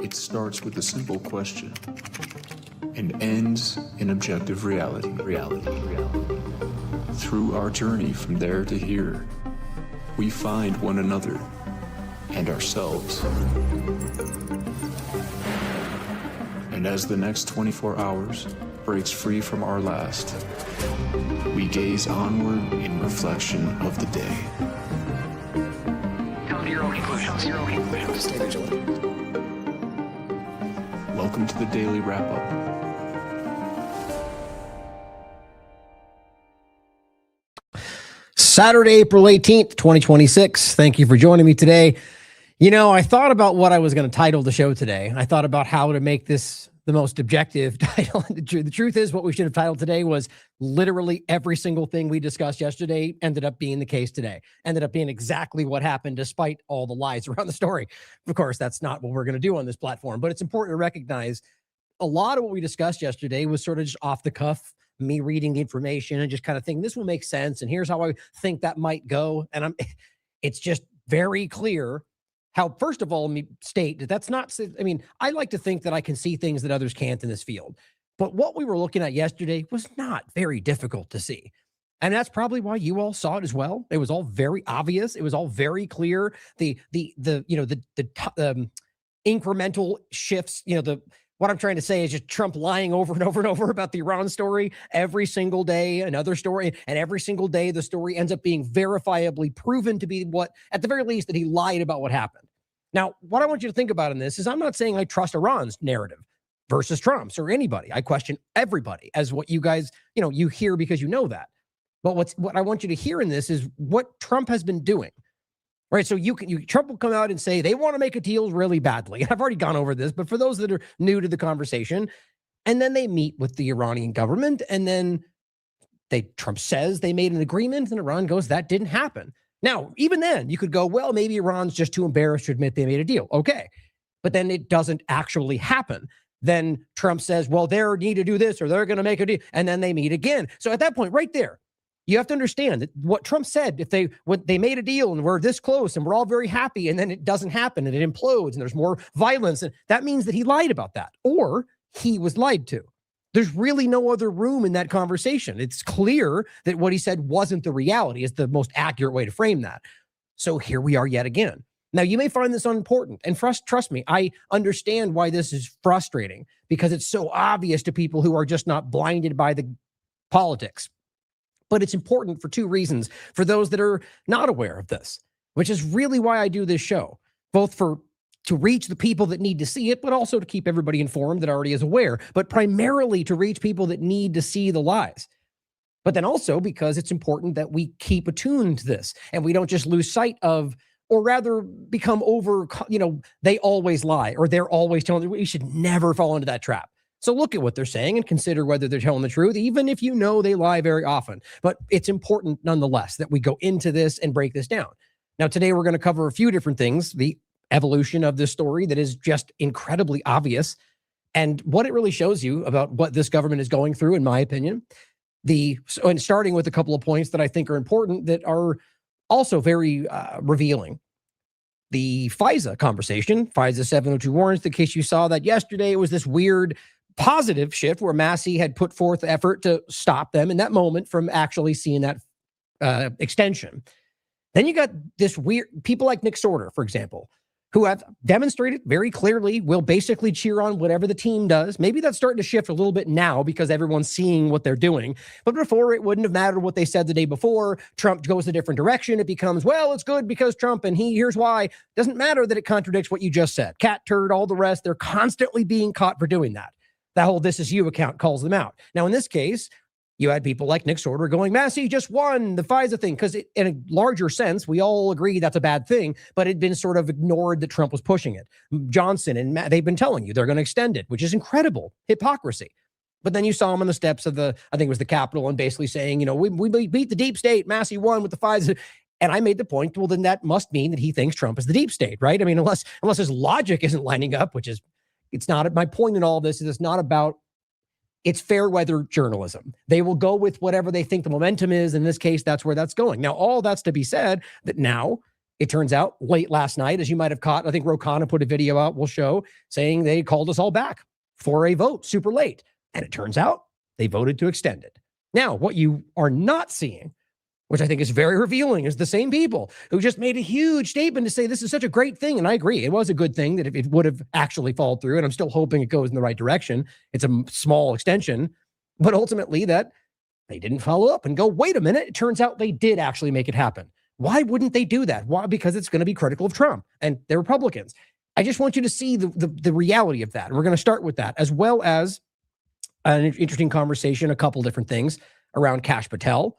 It starts with a simple question and ends in objective reality. Through our journey from there to here, we find one another and ourselves. And as the next 24 hours breaks free from our last, we gaze onward in reflection of the day. Come to your own conclusions. Stay vigilant. Welcome to the Daily Wrap-Up. Saturday, April 18th, 2026. Thank you for joining me today. You know, I thought about what I was going to title the show today. I thought about how to make this the most objective title. The truth is, what we should have titled today was literally every single thing we discussed yesterday ended up being the case today. Ended up being exactly what happened despite all the lies around the story. Of course, that's not what we're going to do on this platform, but it's important to recognize a lot of what we discussed yesterday was sort of just off the cuff, me reading the information and just kind of thinking this will make sense. And here's how I think that might go. And it's just very clear how, first of all, let me state that that's not, I mean, I like to think that I can see things that others can't in this field. But what we were looking at yesterday was not very difficult to see. And that's probably why you all saw it as well. It was all very obvious. It was all very clear. The incremental shifts, what I'm trying to say is just Trump lying over and over and over about the Iran story every single day, another story, and every single day the story ends up being verifiably proven to be what, at the very least, that he lied about what happened. Now, what I want you to think about in this is I'm not saying I trust Iran's narrative versus Trump's or anybody. I question everybody as what you guys, you hear because you know that. But what I want you to hear in this is what Trump has been doing. Right, so Trump will come out and say they want to make a deal really badly. I've already gone over this, but for those that are new to the conversation, and then they meet with the Iranian government, and then Trump says they made an agreement, and Iran goes, that didn't happen. Now, even then, you could go, well, maybe Iran's just too embarrassed to admit they made a deal. Okay, but then it doesn't actually happen. Then Trump says, well, they need to do this, or they're going to make a deal, and then they meet again. So at that point, right there, you have to understand that what Trump said, if they made a deal and we're this close and we're all very happy and then it doesn't happen and it implodes and there's more violence, and that means that he lied about that or he was lied to. There's really no other room in that conversation. It's clear that what he said wasn't the reality is the most accurate way to frame that. So here we are yet again. Now, you may find this unimportant, and trust me, I understand why this is frustrating because it's so obvious to people who are just not blinded by the politics. But it's important for two reasons for those that are not aware of this, which is really why I do this show, both to reach the people that need to see it, but also to keep everybody informed that already is aware, but primarily to reach people that need to see the lies. But then also because it's important that we keep attuned to this and we don't just lose sight of, or rather become they always lie or they're always telling. We should never fall into that trap. So look at what they're saying and consider whether they're telling the truth, even if you know they lie very often. But it's important nonetheless that we go into this and break this down. Now, today we're going to cover a few different things, the evolution of this story that is just incredibly obvious and what it really shows you about what this government is going through, in my opinion. And starting with a couple of points that I think are important that are also very revealing. The FISA conversation, FISA 702 warrants, in case you saw that yesterday, it was this weird positive shift where Massey had put forth effort to stop them in that moment from actually seeing that extension. Then you got this weird people like Nick Sorter, for example, who have demonstrated very clearly will basically cheer on whatever the team does. Maybe that's starting to shift a little bit now because everyone's seeing what they're doing. But before, it wouldn't have mattered what they said the day before. Trump goes a different direction. It becomes, well, it's good because Trump and here's why. Doesn't matter that it contradicts what you just said. Cat, turd, all the rest. They're constantly being caught for doing that. That whole This Is You account calls them out. Now, in this case, you had people like Nick Sorter going, Massey just won the FISA thing, because in a larger sense, we all agree that's a bad thing, but it'd been sort of ignored that Trump was pushing it. Johnson and they've been telling you they're going to extend it, which is incredible hypocrisy. But then you saw him on the steps of I think it was the Capitol, and basically saying, we beat the deep state, Massey won with the FISA. And I made the point, well, then that must mean that he thinks Trump is the deep state, right? I mean, unless his logic isn't lining up, it's not. My point in all of this is it's not about, it's fair weather journalism. They will go with whatever they think the momentum is. In this case, that's where that's going. Now, all that's to be said that now It turns out late last night, as you might have caught, I think Rokana put a video out, we'll show, saying they called us all back for a vote super late. And it turns out they voted to extend it. Now, what you are not seeing, which I think is very revealing, is the same people who just made a huge statement to say this is such a great thing. And I agree, it was a good thing that if it would have actually followed through, and I'm still hoping it goes in the right direction. It's a small extension, but ultimately that they didn't follow up and go, wait a minute, it turns out they did actually make it happen. Why wouldn't they do that? Why? Because it's going to be critical of Trump and the Republicans. I just want you to see the reality of that. And we're going to start with that, as well as an interesting conversation, a couple different things around Kash Patel,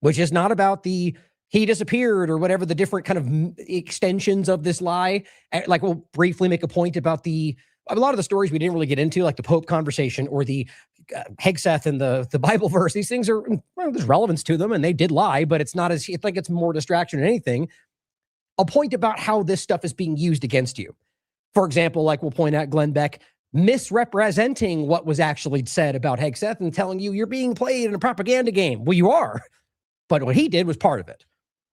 which is not about he disappeared or whatever the different kind of extensions of this lie. Like, we'll briefly make a point about a lot of the stories we didn't really get into, like the Pope conversation or the Hegseth and the Bible verse. These things are, well, there's relevance to them and they did lie, but it's like it's more distraction than anything. A point about how this stuff is being used against you. For example, like we'll point out Glenn Beck misrepresenting what was actually said about Hegseth and telling you you're being played in a propaganda game. Well, you are, but what he did was part of it.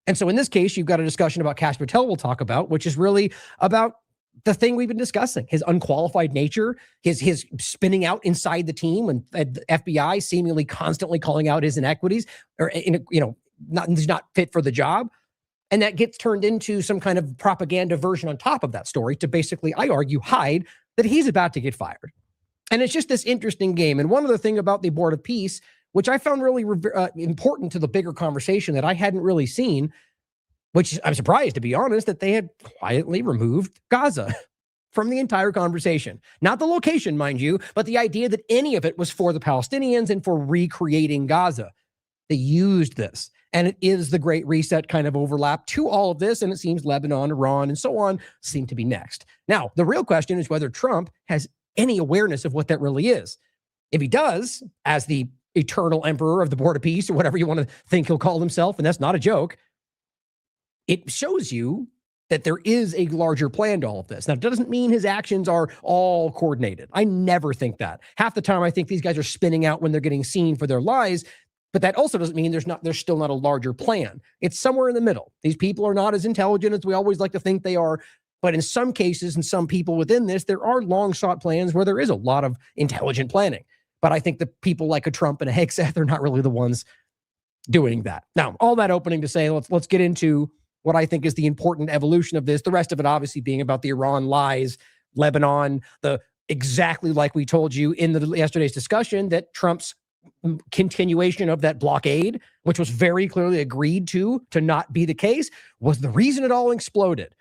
And so in this case, you've got a discussion about Kash Patel we'll talk about, which is really about the thing we've been discussing, his unqualified nature, his spinning out inside the team, and the FBI seemingly constantly calling out his inequities, or he's not fit for the job. And that gets turned into some kind of propaganda version on top of that story to basically, I argue, hide that he's about to get fired. And it's just this interesting game. And one other thing about the Board of Peace, which I found really important to the bigger conversation that I hadn't really seen, which I'm surprised, to be honest, that they had quietly removed Gaza from the entire conversation. Not the location, mind you, but the idea that any of it was for the Palestinians and for recreating Gaza. They used this. And it is the Great Reset kind of overlap to all of this. And it seems Lebanon, Iran, and so on seem to be next. Now, the real question is whether Trump has any awareness of what that really is. If he does, as the eternal emperor of the Board of Peace, or whatever you want to think he'll call himself, and that's not a joke, it shows you that there is a larger plan to all of this. Now, it doesn't mean his actions are all coordinated. I never think that. Half the time, I think these guys are spinning out when they're getting seen for their lies, but that also doesn't mean there's still not a larger plan. It's somewhere in the middle. These people are not as intelligent as we always like to think they are, but in some cases, and some people within this, there are long-shot plans where there is a lot of intelligent planning. But I think the people like a Trump and a Hegseth are not really the ones doing that. Now, all that opening to say, let's get into what I think is the important evolution of this. The rest of it obviously being about the Iran lies, Lebanon, exactly like we told you in yesterday's discussion, that Trump's continuation of that blockade, which was very clearly agreed to not be the case, was the reason it all exploded.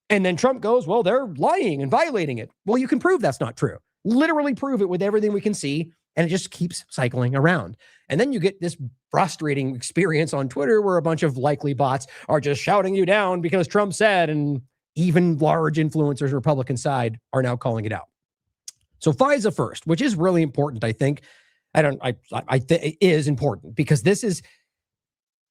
And then Trump goes, well, they're lying and violating it. Well, you can prove that's not true. Literally prove it with everything we can see. And it just keeps cycling around. And then you get this frustrating experience on Twitter where a bunch of likely bots are just shouting you down because Trump said, and even large influencers, Republican side, are now calling it out. So FISA first, which is really important, I think. It is important because this is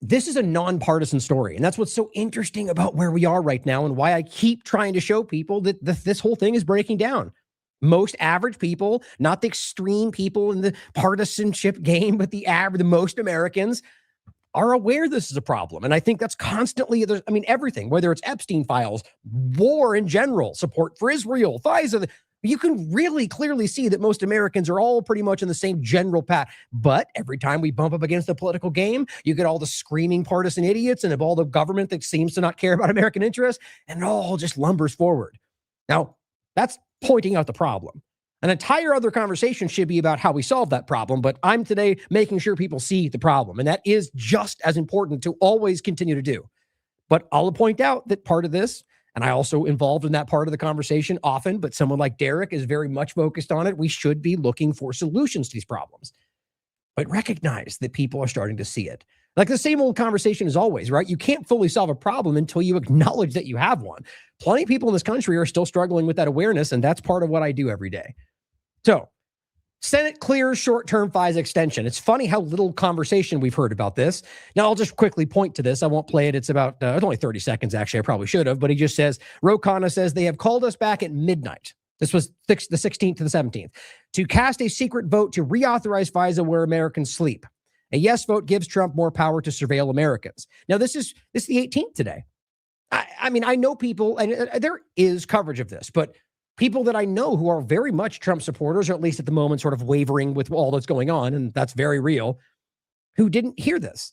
a nonpartisan story. And that's what's so interesting about where we are right now and why I keep trying to show people that this whole thing is breaking down. Most average people, not the extreme people in the partisanship game, but the most Americans are aware this is a problem. And I think that's constantly, everything, whether it's Epstein files, war in general, support for Israel, FISA, you can really clearly see that most Americans are all pretty much in the same general path. But every time we bump up against the political game, you get all the screaming partisan idiots and of all the government that seems to not care about American interests, and it all just lumbers forward. Now, that's pointing out the problem. An entire other conversation should be about how we solve that problem, but I'm today making sure people see the problem, and that is just as important to always continue to do. But I'll point out that part of this, and I also involved in that part of the conversation often, but someone like Derek is very much focused on it. We should be looking for solutions to these problems, but recognize that people are starting to see it. Like the same old conversation as always, right? You can't fully solve a problem until you acknowledge that you have one. Plenty of people in this country are still struggling with that awareness, and that's part of what I do every day. So, Senate clears short-term FISA extension. It's funny how little conversation we've heard about this. Now, I'll just quickly point to this. I won't play it. It's about, it's only 30 seconds, actually. I probably should have, but he just says, Rokana says they have called us back at midnight. This was the 16th to the 17th, to cast a secret vote to reauthorize FISA where Americans sleep. A yes vote gives Trump more power to surveil Americans. Now, this is the 18th today. I mean, I know people, and there is coverage of this, but people that I know who are very much Trump supporters, or at least at the moment sort of wavering with all that's going on, and that's very real, who didn't hear this.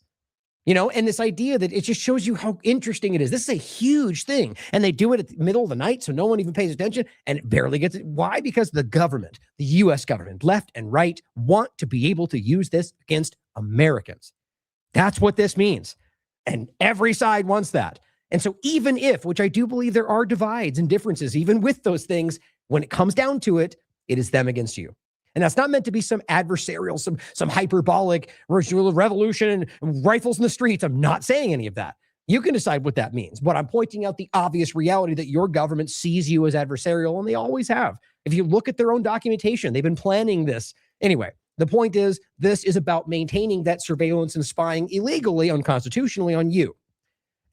And this idea that it just shows you how interesting it is. This is a huge thing. And they do it at the middle of the night, so no one even pays attention, and it barely gets it. Why? Because the government, the U.S. government, left and right, want to be able to use this against Americans. That's what this means. And every side wants that. And so even if, which I do believe there are divides and differences, even with those things, when it comes down to it, it is them against you. And that's not meant to be some adversarial, some hyperbolic revolution and rifles in the streets. I'm not saying any of that. You can decide what that means. But I'm pointing out the obvious reality that your government sees you as adversarial, and they always have. If you look at their own documentation, they've been planning this. Anyway, the point is, this is about maintaining that surveillance and spying illegally, unconstitutionally on you.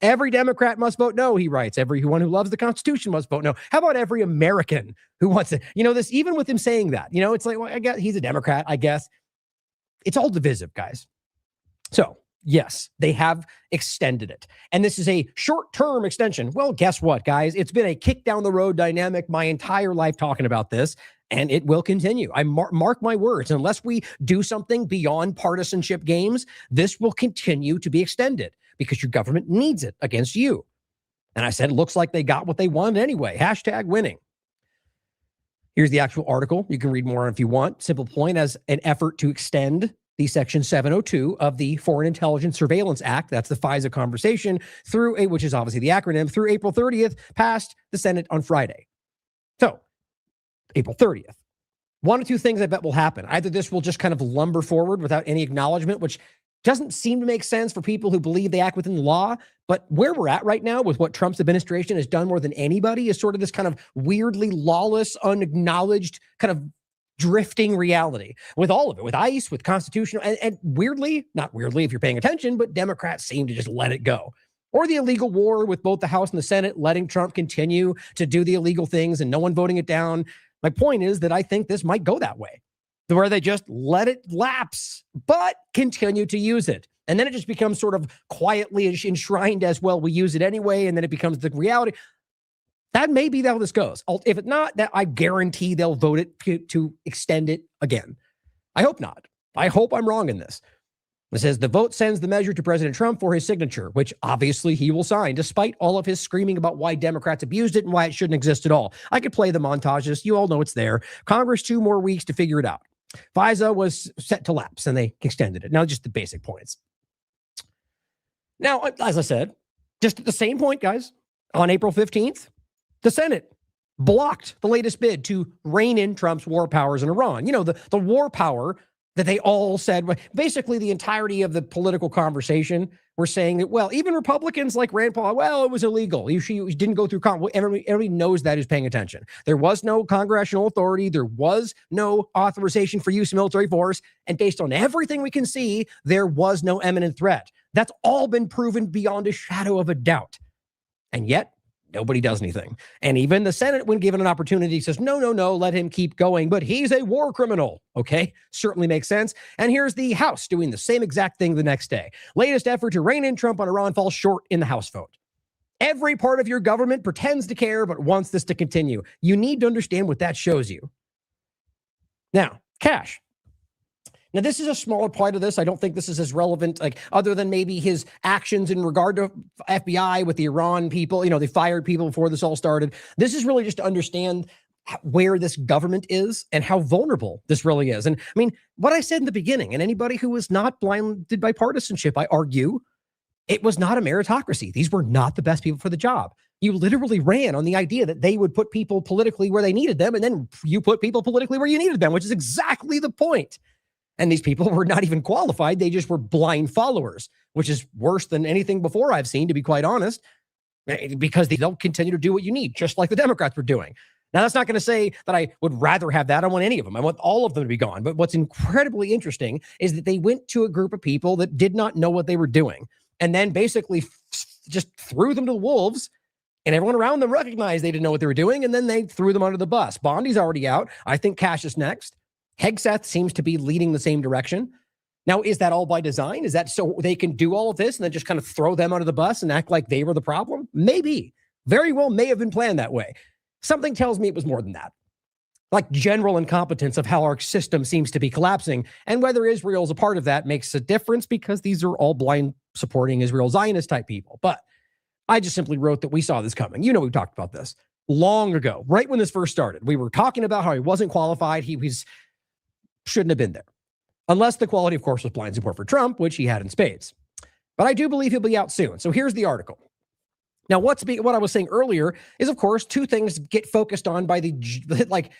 Every Democrat must vote no, he writes. Everyone who loves the Constitution must vote no. How about every American who wants it? This, even with him saying that, it's like, well, I guess he's a Democrat, I guess. It's all divisive, guys. So, yes, they have extended it. And this is a short-term extension. Well, guess what, guys? It's been a kick down the road dynamic my entire life talking about this, and it will continue. I mark my words. Unless we do something beyond partisanship games, this will continue to be extended, because your government needs it against you. And I said, it looks like they got what they wanted anyway. # winning. Here's the actual article. You can read more if you want. Simple point: as an effort to extend the Section 702 of the Foreign Intelligence Surveillance Act, that's the FISA conversation, which is obviously the acronym, through April 30th, passed the Senate on Friday. So, April 30th. One or two things I bet will happen. Either this will just kind of lumber forward without any acknowledgement, which doesn't seem to make sense for people who believe they act within the law. But where we're at right now with what Trump's administration has done more than anybody is sort of this kind of weirdly lawless, unacknowledged kind of drifting reality with all of it, with ICE, with constitutional, and weirdly, not weirdly if you're paying attention, but Democrats seem to just let it go. Or the illegal war with both the House and the Senate, letting Trump continue to do the illegal things and no one voting it down. My point is that I think this might go that way, where they just let it lapse, but continue to use it. And then it just becomes sort of quietly enshrined as, well, we use it anyway, and then it becomes the reality. That may be how this goes. If it's not, that I guarantee they'll vote it to extend it again. I hope not. I hope I'm wrong in this. It says the vote sends the measure to President Trump for his signature, which obviously he will sign, despite all of his screaming about why Democrats abused it and why it shouldn't exist at all. I could play the montages. You all know it's there. Congress 2 more weeks to figure it out. FISA was set to lapse, and they extended it. Now, just the basic points. Now, as I said, just at the same point, guys, on April 15th, the Senate blocked the latest bid to rein in Trump's war powers in Iran. The war power that they all said, basically the entirety of the political conversation were saying that, well, even Republicans like Rand Paul, well, it was illegal. You didn't go through Congress. Everybody knows that, who's paying attention. There was no congressional authority. There was no authorization for use of military force. And based on everything we can see, there was no imminent threat. That's all been proven beyond a shadow of a doubt. And yet, nobody does anything. And even the Senate, when given an opportunity, says, no, let him keep going. But he's a war criminal. Okay, certainly makes sense. And here's the House doing the same exact thing the next day. Latest effort to rein in Trump on Iran falls short in the House vote. Every part of your government pretends to care, but wants this to continue. You need to understand what that shows you. Now, Kash. Now, this is a smaller part of this. I don't think this is as relevant, other than maybe his actions in regard to FBI with the Iran people. They fired people before this all started. This is really just to understand where this government is and how vulnerable this really is. And I mean, what I said in the beginning, and anybody who was not blinded by partisanship, I argue, it was not a meritocracy. These were not the best people for the job. You literally ran on the idea that they would put people politically where they needed them, and then you put people politically where you needed them, which is exactly the point. And these people were not even qualified. They just were blind followers, which is worse than anything before I've seen, to be quite honest, because they don't continue to do what you need, just like the Democrats were doing. Now, that's not going to say that I would rather have that. I want any of them. I want all of them to be gone. But what's incredibly interesting is that they went to a group of people that did not know what they were doing, and then basically just threw them to the wolves, and everyone around them recognized they didn't know what they were doing, and then they threw them under the bus. Bondi's already out. I think Kash is next. Hegseth seems to be leading the same direction. Now, is that all by design? Is that so they can do all of this and then just kind of throw them under the bus and act like they were the problem? Maybe. Very well may have been planned that way. Something tells me it was more than that. Like general incompetence of how our system seems to be collapsing. And whether Israel is a part of that makes a difference because these are all blind supporting Israel Zionist type people. But I just simply wrote that we saw this coming. You know, we talked about this long ago, right when this first started. We were talking about how he wasn't qualified. Shouldn't have been there. Unless the quality, of course, was blind support for Trump, which he had in spades. But I do believe he'll be out soon. So here's the article. Now, what I was saying earlier is, of course, two things get focused on by the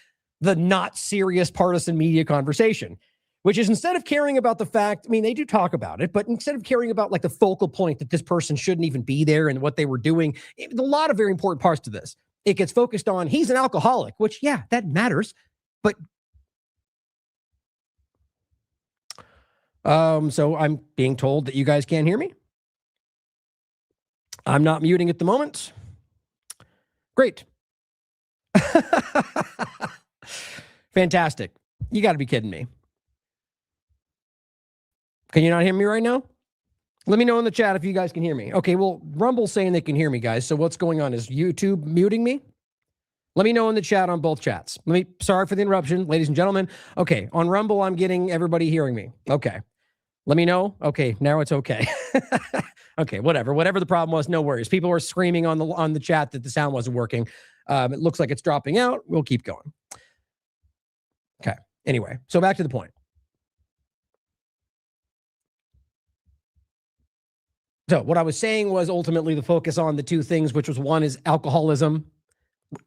not serious partisan media conversation, which is instead of caring about the fact, I mean, they do talk about it, but instead of caring about like the focal point that this person shouldn't even be there and what they were doing, a lot of very important parts to this. It gets focused on he's an alcoholic, which, yeah, that matters. But so I'm being told that you guys can't hear me. I'm not muting at the moment. Great. Fantastic. You got to be kidding me. Can you not hear me right now? Let me know in the chat if you guys can hear me. Okay, well, Rumble's saying they can hear me, guys. So what's going on? Is YouTube muting me? Let me know in the chat on both chats. Sorry for the interruption, ladies and gentlemen. Okay, on Rumble, I'm getting everybody hearing me. Okay. Let me know. Okay, now it's okay. Okay, whatever the problem was, no worries. People were screaming on the chat that the sound wasn't working. It looks like it's dropping out. We'll keep going. Okay, anyway, so back to the point. So what I was saying was ultimately the focus on the two things, which was one is alcoholism,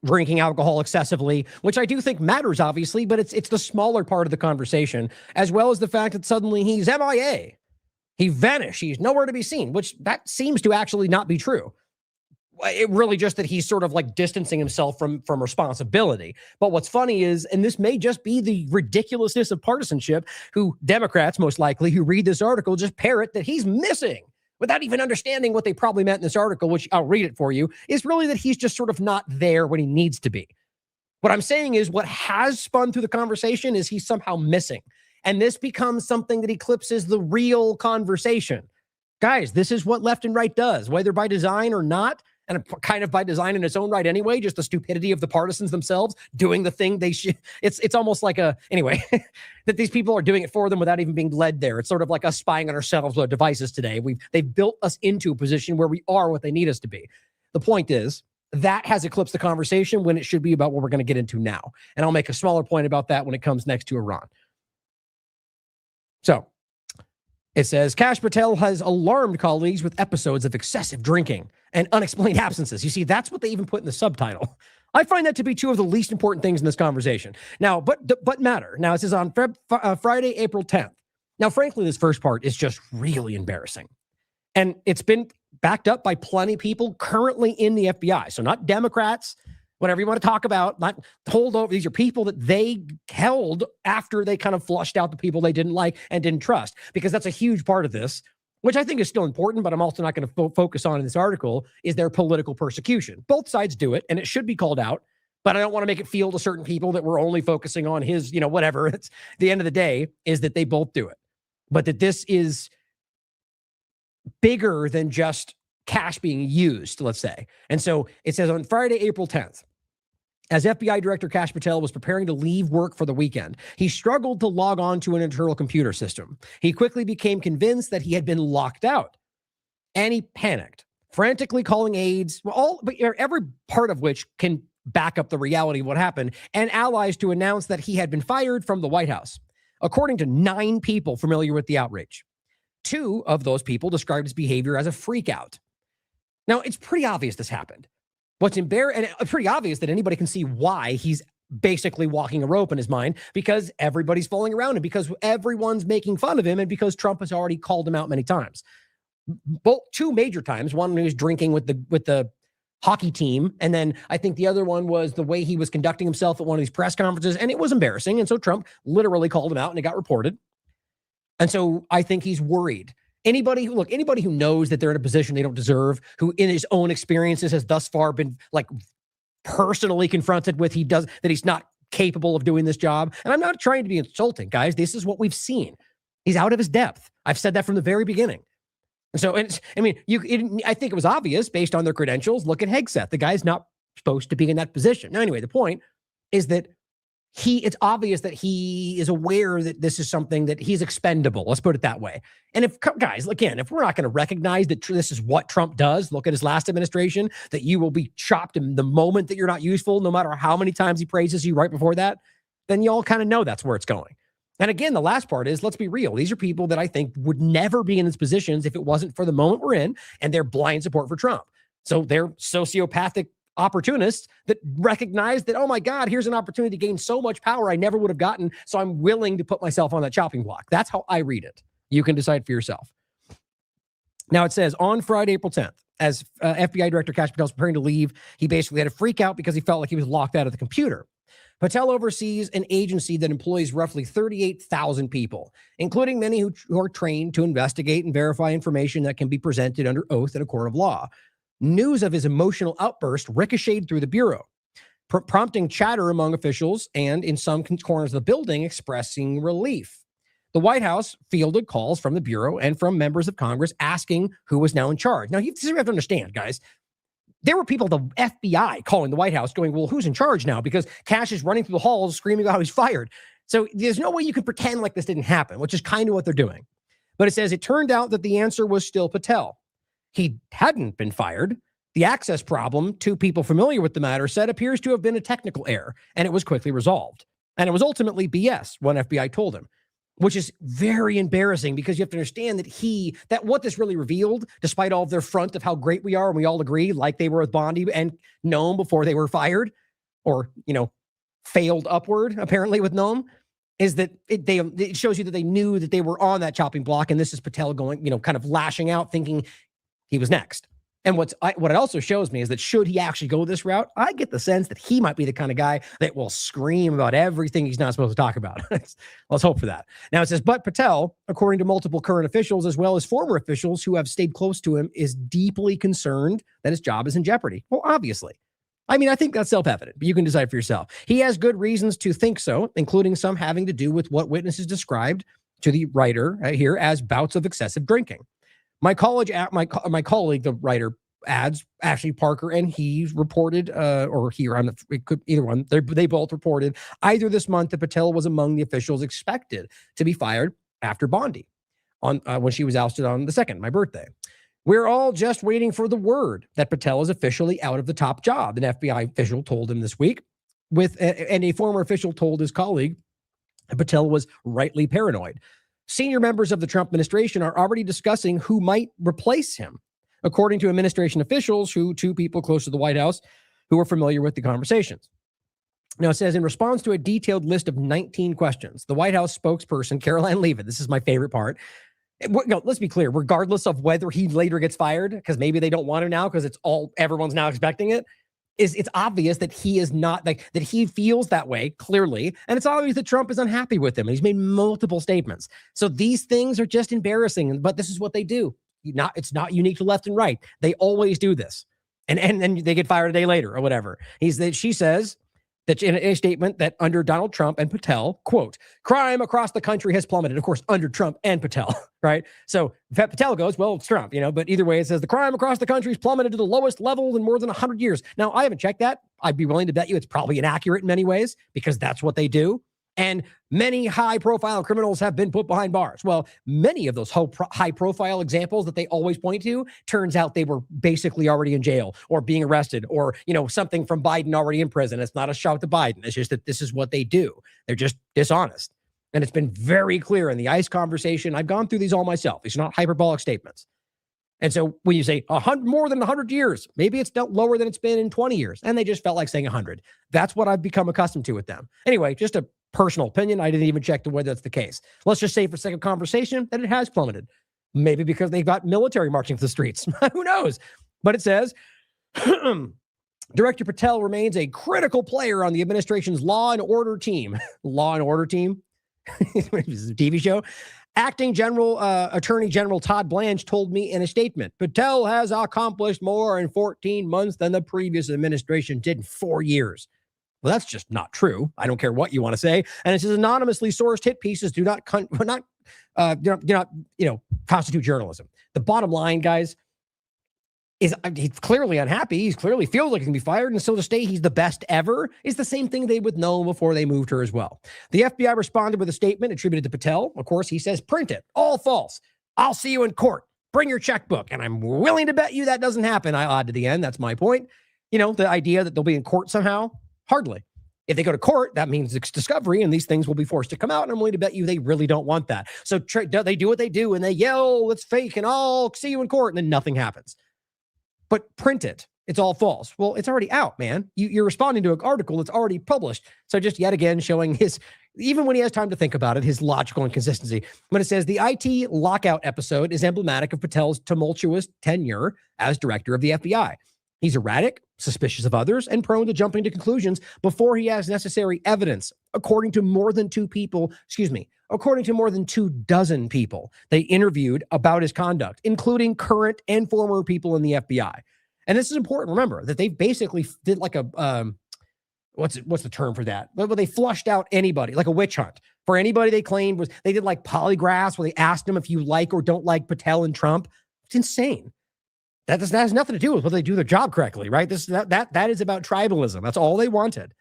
drinking alcohol excessively, which I do think matters, obviously, but it's the smaller part of the conversation, as well as the fact that suddenly he's MIA. He vanished. He's nowhere to be seen, which that seems to actually not be true. It really just that he's sort of like distancing himself from responsibility. But what's funny is, and this may just be the ridiculousness of partisanship, who Democrats, most likely, who read this article just parrot that he's missing without even understanding what they probably meant in this article, which I'll read it for you, is really that he's just sort of not there when he needs to be. What I'm saying is what has spun through the conversation is he's somehow missing. And this becomes something that eclipses the real conversation. Guys, this is what left and right does, whether by design or not, and kind of by design in its own right anyway, just the stupidity of the partisans themselves doing the thing they should. It's almost like anyway, that these people are doing it for them without even being led there. It's sort of like us spying on ourselves with our devices today. They've built us into a position where we are what they need us to be. The point is, that has eclipsed the conversation when it should be about what we're going to get into now. And I'll make a smaller point about that when it comes next to Iran. So it says, Kash Patel has alarmed colleagues with episodes of excessive drinking and unexplained absences. You see, that's what they even put in the subtitle. I find that to be two of the least important things in this conversation. Now, but matter. Now, it says on Friday, April 10th. Now, frankly, this first part is just really embarrassing. And it's been backed up by plenty of people currently in the FBI. So not Democrats, whatever you want to talk about, not hold over. These are people that they held after they kind of flushed out the people they didn't like and didn't trust, because that's a huge part of this, which I think is still important, but I'm also not going to focus on in this article, is their political persecution. Both sides do it, and it should be called out, but I don't want to make it feel to certain people that we're only focusing on his, whatever. It's the end of the day is that they both do it, but that this is bigger than just cash being used, let's say. And so it says on Friday, April 10th, as FBI Director Kash Patel was preparing to leave work for the weekend, he struggled to log on to an internal computer system. He quickly became convinced that he had been locked out, and he panicked, frantically calling aides, every part of which can back up the reality of what happened, and allies to announce that he had been fired from the White House, according to 9 people familiar with the outrage. 2 of those people described his behavior as a freak out. Now, it's pretty obvious this happened. What's embarrassing, and it's pretty obvious that anybody can see why he's basically walking a rope in his mind, because everybody's falling around him, because everyone's making fun of him, and because Trump has already called him out many times. Both 2 major times. One, he was drinking with the hockey team, and then I think the other one was the way he was conducting himself at one of these press conferences, and it was embarrassing. And so Trump literally called him out, and it got reported. And so I think he's worried. Anybody who knows that they're in a position they don't deserve, who in his own experiences has thus far been like personally confronted with that he's not capable of doing this job. And I'm not trying to be insulting, guys. This is what we've seen. He's out of his depth. I've said that from the very beginning. So, I mean, I think it was obvious based on their credentials. Look at Hegseth. The guy's not supposed to be in that position. Now, anyway, the point is that it's obvious that he is aware that this is something that he's expendable. Let's put it that way. And if we're not going to recognize that this is what Trump does, look at his last administration, that you will be chopped in the moment that you're not useful, no matter how many times he praises you right before that, then you all kind of know that's where it's going. And again, the last part is, let's be real. These are people that I think would never be in these positions if it wasn't for the moment we're in and their blind support for Trump. So they're sociopathic opportunists that recognize that, oh my God, here's an opportunity to gain so much power I never would have gotten, so I'm willing to put myself on that chopping block. That's how I read it. You can decide for yourself. Now it says, on Friday, April 10th, as FBI Director Kash Patel was preparing to leave, he basically had a freak out because he felt like he was locked out of the computer. Patel oversees an agency that employs roughly 38,000 people, including many who are trained to investigate and verify information that can be presented under oath in a court of law. News of his emotional outburst ricocheted through the Bureau, prompting chatter among officials and in some corners of the building expressing relief. The White House fielded calls from the Bureau and from members of Congress asking who was now in charge. Now, you have to understand, guys, there were people at the FBI calling the White House going, well, who's in charge now? Because Kash is running through the halls screaming about how he's fired. So there's no way you can pretend like this didn't happen, which is kind of what they're doing. But it says it turned out that the answer was still Patel. He hadn't been fired. The access problem, two people familiar with the matter said, appears to have been a technical error, and it was quickly resolved. And it was ultimately BS, one FBI told him, which is very embarrassing because you have to understand that what this really revealed, despite all of their front of how great we are, and we all agree, like they were with Bondi and Noam before they were fired, or, failed upward, apparently, with Noam, is that it shows you that they knew that they were on that chopping block, and this is Patel going, kind of lashing out, thinking he was next. And what it also shows me is that should he actually go this route, I get the sense that he might be the kind of guy that will scream about everything he's not supposed to talk about. Let's hope for that. Now it says, but Patel, according to multiple current officials, as well as former officials who have stayed close to him, is deeply concerned that his job is in jeopardy. Well, obviously. I mean, I think that's self-evident, but you can decide for yourself. He has good reasons to think so, including some having to do with what witnesses described to the writer here as bouts of excessive drinking. My colleague, the writer, adds, Ashley Parker, and he reported, it could either one. They both reported either this month that Patel was among the officials expected to be fired after Bondi, when she was ousted on the 2nd, my birthday. We're all just waiting for the word that Patel is officially out of the top job, an FBI official told him this week. And a former official told his colleague Patel was rightly paranoid. Senior members of the Trump administration are already discussing who might replace him, according to administration officials, two people close to the White House who are familiar with the conversations. Now, it says, in response to a detailed list of 19 questions, the White House spokesperson, Caroline Leavitt, this is my favorite part. Let's be clear, regardless of whether he later gets fired, because maybe they don't want him now because everyone's now expecting it, it's obvious that he is not, that he feels that way, clearly. And it's obvious that Trump is unhappy with him. He's made multiple statements. So these things are just embarrassing, but this is what they do. It's not unique to left and right. They always do this. And then they get fired a day later or whatever. She says that in a statement that under Donald Trump and Patel, quote, crime across the country has plummeted. Of course, under Trump and Patel, right? So Patel goes, well, it's Trump, but either way, it says the crime across the country has plummeted to the lowest level in more than 100 years. Now, I haven't checked that. I'd be willing to bet you it's probably inaccurate in many ways because that's what they do. And many high-profile criminals have been put behind bars. Well, many of those high-profile examples that they always point to, turns out they were basically already in jail or being arrested or, something from Biden already in prison. It's not a shout to Biden. It's just that this is what they do. They're just dishonest. And it's been very clear in the ICE conversation. I've gone through these all myself. These are not hyperbolic statements. And so when you say more than 100 years, maybe it's lower than it's been in 20 years. And they just felt like saying 100. That's what I've become accustomed to with them. Anyway, just a personal opinion. I didn't even check whether that's the case. Let's just say for sake of conversation that it has plummeted. Maybe because they've got military marching through the streets. Who knows? But it says, Director Patel remains a critical player on the administration's law and order team. Law and order team? This is a TV show. Acting Attorney General Todd Blanche told me in a statement, Patel has accomplished more in 14 months than the previous administration did in 4 years. Well, that's just not true. I don't care what you want to say. And it says anonymously sourced hit pieces do not constitute journalism. The bottom line, guys, is he's clearly unhappy. He clearly feels like he can be fired. And so to stay he's the best ever is the same thing they would know before they moved her as well. The FBI responded with a statement attributed to Patel. Of course, he says, print it. All false. I'll see you in court. Bring your checkbook. And I'm willing to bet you that doesn't happen. I odd to the end. That's my point. You know, the idea that they'll be in court somehow, hardly. If they go to court, that means it's discovery and these things will be forced to come out. And I'm willing to bet you they really don't want that. So they do what they do and they yell, it's fake and I'll see you in court. And then nothing happens. But print it. It's all false. Well, it's already out, man. You're responding to an article that's already published. So just yet again showing his, even when he has time to think about it, his logical inconsistency. When it says the IT lockout episode is emblematic of Patel's tumultuous tenure as director of the FBI. He's erratic, suspicious of others, and prone to jumping to conclusions before he has necessary evidence, according to more than 2 dozen people they interviewed about his conduct, including current and former people in the FBI. And this is important. Remember that they basically did like a, what's the term for that? But they flushed out anybody, like a witch hunt for anybody they claimed was, they did like polygraphs where they asked them if you like or don't like Patel and Trump. It's insane. That has nothing to do with whether they do their job correctly, right? That is about tribalism. That's all they wanted.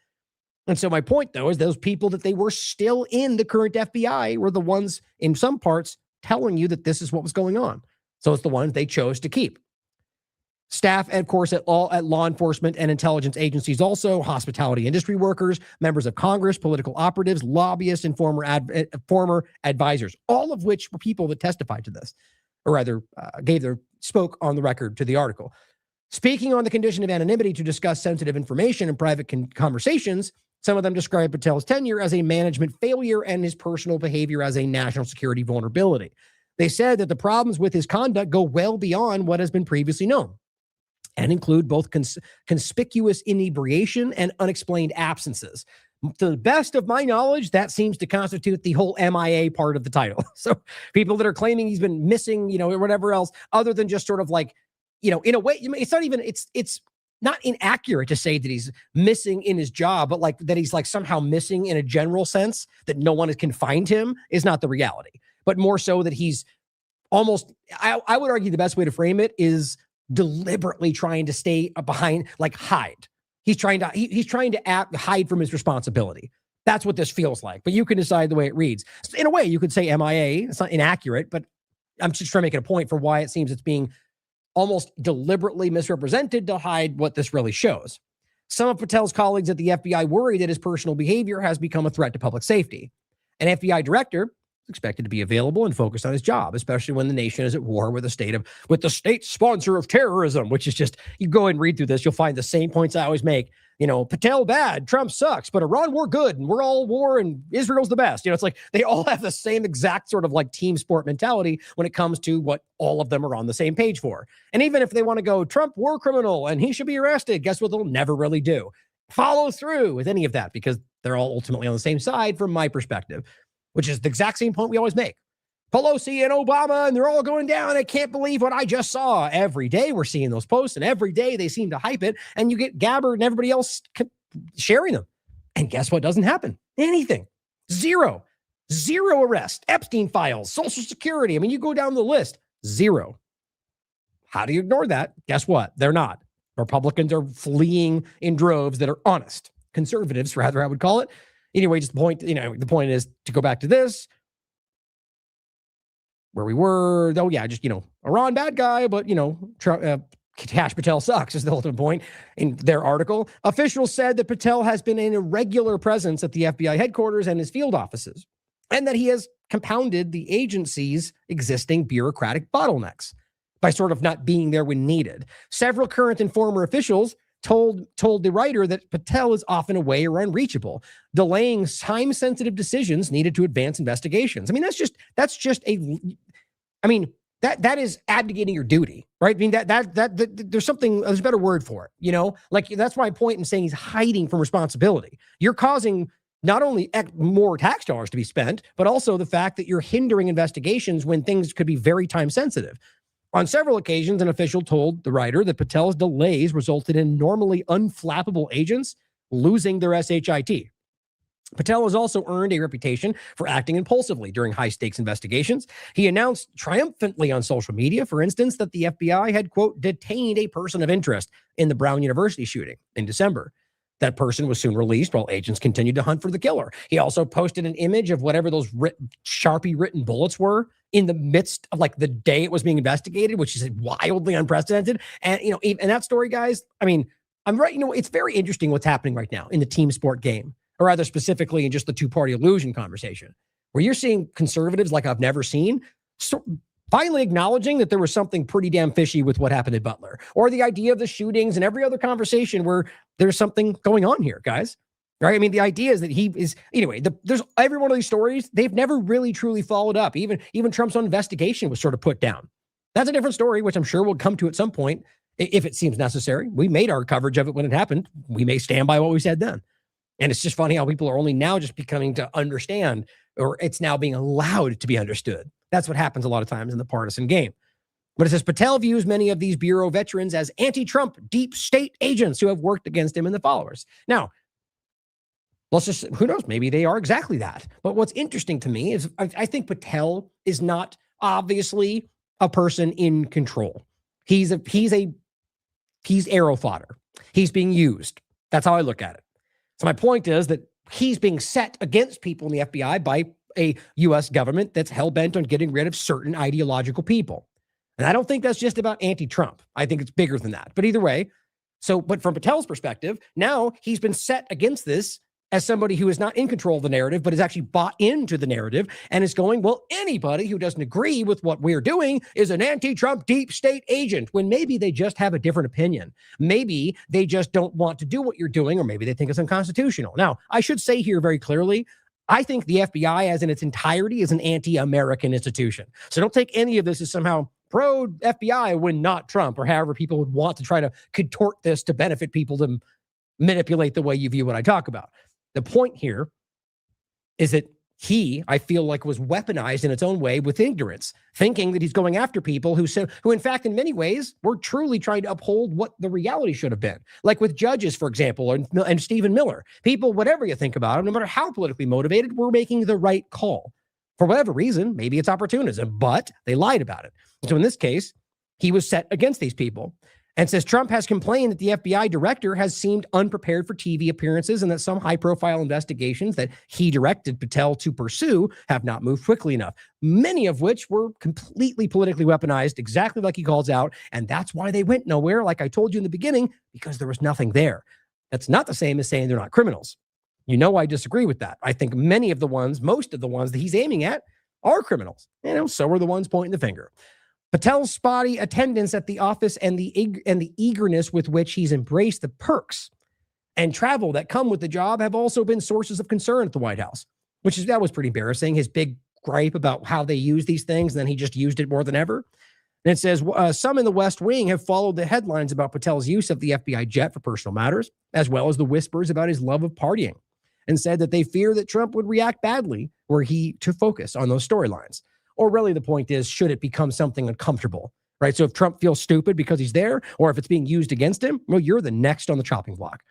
And so my point, though, is those people that they were still in the current FBI were the ones, in some parts, telling you that this is what was going on. So it's the ones they chose to keep. Staff, of course, at law enforcement and intelligence agencies also, hospitality industry workers, members of Congress, political operatives, lobbyists, and former advisors, all of which were people that testified to this, or rather spoke on the record to the article. Speaking on the condition of anonymity to discuss sensitive information in private conversations, some of them described Patel's tenure as a management failure and his personal behavior as a national security vulnerability. They said that the problems with his conduct go well beyond what has been previously known and include both conspicuous inebriation and unexplained absences. To the best of my knowledge, that seems to constitute the whole MIA part of the title. So people that are claiming he's been missing, or whatever else, other than just sort of like, in a way, it's not even, it's not inaccurate to say that he's missing in his job, but like that he's like somehow missing in a general sense, that no one can find him is not the reality, but more so that he's almost, I would argue the best way to frame it is deliberately trying to stay behind, like hide. He's trying to hide from his responsibility. That's what this feels like, but you can decide the way it reads. In a way, you could say MIA. It's not inaccurate, but I'm just trying to make it a point for why it seems it's being almost deliberately misrepresented to hide what this really shows. Some of Patel's colleagues at the FBI worry that his personal behavior has become a threat to public safety. An FBI director is expected to be available and focused on his job, especially when the nation is at war with the state sponsor of terrorism, which is just, you go and read through this, you'll find the same points I always make. Patel bad, Trump sucks, but Iran we're good, and we're all war, and Israel's the best. It's like they all have the same exact sort of like team sport mentality when it comes to what all of them are on the same page for. And even if they want to go, Trump war criminal and he should be arrested, guess what they'll never really do? Follow through with any of that, because they're all ultimately on the same side from my perspective, which is the exact same point we always make. Pelosi and Obama, and they're all going down. I can't believe what I just saw. Every day we're seeing those posts, and every day they seem to hype it, and you get Gabbard and everybody else sharing them. And guess what doesn't happen? Anything. Zero arrest. Epstein files, Social Security. I mean, you go down the list. Zero. How do you ignore that? Guess what? They're not. Republicans are fleeing in droves that are honest. Conservatives, rather, I would call it. Anyway, just the point is to go back to this. Where we were, Iran bad guy, but, Kash Patel sucks is the ultimate point in their article. Officials said that Patel has been an irregular presence at the FBI headquarters and his field offices, and that he has compounded the agency's existing bureaucratic bottlenecks by sort of not being there when needed. Several current and former officials told the writer that Patel is often away or unreachable, delaying time-sensitive decisions needed to advance investigations. I mean, that is abdicating your duty, right? I mean, there's a better word for it, like that's my point in saying he's hiding from responsibility. You're causing not only more tax dollars to be spent, but also the fact that you're hindering investigations when things could be very time-sensitive. On several occasions, an official told the writer that Patel's delays resulted in normally unflappable agents losing their SHIT. Patel has also earned a reputation for acting impulsively during high-stakes investigations. He announced triumphantly on social media, for instance, that the FBI had, quote, detained a person of interest in the Brown University shooting in December. That person was soon released while agents continued to hunt for the killer. He also posted an image of whatever those Sharpie written bullets were in the midst of like the day it was being investigated, which is wildly unprecedented. And, you know, and that story, guys, I mean, I'm right. You know, it's very interesting what's happening right now in the team sport game, or rather specifically in just the two-party illusion conversation, where you're seeing conservatives like I've never seen, so finally acknowledging that there was something pretty damn fishy with what happened at Butler, or the idea of the shootings and every other conversation where there's something going on here, guys. Right? I mean, the idea is that he is, anyway, there's every one of these stories, they've never really truly followed up. Even Trump's own investigation was sort of put down. That's a different story, which I'm sure we'll come to at some point if it seems necessary. We made our coverage of it when it happened. We may stand by what we said then. And it's just funny how people are only now just becoming to understand, or it's now being allowed to be understood. That's what happens a lot of times in the partisan game. But it says Patel views many of these Bureau veterans as anti-Trump deep state agents who have worked against him and the followers. Now, let's just, who knows, maybe they are exactly that. But what's interesting to me is I think Patel is not obviously a person in control. He's arrow fodder. He's being used. That's how I look at it. So my point is that he's being set against people in the FBI by a U.S. government that's hell-bent on getting rid of certain ideological people. And I don't think that's just about anti-Trump. I think it's bigger than that. But either way, but from Patel's perspective, now he's been set against this as somebody who is not in control of the narrative, but is actually bought into the narrative and is going, well, anybody who doesn't agree with what we're doing is an anti-Trump deep state agent, when maybe they just have a different opinion. Maybe they just don't want to do what you're doing, or maybe they think it's unconstitutional. Now, I should say here very clearly, I think the FBI as in its entirety is an anti-American institution. So don't take any of this as somehow pro-FBI when not Trump, or however people would want to try to contort this to benefit people to manipulate the way you view what I talk about. The point here is that I feel like, was weaponized in its own way with ignorance, thinking that he's going after people who in fact, in many ways, were truly trying to uphold what the reality should have been. Like with judges, for example, and Stephen Miller. People, whatever you think about them, no matter how politically motivated, were making the right call. For whatever reason, maybe it's opportunism, but they lied about it. So in this case, he was set against these people. And says Trump has complained that the FBI director has seemed unprepared for TV appearances, and that some high-profile investigations that he directed Patel to pursue have not moved quickly enough, many of which were completely politically weaponized, exactly like he calls out. And that's why they went nowhere, like I told you in the beginning, because there was nothing there. That's not the same as saying they're not criminals. You know, I disagree with that. I think most of the ones that he's aiming at are criminals. You know, so are the ones pointing the finger. Patel's spotty attendance at the office and the eagerness with which he's embraced the perks and travel that come with the job have also been sources of concern at the White House, that was pretty embarrassing. His big gripe about how they use these things, and then he just used it more than ever. And it says some in the West Wing have followed the headlines about Patel's use of the FBI jet for personal matters, as well as the whispers about his love of partying, and said that they fear that Trump would react badly were he to focus on those storylines. Or really the point is, should it become something uncomfortable, right? So if Trump feels stupid because he's there, or if it's being used against him, well, you're the next on the chopping block.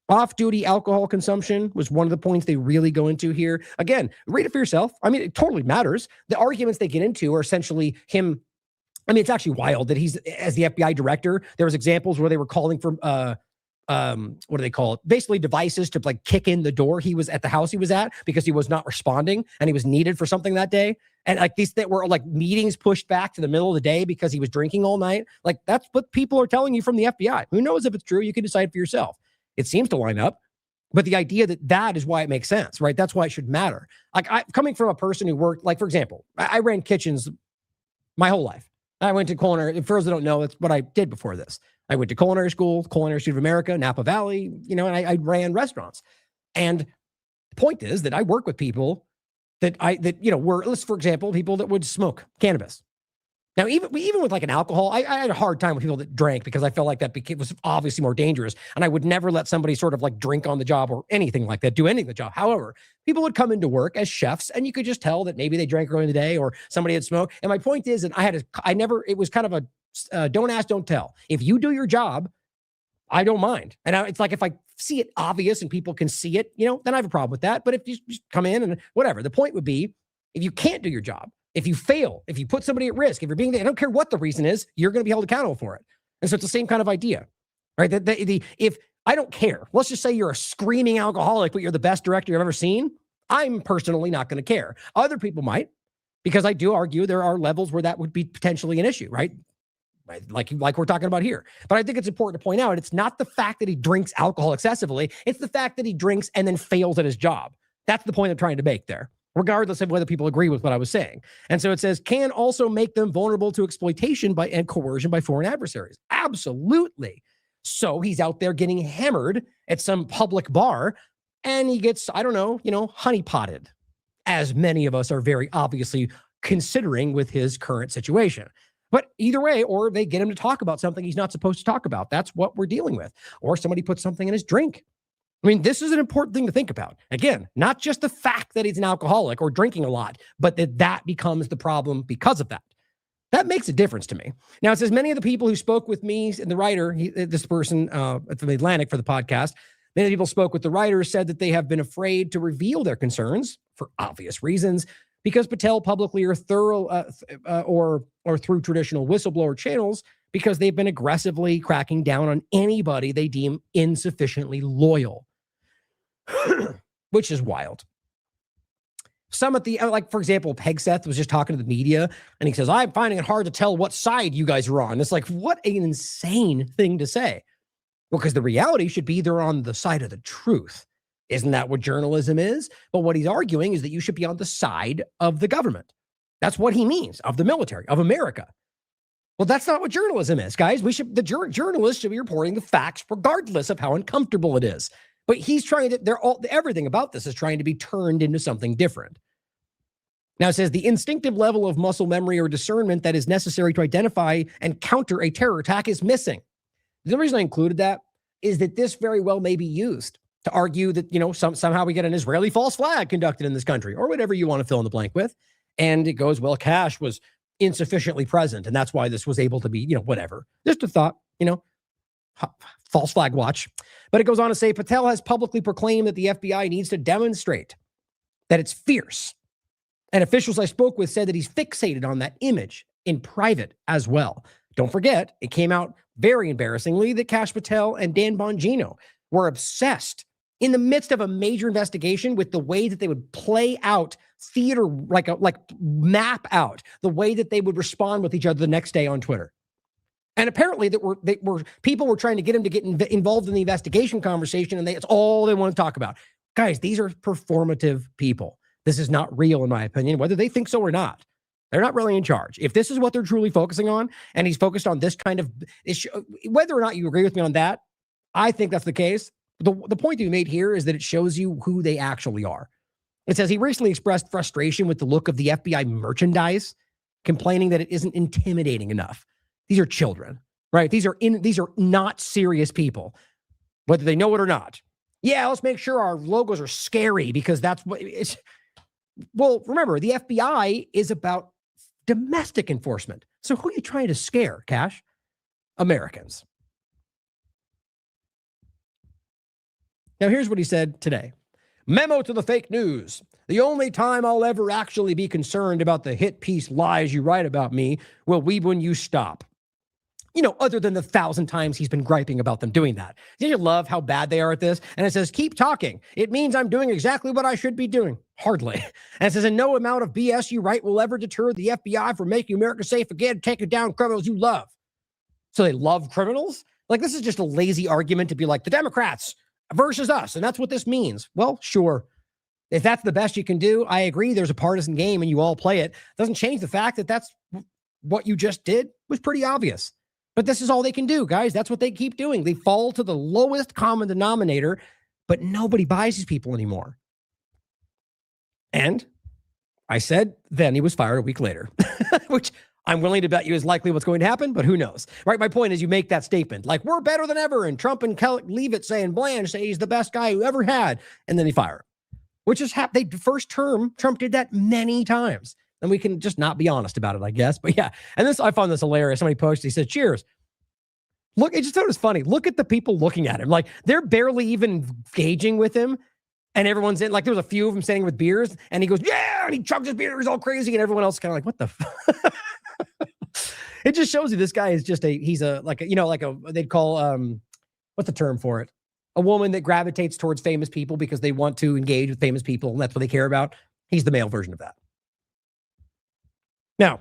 Off-duty alcohol consumption was one of the points they really go into here. Again, read it for yourself. I mean, it totally matters. The arguments they get into are essentially him. I mean, it's actually wild that he's, as the FBI director, there was examples where they were calling for, what do they call it? Basically devices to like kick in the door he was at the house he was at because he was not responding and he was needed for something that day. And like these that were like meetings pushed back to the middle of the day because he was drinking all night. Like that's what people are telling you from the FBI. Who knows if it's true? You can decide for yourself. It seems to line up, but the idea that is why it makes sense, right? That's why it should matter. Like coming from a person who worked, like for example, I ran kitchens my whole life. I went to culinary. For those that don't know, that's what I did before this. I went to culinary school, Culinary Institute of America, Napa Valley, and I ran restaurants. And the point is that I work with people that were, let's, for example, people that would smoke cannabis. Now, even with like an alcohol, I had a hard time with people that drank because I felt like that was obviously more dangerous. And I would never let somebody sort of like drink on the job or anything like that, do anything on the job. However, people would come into work as chefs and you could just tell that maybe they drank early in the day or somebody had smoked. And my point is that it was kind of a don't ask, don't tell. If you do your job, I don't mind. And it's like if I see it obvious and people can see it, then I have a problem with that. But if you just come in and whatever, the point would be, if you can't do your job, if you fail, if you put somebody at risk, if you're being, I don't care what the reason is, you're going to be held accountable for it. And so it's the same kind of idea, right? If I don't care, let's just say you're a screaming alcoholic, but you're the best director you've ever seen. I'm personally not going to care. Other people might, because I do argue there are levels where that would be potentially an issue, right? Like we're talking about here. But I think it's important to point out, it's not the fact that he drinks alcohol excessively. It's the fact that he drinks and then fails at his job. That's the point I'm trying to make there, regardless of whether people agree with what I was saying. And so it says, can also make them vulnerable to exploitation and coercion by foreign adversaries. Absolutely. So he's out there getting hammered at some public bar and he gets, I don't know, honeypotted, as many of us are very obviously considering with his current situation. But either way, or they get him to talk about something he's not supposed to talk about. That's what we're dealing with. Or somebody puts something in his drink. I mean, this is an important thing to think about. Again, not just the fact that he's an alcoholic or drinking a lot, but that becomes the problem because of that. That makes a difference to me. Now, it says many of the people who spoke with me and the writer, this person at the Atlantic for the podcast, many people spoke with the writer, said that they have been afraid to reveal their concerns for obvious reasons, because Patel publicly or through traditional whistleblower channels, because they've been aggressively cracking down on anybody they deem insufficiently loyal, which is wild. Some at the, like, for example, Pegseth was just talking to the media and he says, I'm finding it hard to tell what side you guys are on. It's like, what an insane thing to say. Well, because the reality should be they're on the side of the truth. Isn't that what journalism is? But what he's arguing is that you should be on the side of the government. That's what he means, of the military, of America. Well, that's not what journalism is, guys. Journalists should be reporting the facts regardless of how uncomfortable it is. But he's trying to, everything about this is trying to be turned into something different. Now it says the instinctive level of muscle memory or discernment that is necessary to identify and counter a terror attack is missing. The reason I included that is that this very well may be used to argue that, somehow we get an Israeli false flag conducted in this country or whatever you want to fill in the blank with. And it goes, well, Kash was insufficiently present. And that's why this was able to be, whatever. Just a thought, false flag watch. But it goes on to say, Patel has publicly proclaimed that the FBI needs to demonstrate that it's fierce. And officials I spoke with said that he's fixated on that image in private as well. Don't forget, it came out very embarrassingly that Kash Patel and Dan Bongino were obsessed in the midst of a major investigation with the way that they would play out theater, like map out the way that they would respond with each other the next day on Twitter. And apparently people were trying to get him to get involved in the investigation conversation, and it's all they want to talk about. Guys, these are performative people. This is not real, in my opinion, whether they think so or not. They're not really in charge. If this is what they're truly focusing on, and he's focused on this kind of issue, whether or not you agree with me on that, I think that's the case. The point that we made here is that it shows you who they actually are. It says he recently expressed frustration with the look of the FBI merchandise, complaining that it isn't intimidating enough. These are children, right? These are not serious people, whether they know it or not. Yeah, let's make sure our logos are scary because that's what it's. Well, remember, the FBI is about domestic enforcement. So who are you trying to scare, Kash? Americans. Now, here's what he said today. Memo to the fake news. The only time I'll ever actually be concerned about the hit piece lies you write about me will be when you stop. Other than the 1,000 times he's been griping about them doing that. Did you love how bad they are at this? And it says, keep talking. It means I'm doing exactly what I should be doing. Hardly. And it says, and no amount of BS you write will ever deter the FBI from making America safe again, taking down criminals you love. So they love criminals? Like, this is just a lazy argument to be like, the Democrats versus us. And that's what this means. Well, sure. If that's the best you can do, I agree there's a partisan game and you all play it. Doesn't change the fact that that's what you just did was pretty obvious. But this is all they can do, guys. That's what they keep doing. They fall to the lowest common denominator, but nobody buys these people anymore. And I said then he was fired a week later, which I'm willing to bet you is likely what's going to happen, but who knows, right? My point is you make that statement, like, we're better than ever, and Trump and Kelly leave it saying Blanche say he's the best guy who ever had, and then they fire him, which is the first term, Trump did that many times. And we can just not be honest about it, I guess. But yeah, and I found this hilarious. Somebody posted, he said, cheers. Look, it just thought it was funny. Look at the people looking at him. Like, they're barely even engaging with him. And everyone's in, like, there was a few of them sitting with beers, and he goes, yeah, and he chugs his beer, he's all crazy, and everyone else kind of like, what the It just shows you this guy is just they'd call, what's the term for it? A woman that gravitates towards famous people because they want to engage with famous people, and that's what they care about. He's the male version of that. Now,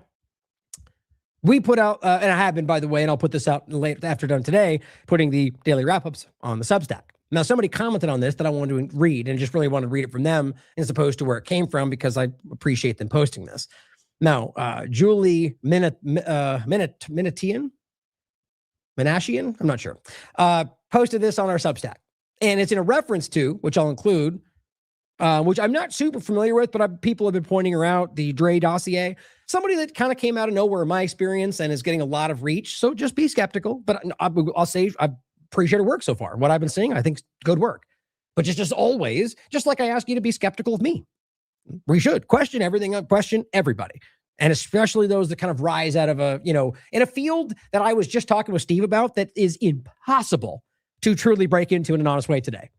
we put out, and I have been, by the way, and I'll put this out late after done today, putting the daily wrap-ups on the Substack. Now, somebody commented on this that I wanted to read, and just really want to read it from them as opposed to where it came from, because I appreciate them posting this. Now, Julie Minatian, I'm not sure, posted this on our Substack. And it's in a reference to, which I'll include, which I'm not super familiar with, but people have been pointing her out, the Dre dossier. Somebody that kind of came out of nowhere in my experience and is getting a lot of reach. So just be skeptical. But I'll say I appreciate her work so far. What I've been seeing, I think, is good work. But just always, just like I ask you to be skeptical of me. We should question everything, question everybody. And especially those that kind of rise out of in a field that I was just talking with Steve about that is impossible to truly break into in an honest way today.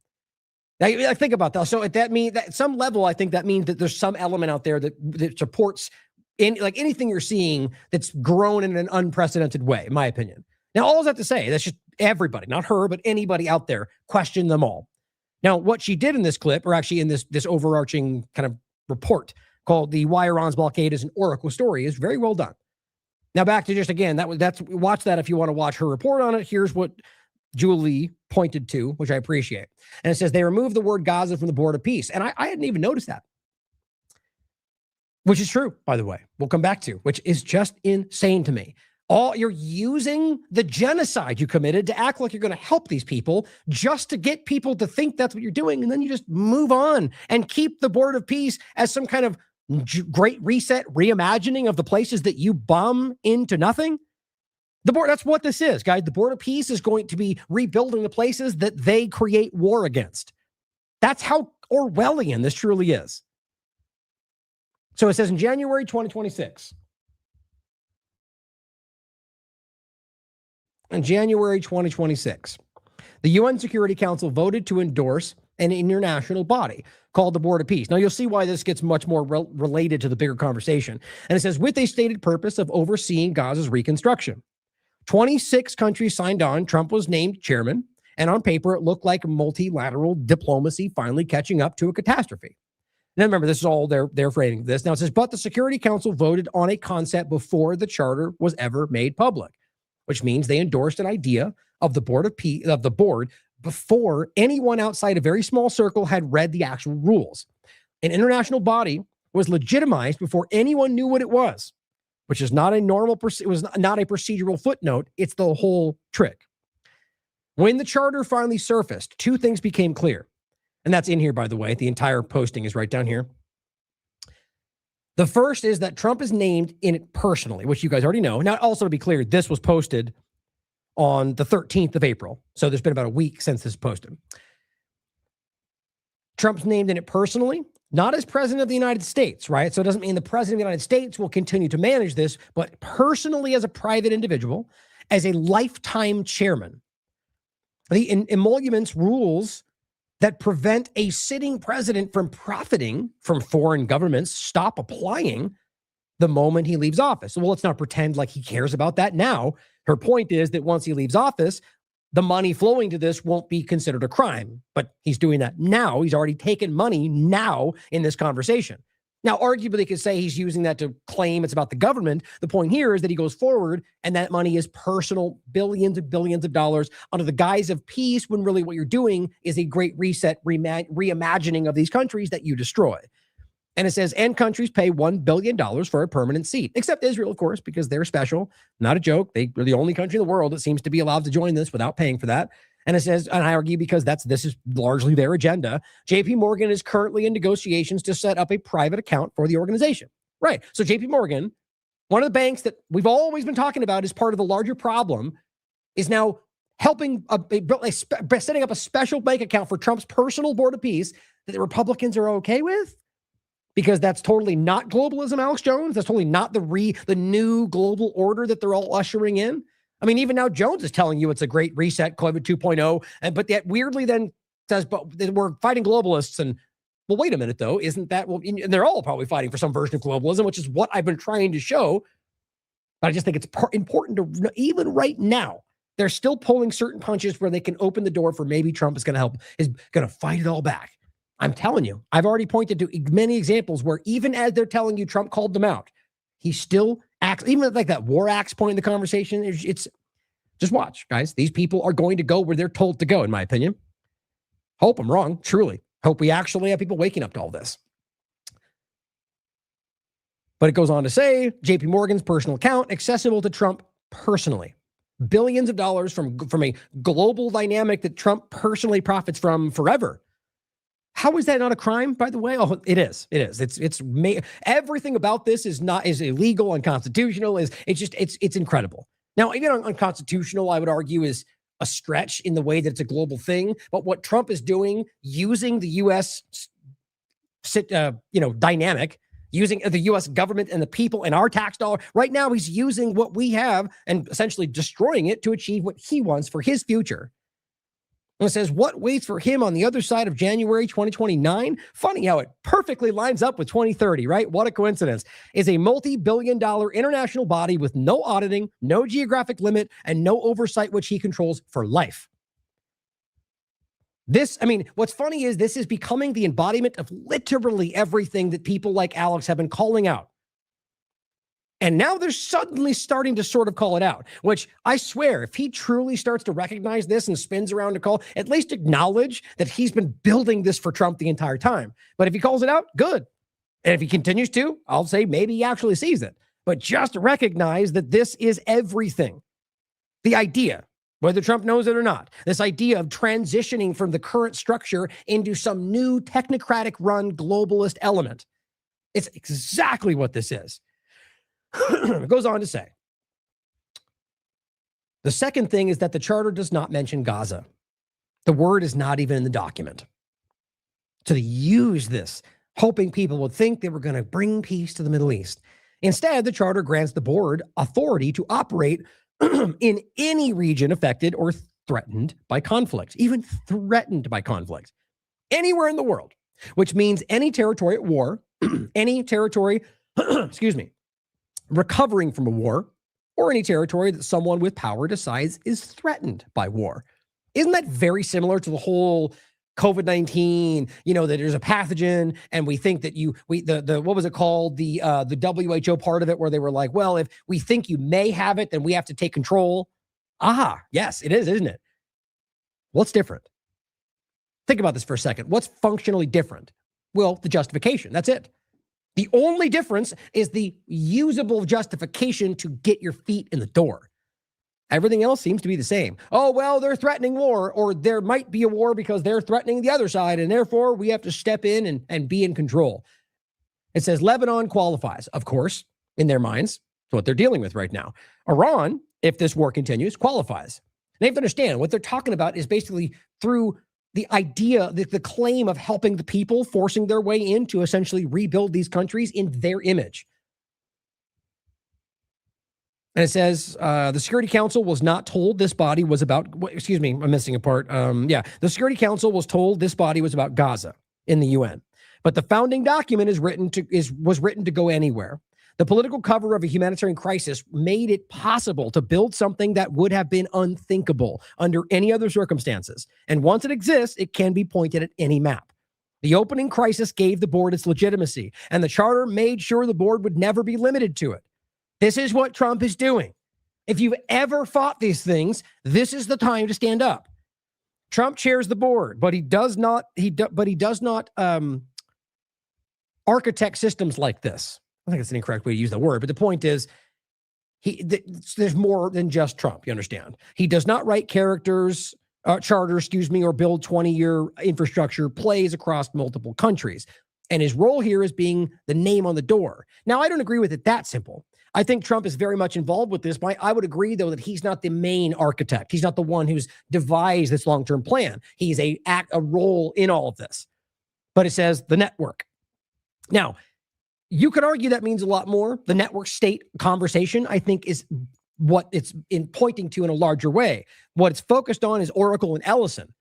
I think about that. So at that mean that at some level, I think that means that there's some element out there that supports anything you're seeing that's grown in an unprecedented way, in my opinion. Now, all I have to say, that's just everybody, not her, but anybody out there, question them all. Now, what she did in this clip, or actually in this overarching kind of report called the Why Iran's Blockade is an Oracle Story, is very well done. Now, back to just, again, watch that if you want to watch her report on it. Here's what Julie pointed to, which I appreciate. And it says, they removed the word Gaza from the Board of Peace. And I hadn't even noticed that. Which is true, by the way. We'll come back to, which is just insane to me. You're using the genocide you committed to act like you're going to help these people just to get people to think that's what you're doing. And then you just move on and keep the Board of Peace as some kind of great reset, reimagining of the places that you bomb into nothing. That's what this is, guys. The Board of Peace is going to be rebuilding the places that they create war against. That's how Orwellian this truly is. So it says in January 2026. In January 2026, the UN Security Council voted to endorse an international body called the Board of Peace. Now, you'll see why this gets much more related to the bigger conversation. And it says, with a stated purpose of overseeing Gaza's reconstruction. 26 countries signed on. Trump was named chairman. And on paper, it looked like multilateral diplomacy finally catching up to a catastrophe. Now, remember, this is all they're framing this. Now, it says, but the Security Council voted on a concept before the charter was ever made public, which means they endorsed an idea of the Board of Peace, of the board, before anyone outside a very small circle had read the actual rules. An international body was legitimized before anyone knew what it was, which is not a normal, it was not a procedural footnote. It's the whole trick. When the charter finally surfaced, two things became clear. And that's in here, by the way. The entire posting is right down here. The first is that Trump is named in it personally, which you guys already know. Now, also to be clear, this was posted on the 13th of April. So there's been about a week since this was posted. Trump's named in it personally, not as president of the United States, right? So it doesn't mean the president of the United States will continue to manage this, but personally as a private individual, as a lifetime chairman. The emoluments rules that prevent a sitting president from profiting from foreign governments stop applying the moment he leaves office. Well, let's not pretend like he cares about that now. Her point is that once he leaves office, the money flowing to this won't be considered a crime. But he's doing that now. He's already taken money now in this conversation. Now, arguably, they could say he's using that to claim it's about the government. The point here is that he goes forward and that money is personal, billions and billions of dollars under the guise of peace, when really what you're doing is a great reset, reimagining of these countries that you destroy. And it says, and countries pay $1 billion for a permanent seat, except Israel, of course, because they're special. Not a joke. They're the only country in the world that seems to be allowed to join this without paying for that. And it says, and I argue because this is largely their agenda. JP Morgan is currently in negotiations to set up a private account for the organization. Right. So JP Morgan, one of the banks that we've always been talking about as part of the larger problem, is now helping setting up a special bank account for Trump's personal Board of Peace that the Republicans are okay with. Because that's totally not globalism, Alex Jones. That's totally not the new global order that they're all ushering in. I mean, even now Jones is telling you it's a great reset, COVID 2.0, but yet weirdly then says, but we're fighting globalists. And well, wait a minute though, isn't that, well, and they're all probably fighting for some version of globalism, which is what I've been trying to show. But I just think it's important to, even right now, they're still pulling certain punches where they can open the door for maybe Trump is going to help, is going to fight it all back. I'm telling you, I've already pointed to many examples where even as they're telling you Trump called them out, he still acts, even like that war acts point in the conversation. It's just watch, guys. These people are going to go where they're told to go, in my opinion. Hope I'm wrong, truly. Hope we actually have people waking up to all this. But it goes on to say, JP Morgan's personal account accessible to Trump personally. Billions of dollars from a global dynamic that Trump personally profits from forever. How is that not a crime, by the way? Oh, it is. It is. Everything about this is illegal, unconstitutional. It's incredible. Now, even unconstitutional, I would argue, is a stretch in the way that it's a global thing. But what Trump is doing, using the U.S. Dynamic, using the U.S. government and the people and our tax dollar, right now he's using what we have and essentially destroying it to achieve what he wants for his future. And it says, what waits for him on the other side of January 2029? Funny how it perfectly lines up with 2030, right? What a coincidence. Is a multi-billion-dollar international body with no auditing, no geographic limit, and no oversight, which he controls for life. What's funny is this is becoming the embodiment of literally everything that people like Alex have been calling out. And now they're suddenly starting to sort of call it out, which I swear, if he truly starts to recognize this and spins around to call, at least acknowledge that he's been building this for Trump the entire time. But if he calls it out, good. And if he continues to, I'll say maybe he actually sees it. But just recognize that this is everything. The idea, whether Trump knows it or not, this idea of transitioning from the current structure into some new technocratic run globalist element. It's exactly what this is. It goes on to say, the second thing is that the charter does not mention Gaza. The word is not even in the document. So they use this, hoping people would think they were going to bring peace to the Middle East. Instead, the charter grants the board authority to operate in any region affected or threatened by conflict, even threatened by conflict, anywhere in the world, which means any territory at war, any territory, recovering from a war, or any territory that someone with power decides is threatened by war. Isn't that very similar to the whole COVID-19, that there's a pathogen and we think that what was it called? The WHO part of it where they were like, well, if we think you may have it, then we have to take control. Yes, it is, isn't it? What's different? Think about this for a second. What's functionally different? Well, the justification, that's it. The only difference is the usable justification to get your feet in the door. Everything else seems to be the same. Oh, well, they're threatening war, or there might be a war because they're threatening the other side, and therefore we have to step in and be in control. It says Lebanon qualifies, of course, in their minds. That's what they're dealing with right now. Iran, if this war continues, qualifies. They have to understand what they're talking about is basically through the idea, the claim of helping the people, forcing their way in to essentially rebuild these countries in their image. And it says, the Security Council was not told this body was about, I'm missing a part. The Security Council was told this body was about Gaza in the UN. But the founding document was written to go anywhere. The political cover of a humanitarian crisis made it possible to build something that would have been unthinkable under any other circumstances. And once it exists, it can be pointed at any map. The opening crisis gave the board its legitimacy, and the charter made sure the board would never be limited to it. This is what Trump is doing. If you've ever fought these things, this is the time to stand up. Trump chairs the board, but he does not architect systems like this. I think it's an incorrect way to use the word, but the point is, there's more than just Trump, you understand? He does not write charters, or build 20-year infrastructure plays across multiple countries. And his role here is being the name on the door. Now, I don't agree with it that simple. I think Trump is very much involved with this, but I would agree, though, that he's not the main architect. He's not the one who's devised this long-term plan. He's a role in all of this. But it says the network. Now, you could argue that means a lot more. The network state conversation, I think, is what it's in pointing to in a larger way. What it's focused on is Oracle and Ellison.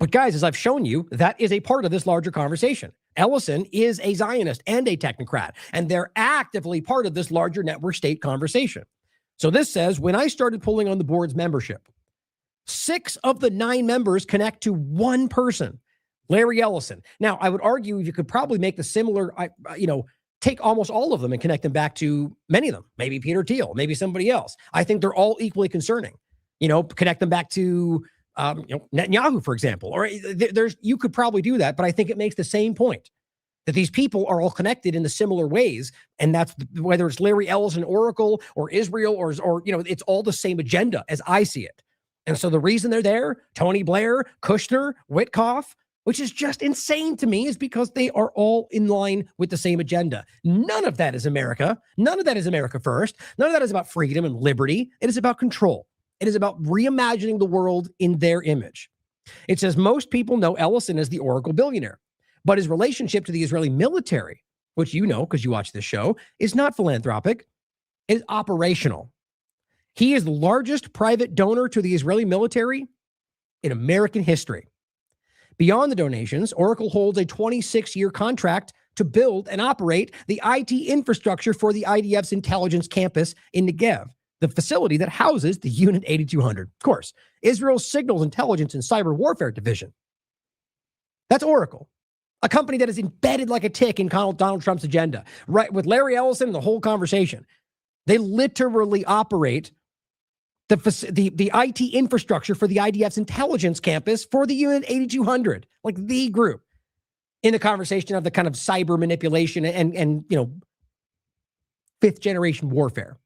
But guys, as I've shown you, that is a part of this larger conversation. Ellison is a Zionist and a technocrat, and they're actively part of this larger network state conversation. So this says, when I started pulling on the board's membership, 6 of the 9 members connect to one person, Larry Ellison. Now, I would argue you could probably make the similar, take almost all of them and connect them back to many of them, maybe Peter Thiel, maybe somebody else. I think they're all equally concerning. Connect them back to Netanyahu, for example, or you could probably do that, but I think it makes the same point that these people are all connected in the similar ways. And that's whether it's Larry Ellison, Oracle, or Israel, or it's all the same agenda as I see it. And so the reason they're there, Tony Blair, Kushner, Witkoff, which is just insane to me, is because they are all in line with the same agenda. None of that is America. None of that is America first. None of that is about freedom and liberty. It is about control. It is about reimagining the world in their image. It says most people know Ellison as the Oracle billionaire, but his relationship to the Israeli military, which you know because you watch this show, is not philanthropic. It is operational. He is the largest private donor to the Israeli military in American history. Beyond the donations, Oracle holds a 26-year contract to build and operate the IT infrastructure for the IDF's intelligence campus in Negev, the facility that houses the Unit 8200. Of course, Israel's Signals Intelligence and Cyber Warfare Division. That's Oracle, a company that is embedded like a tick in Donald Trump's agenda, right? With Larry Ellison and the whole conversation. They literally operate the IT infrastructure for the IDF's intelligence campus for the Unit 8200, like the group, in the conversation of the kind of cyber manipulation and 5th generation warfare.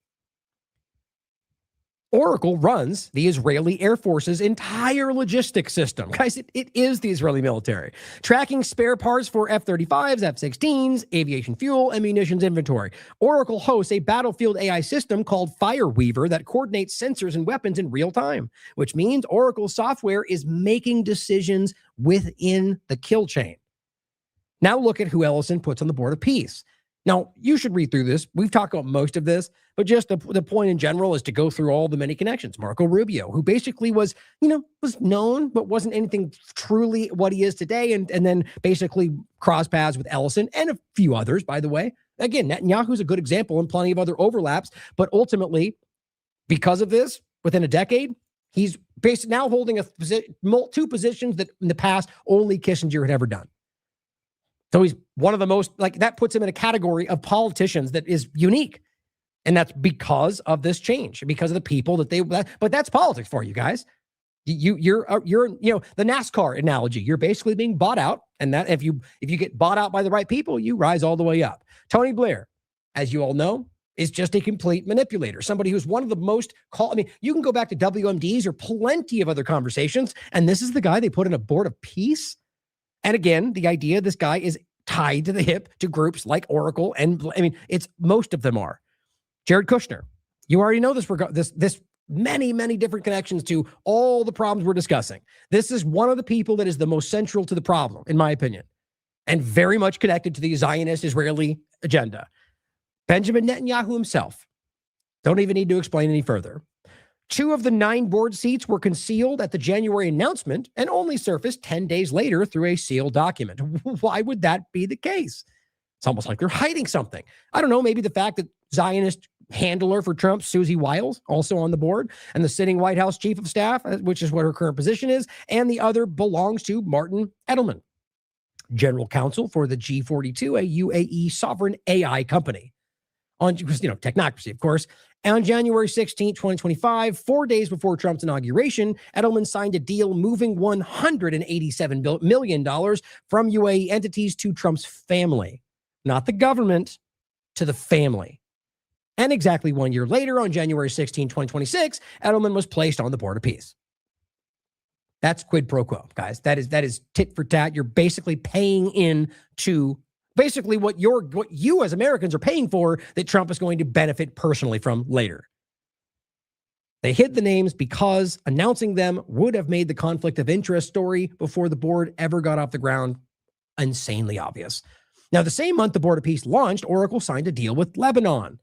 Oracle runs the Israeli Air Force's entire logistics system. Guys, it is the Israeli military. Tracking spare parts for F-35s, F-16s, aviation fuel, and munitions inventory. Oracle hosts a battlefield AI system called Fireweaver that coordinates sensors and weapons in real time, which means Oracle software is making decisions within the kill chain. Now look at who Ellison puts on the board of peace. Now, you should read through this. We've talked about most of this, but just the point in general is to go through all the many connections. Marco Rubio, who basically was known, but wasn't anything truly what he is today, and then basically cross paths with Ellison and a few others, by the way. Again, Netanyahu's a good example and plenty of other overlaps, but ultimately, because of this, within a decade, he's basically now holding 2 positions that in the past only Kissinger had ever done. So he's one of the most, that puts him in a category of politicians that is unique. And that's because of this change, because of the people but that's politics for you guys. You're the NASCAR analogy. You're basically being bought out. And that if you get bought out by the right people, you rise all the way up. Tony Blair, as you all know, is just a complete manipulator. Somebody who's one of the most you can go back to WMDs or plenty of other conversations. And this is the guy they put in a board of peace. And again, the idea this guy is tied to the hip to groups like Oracle, and it's most of them are. Jared Kushner, you already know this many different connections to all the problems we're discussing. This is one of the people that is the most central to the problem, in my opinion, and very much connected to the Zionist Israeli agenda. Benjamin Netanyahu himself. Don't even need to explain any further. 2 of the 9 board seats were concealed at the January announcement and only surfaced 10 days later through a sealed document. Why would that be the case? It's almost like they're hiding something. I don't know, maybe the fact that Zionist handler for Trump, Susie Wiles, also on the board, and the sitting White House chief of staff, which is what her current position is, and the other belongs to Martin Edelman, general counsel for the G42, a UAE sovereign AI company. On Technocracy, of course. And on January 16, 2025, 4 days before Trump's inauguration, Edelman signed a deal moving $187 million from UAE entities to Trump's family, not the government, to the family. And exactly 1 year later, on January 16, 2026, Edelman was placed on the board of peace. That's quid pro quo, guys. That is tit for tat. You're basically paying in to basically what you as Americans are paying for that Trump is going to benefit personally from later. They hid the names because announcing them would have made the conflict of interest story before the board ever got off the ground insanely obvious. Now, the same month the Board of Peace launched, Oracle signed a deal with Lebanon.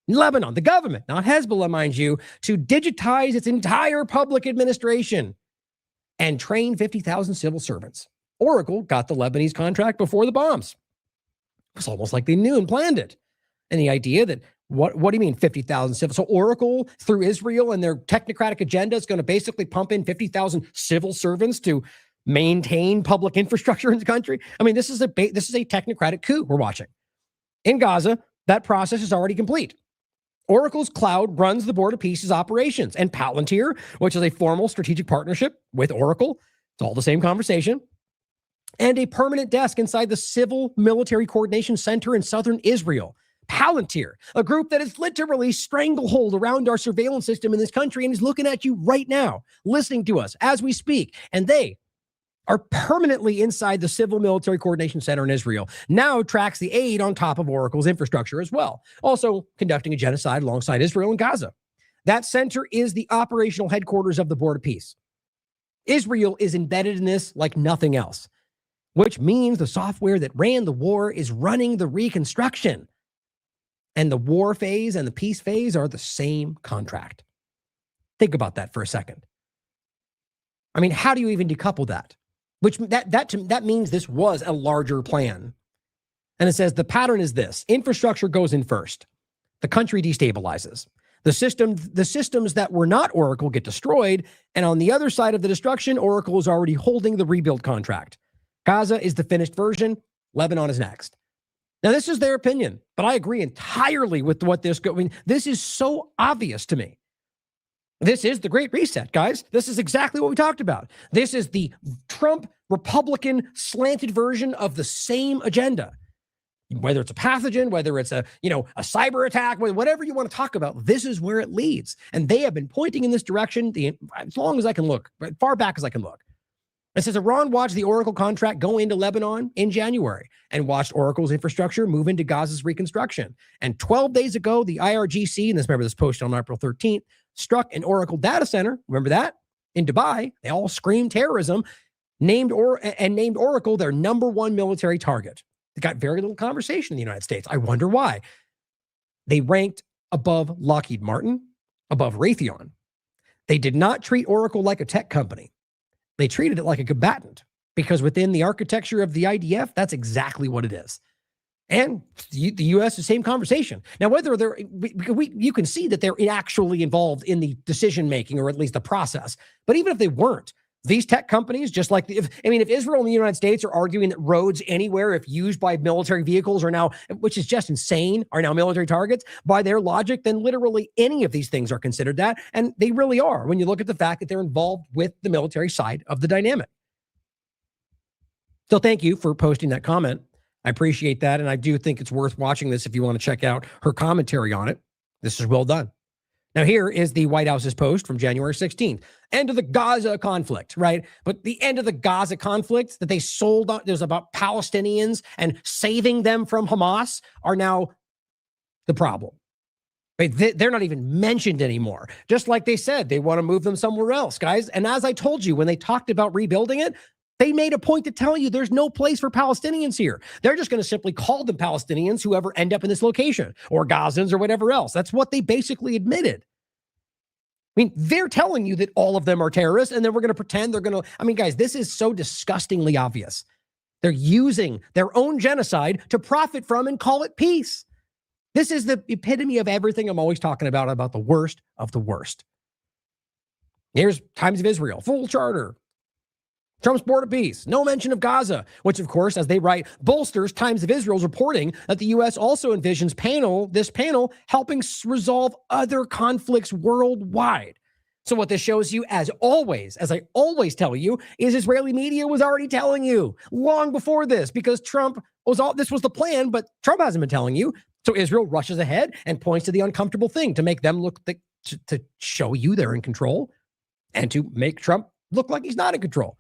Lebanon, the government, not Hezbollah, mind you, to digitize its entire public administration and train 50,000 civil servants. Oracle got the Lebanese contract before the bombs. It was almost like they knew and planned it. And the idea that, what do you mean 50,000 civil? So Oracle, through Israel and their technocratic agenda, is going to basically pump in 50,000 civil servants to maintain public infrastructure in the country. I mean, this is a technocratic coup we're watching. In Gaza, that process is already complete. Oracle's cloud runs the Board of Peace's operations, and Palantir, which is a formal strategic partnership with Oracle, it's all the same conversation, and a permanent desk inside the Civil Military Coordination Center in southern Israel. Palantir, a group that is literally stranglehold around our surveillance system in this country and is looking at you right now, listening to us as we speak, and they are permanently inside the Civil Military Coordination Center in Israel, now tracks the aid on top of Oracle's infrastructure as well, also conducting a genocide alongside Israel and Gaza. That center is the operational headquarters of the Board of Peace. Israel is embedded in this like nothing else, which means the software that ran the war is running the reconstruction. And the war phase and the peace phase are the same contract. Think about that for a second. I mean, how do you even decouple that? Which that means this was a larger plan. And it says the pattern is this: infrastructure goes in first. The country destabilizes. The systems that were not Oracle get destroyed. And on the other side of the destruction, Oracle is already holding the rebuild contract. Gaza is the finished version. Lebanon is next. Now, this is their opinion, but I agree entirely with what this is so obvious to me. This is the Great Reset, guys. This is exactly what we talked about. This is the Trump Republican slanted version of the same agenda. Whether it's a pathogen, whether it's a cyber attack, whatever you want to talk about, this is where it leads. And they have been pointing in this direction as long as I can look, as far back as I can look. It says Iran watched the Oracle contract go into Lebanon in January and watched Oracle's infrastructure move into Gaza's reconstruction. And 12 days ago, the IRGC, and remember this posted on April 13th, struck an Oracle data center, remember that, in Dubai. They all screamed terrorism, named Oracle their number one military target. They got very little conversation in the United States. I wonder why. They ranked above Lockheed Martin, above Raytheon. They did not treat Oracle like a tech company. They treated it like a combatant, because within the architecture of the IDF, that's exactly what it is. And the U.S., the same conversation. Now, whether you can see that they're actually involved in the decision-making, or at least the process. But even if they weren't, these tech companies, just like, if Israel and the United States are arguing that roads anywhere, if used by military vehicles, are now, which is just insane, are now military targets, by their logic, then literally any of these things are considered that. And they really are, when you look at the fact that they're involved with the military side of the dynamic. So thank you for posting that comment. I appreciate that. And I do think it's worth watching this if you want to check out her commentary on it. This is well done. Now, here is the White House's post from January 16th. End of the Gaza conflict, right? But the end of the Gaza conflict that they sold on, there's about Palestinians and saving them from Hamas, are now the problem. Right? They're not even mentioned anymore. Just like they said, they want to move them somewhere else, guys. And as I told you, when they talked about rebuilding it, they made a point to tell you there's no place for Palestinians here. They're just going to simply call them Palestinians, whoever end up in this location, or Gazans, or whatever else. That's what they basically admitted. I mean, they're telling you that all of them are terrorists, and then we're going to pretend they're going to. I mean, guys, this is so disgustingly obvious. They're using their own genocide to profit from and call it peace. This is the epitome of everything I'm always talking about the worst of the worst. Here's Times of Israel, full charter. Trump's Board of Peace, no mention of Gaza, which, of course, as they write, bolsters Times of Israel's reporting that the U.S. also envisions this panel helping resolve other conflicts worldwide. So what this shows you, as always, as I always tell you, is Israeli media was already telling you long before this, because this was the plan, but Trump hasn't been telling you. So Israel rushes ahead and points to the uncomfortable thing to make them look to show you they're in control, and to make Trump look like he's not in control.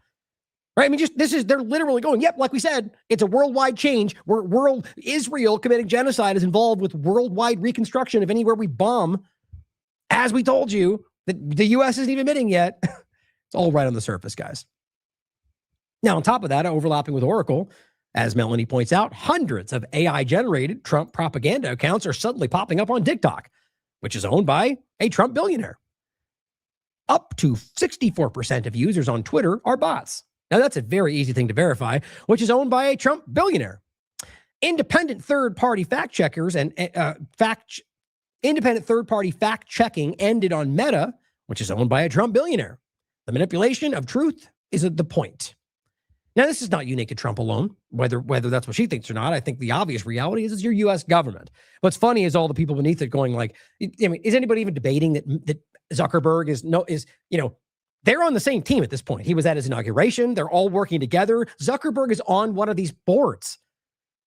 Right? I mean, they're literally going, yep, like we said, it's a worldwide change where Israel committing genocide is involved with worldwide reconstruction of anywhere we bomb. As we told you, the U.S. isn't even admitting yet. It's all right on the surface, guys. Now, on top of that, overlapping with Oracle, As Melanie points out, hundreds of AI-generated Trump propaganda accounts are suddenly popping up on TikTok, which is owned by a Trump billionaire. Up to 64% of users on Twitter are bots. Now, that's a very easy thing to verify, which is owned by a Trump billionaire. Independent third-party fact-checkers and independent third-party fact-checking ended on Meta, which is owned by a Trump billionaire. The manipulation of truth is the point. Now, this is not unique to Trump alone, whether that's what she thinks or not. I think the obvious reality is your U.S. government. What's funny is all the people beneath it going like, I mean, is anybody even debating that Zuckerberg is they're on the same team at this point. He was at his inauguration. They're all working together. Zuckerberg is on one of these boards.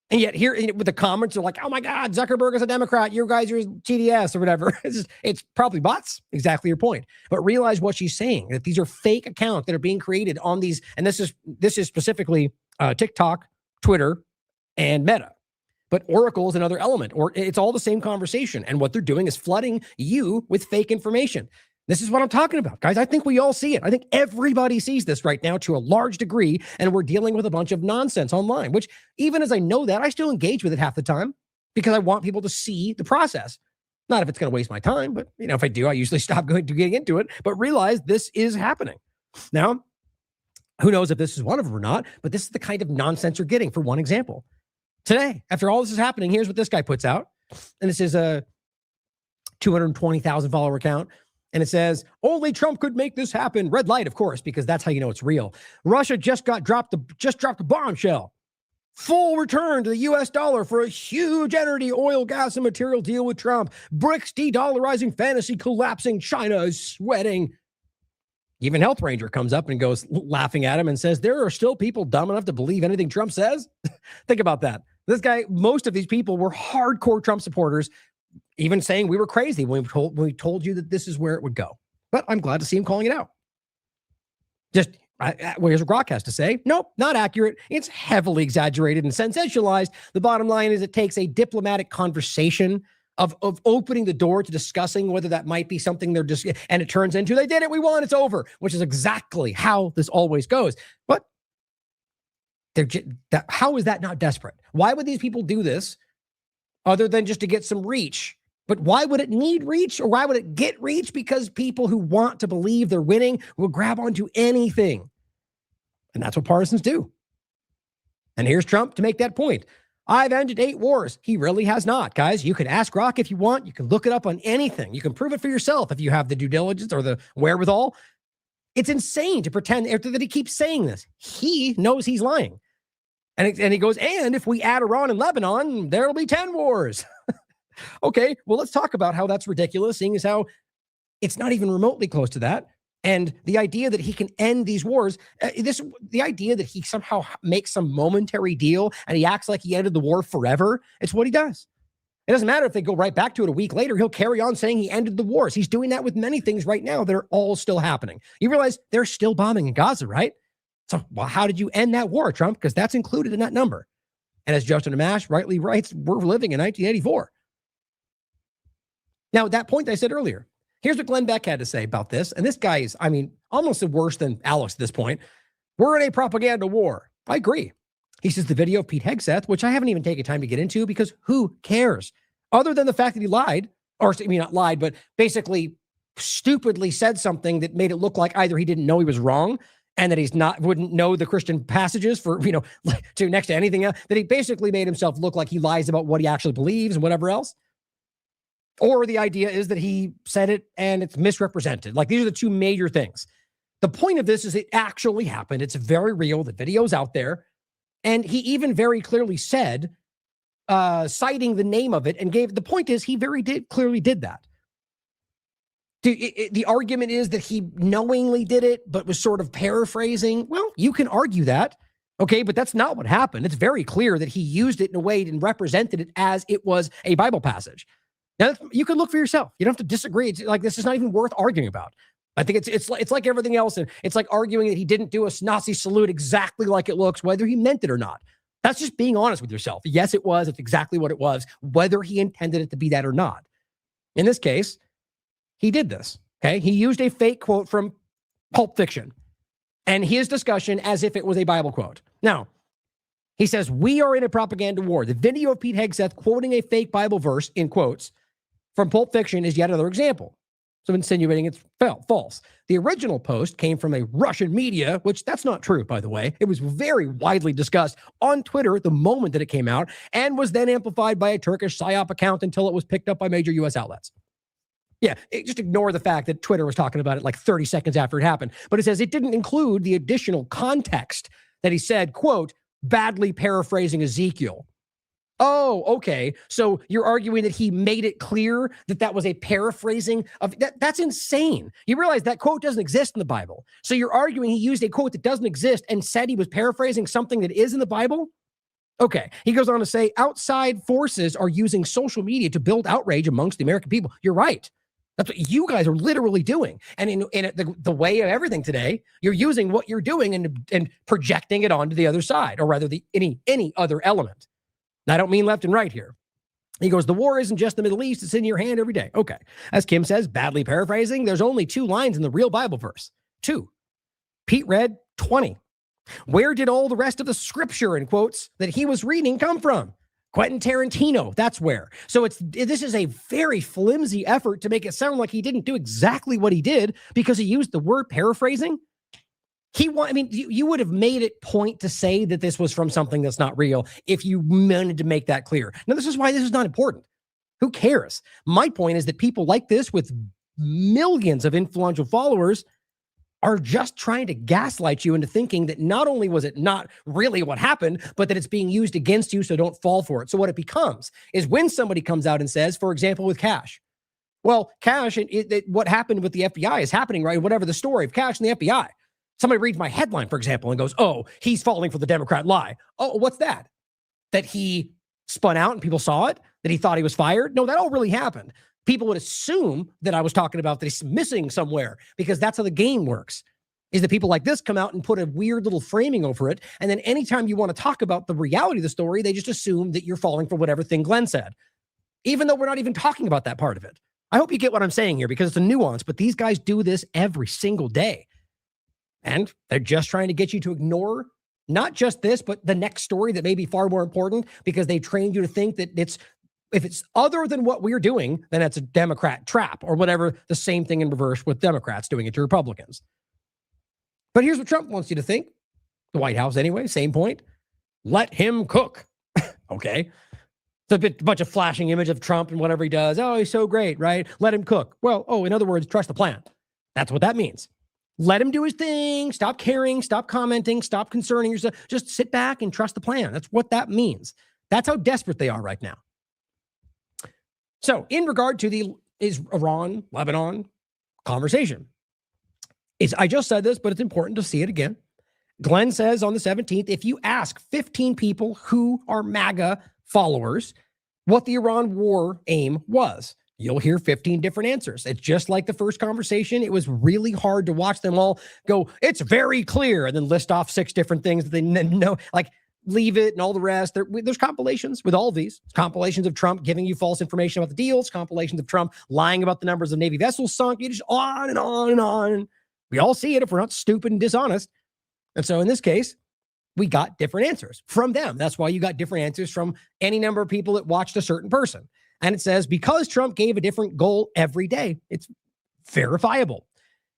And yet here with the comments are like, oh my God, Zuckerberg is a Democrat. You guys are TDS or whatever. It's probably bots. Exactly your point. But realize what she's saying, that these are fake accounts that are being created on these. And this is specifically TikTok, Twitter, and Meta. But Oracle is another element, or it's all the same conversation. And what they're doing is flooding you with fake information. This is what I'm talking about, guys. I think we all see it. I think everybody sees this right now to a large degree, and we're dealing with a bunch of nonsense online, which even as I know that, I still engage with it half the time because I want people to see the process. Not if it's going to waste my time, but if I do, I usually stop getting into it, but realize this is happening. Now, who knows if this is one of them or not, but this is the kind of nonsense you're getting. For one example, today, after all this is happening, here's what this guy puts out. And this is a 220,000 follower account. And it says, only Trump could make this happen. Red light, of course, because that's how you know it's real. Russia just dropped a bombshell. Full return to the U.S. dollar for a huge energy, oil, gas, and material deal with Trump. BRICS de-dollarizing fantasy collapsing. China is sweating. Even Health Ranger comes up and goes laughing at him and says, there are still people dumb enough to believe anything Trump says? Think about that. This guy, most of these people were hardcore Trump supporters, even saying we were crazy when we told you that this is where it would go. But I'm glad to see him calling it out. Just, here's what Grok has to say. Nope, not accurate. It's heavily exaggerated and sensationalized. The bottom line is it takes a diplomatic conversation of opening the door to discussing whether that might be something they're just, and it turns into, they did it, we won, it's over, which is exactly how this always goes. But how is that not desperate? Why would these people do this other than just to get some reach? But why would it need reach, or why would it get reach? Because people who want to believe they're winning will grab onto anything. And that's what partisans do. And here's Trump to make that point. I've ended 8 wars. He really has not, guys. You can ask Grok if you want. You can look it up on anything. You can prove it for yourself if you have the due diligence or the wherewithal. It's insane to pretend that he keeps saying this. He knows he's lying. And he goes, and if we add Iran and Lebanon, there'll be 10 wars. Okay, well, let's talk about how that's ridiculous, seeing as how it's not even remotely close to that. And the idea that he can end these wars, the idea that he somehow makes some momentary deal and he acts like he ended the war forever, it's what he does. It doesn't matter if they go right back to it a week later, he'll carry on saying he ended the wars. He's doing that with many things right now that are all still happening. You realize they're still bombing in Gaza, right? So, well, how did you end that war, Trump? Because that's included in that number. And as Justin Amash rightly writes, we're living in 1984. Now, that point I said earlier, here's what Glenn Beck had to say about this. And this guy is, almost worse than Alex at this point. We're in a propaganda war. I agree. He says the video of Pete Hegseth, which I haven't even taken time to get into because who cares? Other than the fact that he lied, or not lied, but basically stupidly said something that made it look like either he didn't know he was wrong and that wouldn't know the Christian passages for, to next to anything else, that he basically made himself look like he lies about what he actually believes and whatever else. Or the idea is that he said it and it's misrepresented. Like, these are the two major things. The point of this is it actually happened. It's very real. The video's out there. And he even very clearly said, citing the name of it, and the point is he clearly did that. The argument is that he knowingly did it, but was sort of paraphrasing. Well, you can argue that. Okay, but that's not what happened. It's very clear that he used it in a way and represented it as it was a Bible passage. Now, you can look for yourself. You don't have to disagree. It's like, this is not even worth arguing about. I think it's like everything else. And it's like arguing that he didn't do a Nazi salute exactly like it looks, whether he meant it or not. That's just being honest with yourself. Yes, it was. It's exactly what it was, whether he intended it to be that or not. In this case, he did this. Okay. He used a fake quote from Pulp Fiction and his discussion as if it was a Bible quote. Now, He says, we are in a propaganda war. The video of Pete Hegseth quoting a fake Bible verse, in quotes, from Pulp Fiction is yet another example. So insinuating it's false. The original post came from a Russian media, which that's not true, by the way. It was very widely discussed on Twitter the moment that it came out and was then amplified by a Turkish PSYOP account until it was picked up by major U.S. outlets. Yeah, just ignore the fact that Twitter was talking about it like 30 seconds after it happened. But it says it didn't include the additional context that he said, quote, badly paraphrasing Ezekiel. Oh, okay. So you're arguing that he made it clear that that was a paraphrasing of that? That's insane. You realize that quote doesn't exist in the Bible. So you're arguing he used a quote that doesn't exist and said he was paraphrasing something that is in the Bible? Okay. He goes on to say outside forces are using social media to build outrage amongst the American people. You're right. That's what you guys are literally doing. And in the way of everything today, you're using what you're doing and projecting it onto the other side, or rather any other element. And I don't mean left and right here. He goes, the war isn't just the Middle East, it's in your hand every day. Okay. As Kim says, badly paraphrasing, there's only 2 lines in the real Bible verse. 2. Pete read 20. Where did all the rest of the scripture, in quotes, that he was reading come from? Quentin Tarantino, that's where. So this is a very flimsy effort to make it sound like he didn't do exactly what he did because he used the word paraphrasing. You would have made it point to say that this was from something that's not real if you wanted to make that clear. Now, this is why this is not important. Who cares? My point is that people like this with millions of influential followers are just trying to gaslight you into thinking that not only was it not really what happened, but that it's being used against you, so don't fall for it. So what it becomes is when somebody comes out and says, for example, with Kash, well, Kash, what happened with the FBI is happening, right? Whatever the story of Kash and the FBI. Somebody reads my headline, for example, and goes, oh, he's falling for the Democrat lie. Oh, what's that? That he spun out and people saw it? That he thought he was fired? No, that all really happened. People would assume that I was talking about that he's missing somewhere because that's how the game works, is that people like this come out and put a weird little framing over it. And then anytime you want to talk about the reality of the story, they just assume that you're falling for whatever thing Glenn said, even though we're not even talking about that part of it. I hope you get what I'm saying here because it's a nuance, but these guys do this every single day. And they're just trying to get you to ignore not just this, but the next story that may be far more important because they trained you to think that if it's other than what we're doing, then it's a Democrat trap or whatever, the same thing in reverse with Democrats doing it to Republicans. But here's what Trump wants you to think. The White House anyway, same point. Let him cook. Okay. It's a bunch of flashing image of Trump and whatever he does. Oh, he's so great, right? Let him cook. Well, in other words, trust the plan. That's what that means. Let him do his thing. Stop caring. Stop commenting. Stop concerning yourself. Just sit back and trust the plan. That's what that means. That's how desperate they are right now. So in regard to the Iran-Lebanon conversation, I just said this, but it's important to see it again. Glenn says on the 17th, if you ask 15 people who are MAGA followers what the Iran war aim was, you'll hear 15 different answers. It's just like the first conversation. It was really hard to watch them all go, it's very clear, and then list off 6 different things that they know, like leave it and all the rest. There's compilations with all of these. It's compilations of Trump giving you false information about the deals, compilations of Trump lying about the numbers of Navy vessels sunk, you just on and on and on. We all see it if we're not stupid and dishonest. And so in this case, we got different answers from them. That's why you got different answers from any number of people that watched a certain person. And it says, because Trump gave a different goal every day, it's verifiable.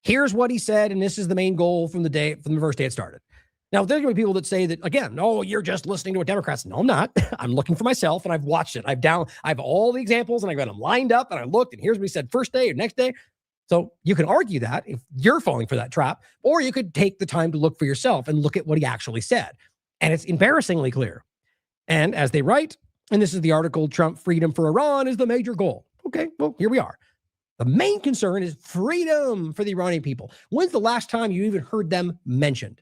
Here's what he said, and this is the main goal from the first day it started. Now, there's going to be people that say that, again, no, you're just listening to what Democrats. No, I'm not. I'm looking for myself, and I've watched it. I have all the examples, and I got them lined up, and I looked, and here's what he said first day or next day. So you can argue that if you're falling for that trap, or you could take the time to look for yourself and look at what he actually said. And it's embarrassingly clear. And as they write, and this is the article, Trump freedom for Iran is the major goal. Okay, well, here we are. The main concern is freedom for the Iranian people. When's the last time you even heard them mentioned?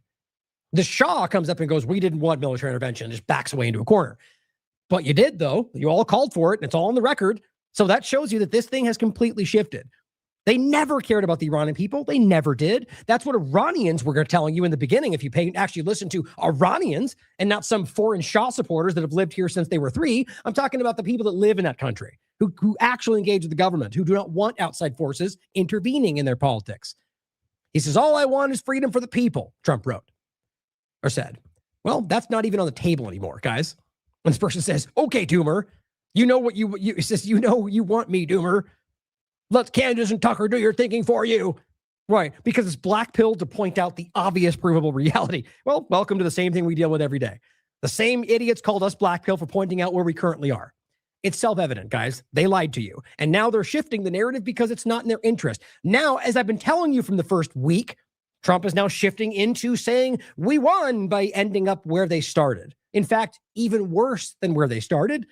The Shah comes up and goes, we didn't want military intervention, just backs away into a corner. But you did, though. You all called for it, and it's all on the record. So that shows you that this thing has completely shifted. They never cared about the Iranian people. They never did. That's what Iranians were telling you in the beginning. If you actually listen to Iranians and not some foreign Shah supporters that have lived here since they were 3, I'm talking about the people that live in that country, who actually engage with the government, who do not want outside forces intervening in their politics. He says, all I want is freedom for the people, Trump wrote or said. Well, that's not even on the table anymore, guys. When this person says, okay, Doomer, you know what it says, you know you want me, Doomer. Let Candace and Tucker do your thinking for you. Right, because it's black pill to point out the obvious provable reality. Well, welcome to the same thing we deal with every day. The same idiots called us black pill for pointing out where we currently are. It's self-evident, guys. They lied to you. And now they're shifting the narrative because it's not in their interest. Now, as I've been telling you from the first week, Trump is now shifting into saying we won by ending up where they started. In fact, even worse than where they started.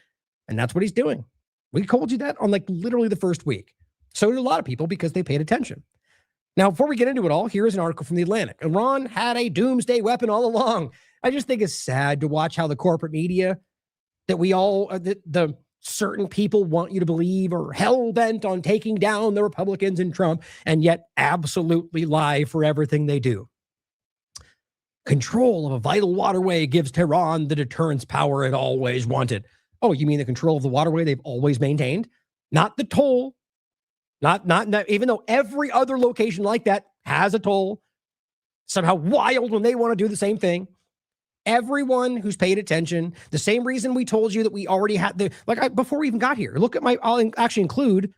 And that's what he's doing. We told you that on like literally the first week. So did a lot of people because they paid attention. Now, before we get into it all, here's an article from The Atlantic. Iran had a doomsday weapon all along. I just think it's sad to watch how the corporate media that we all, the certain people want you to believe are hell-bent on taking down the Republicans and Trump, and yet absolutely lie for everything they do. Control of a vital waterway gives Tehran the deterrence power it always wanted. Oh, you mean the control of the waterway they've always maintained? Not the toll. Not even though every other location like that has a toll, somehow wild when they want to do the same thing. Everyone who's paid attention, the same reason we told you that we already had before we even got here. Look at I'll actually include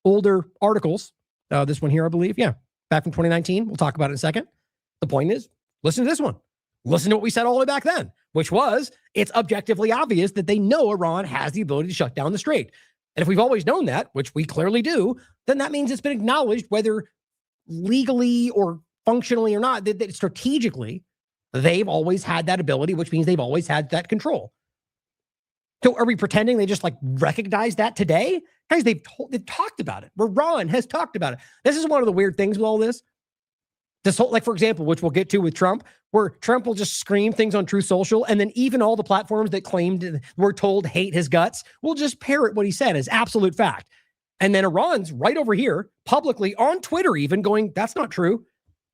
older articles. This one here, I believe. Yeah. Back from 2019. We'll talk about it in a second. The point is, listen to this one. Listen to what we said all the way back then, which was it's objectively obvious that they know Iran has the ability to shut down the strait. And if we've always known that, which we clearly do, then that means it's been acknowledged, whether legally or functionally or not, that strategically, they've always had that ability, which means they've always had that control. So are we pretending they just like recognize that today? Guys, they've talked about it. Iran has talked about it. This is one of the weird things with all this. This whole, like, for example, which we'll get to with Trump, where Trump will just scream things on Truth Social, and then even all the platforms that claimed were told hate his guts will just parrot what he said as absolute fact. And then Iran's right over here, publicly on Twitter even, going, that's not true.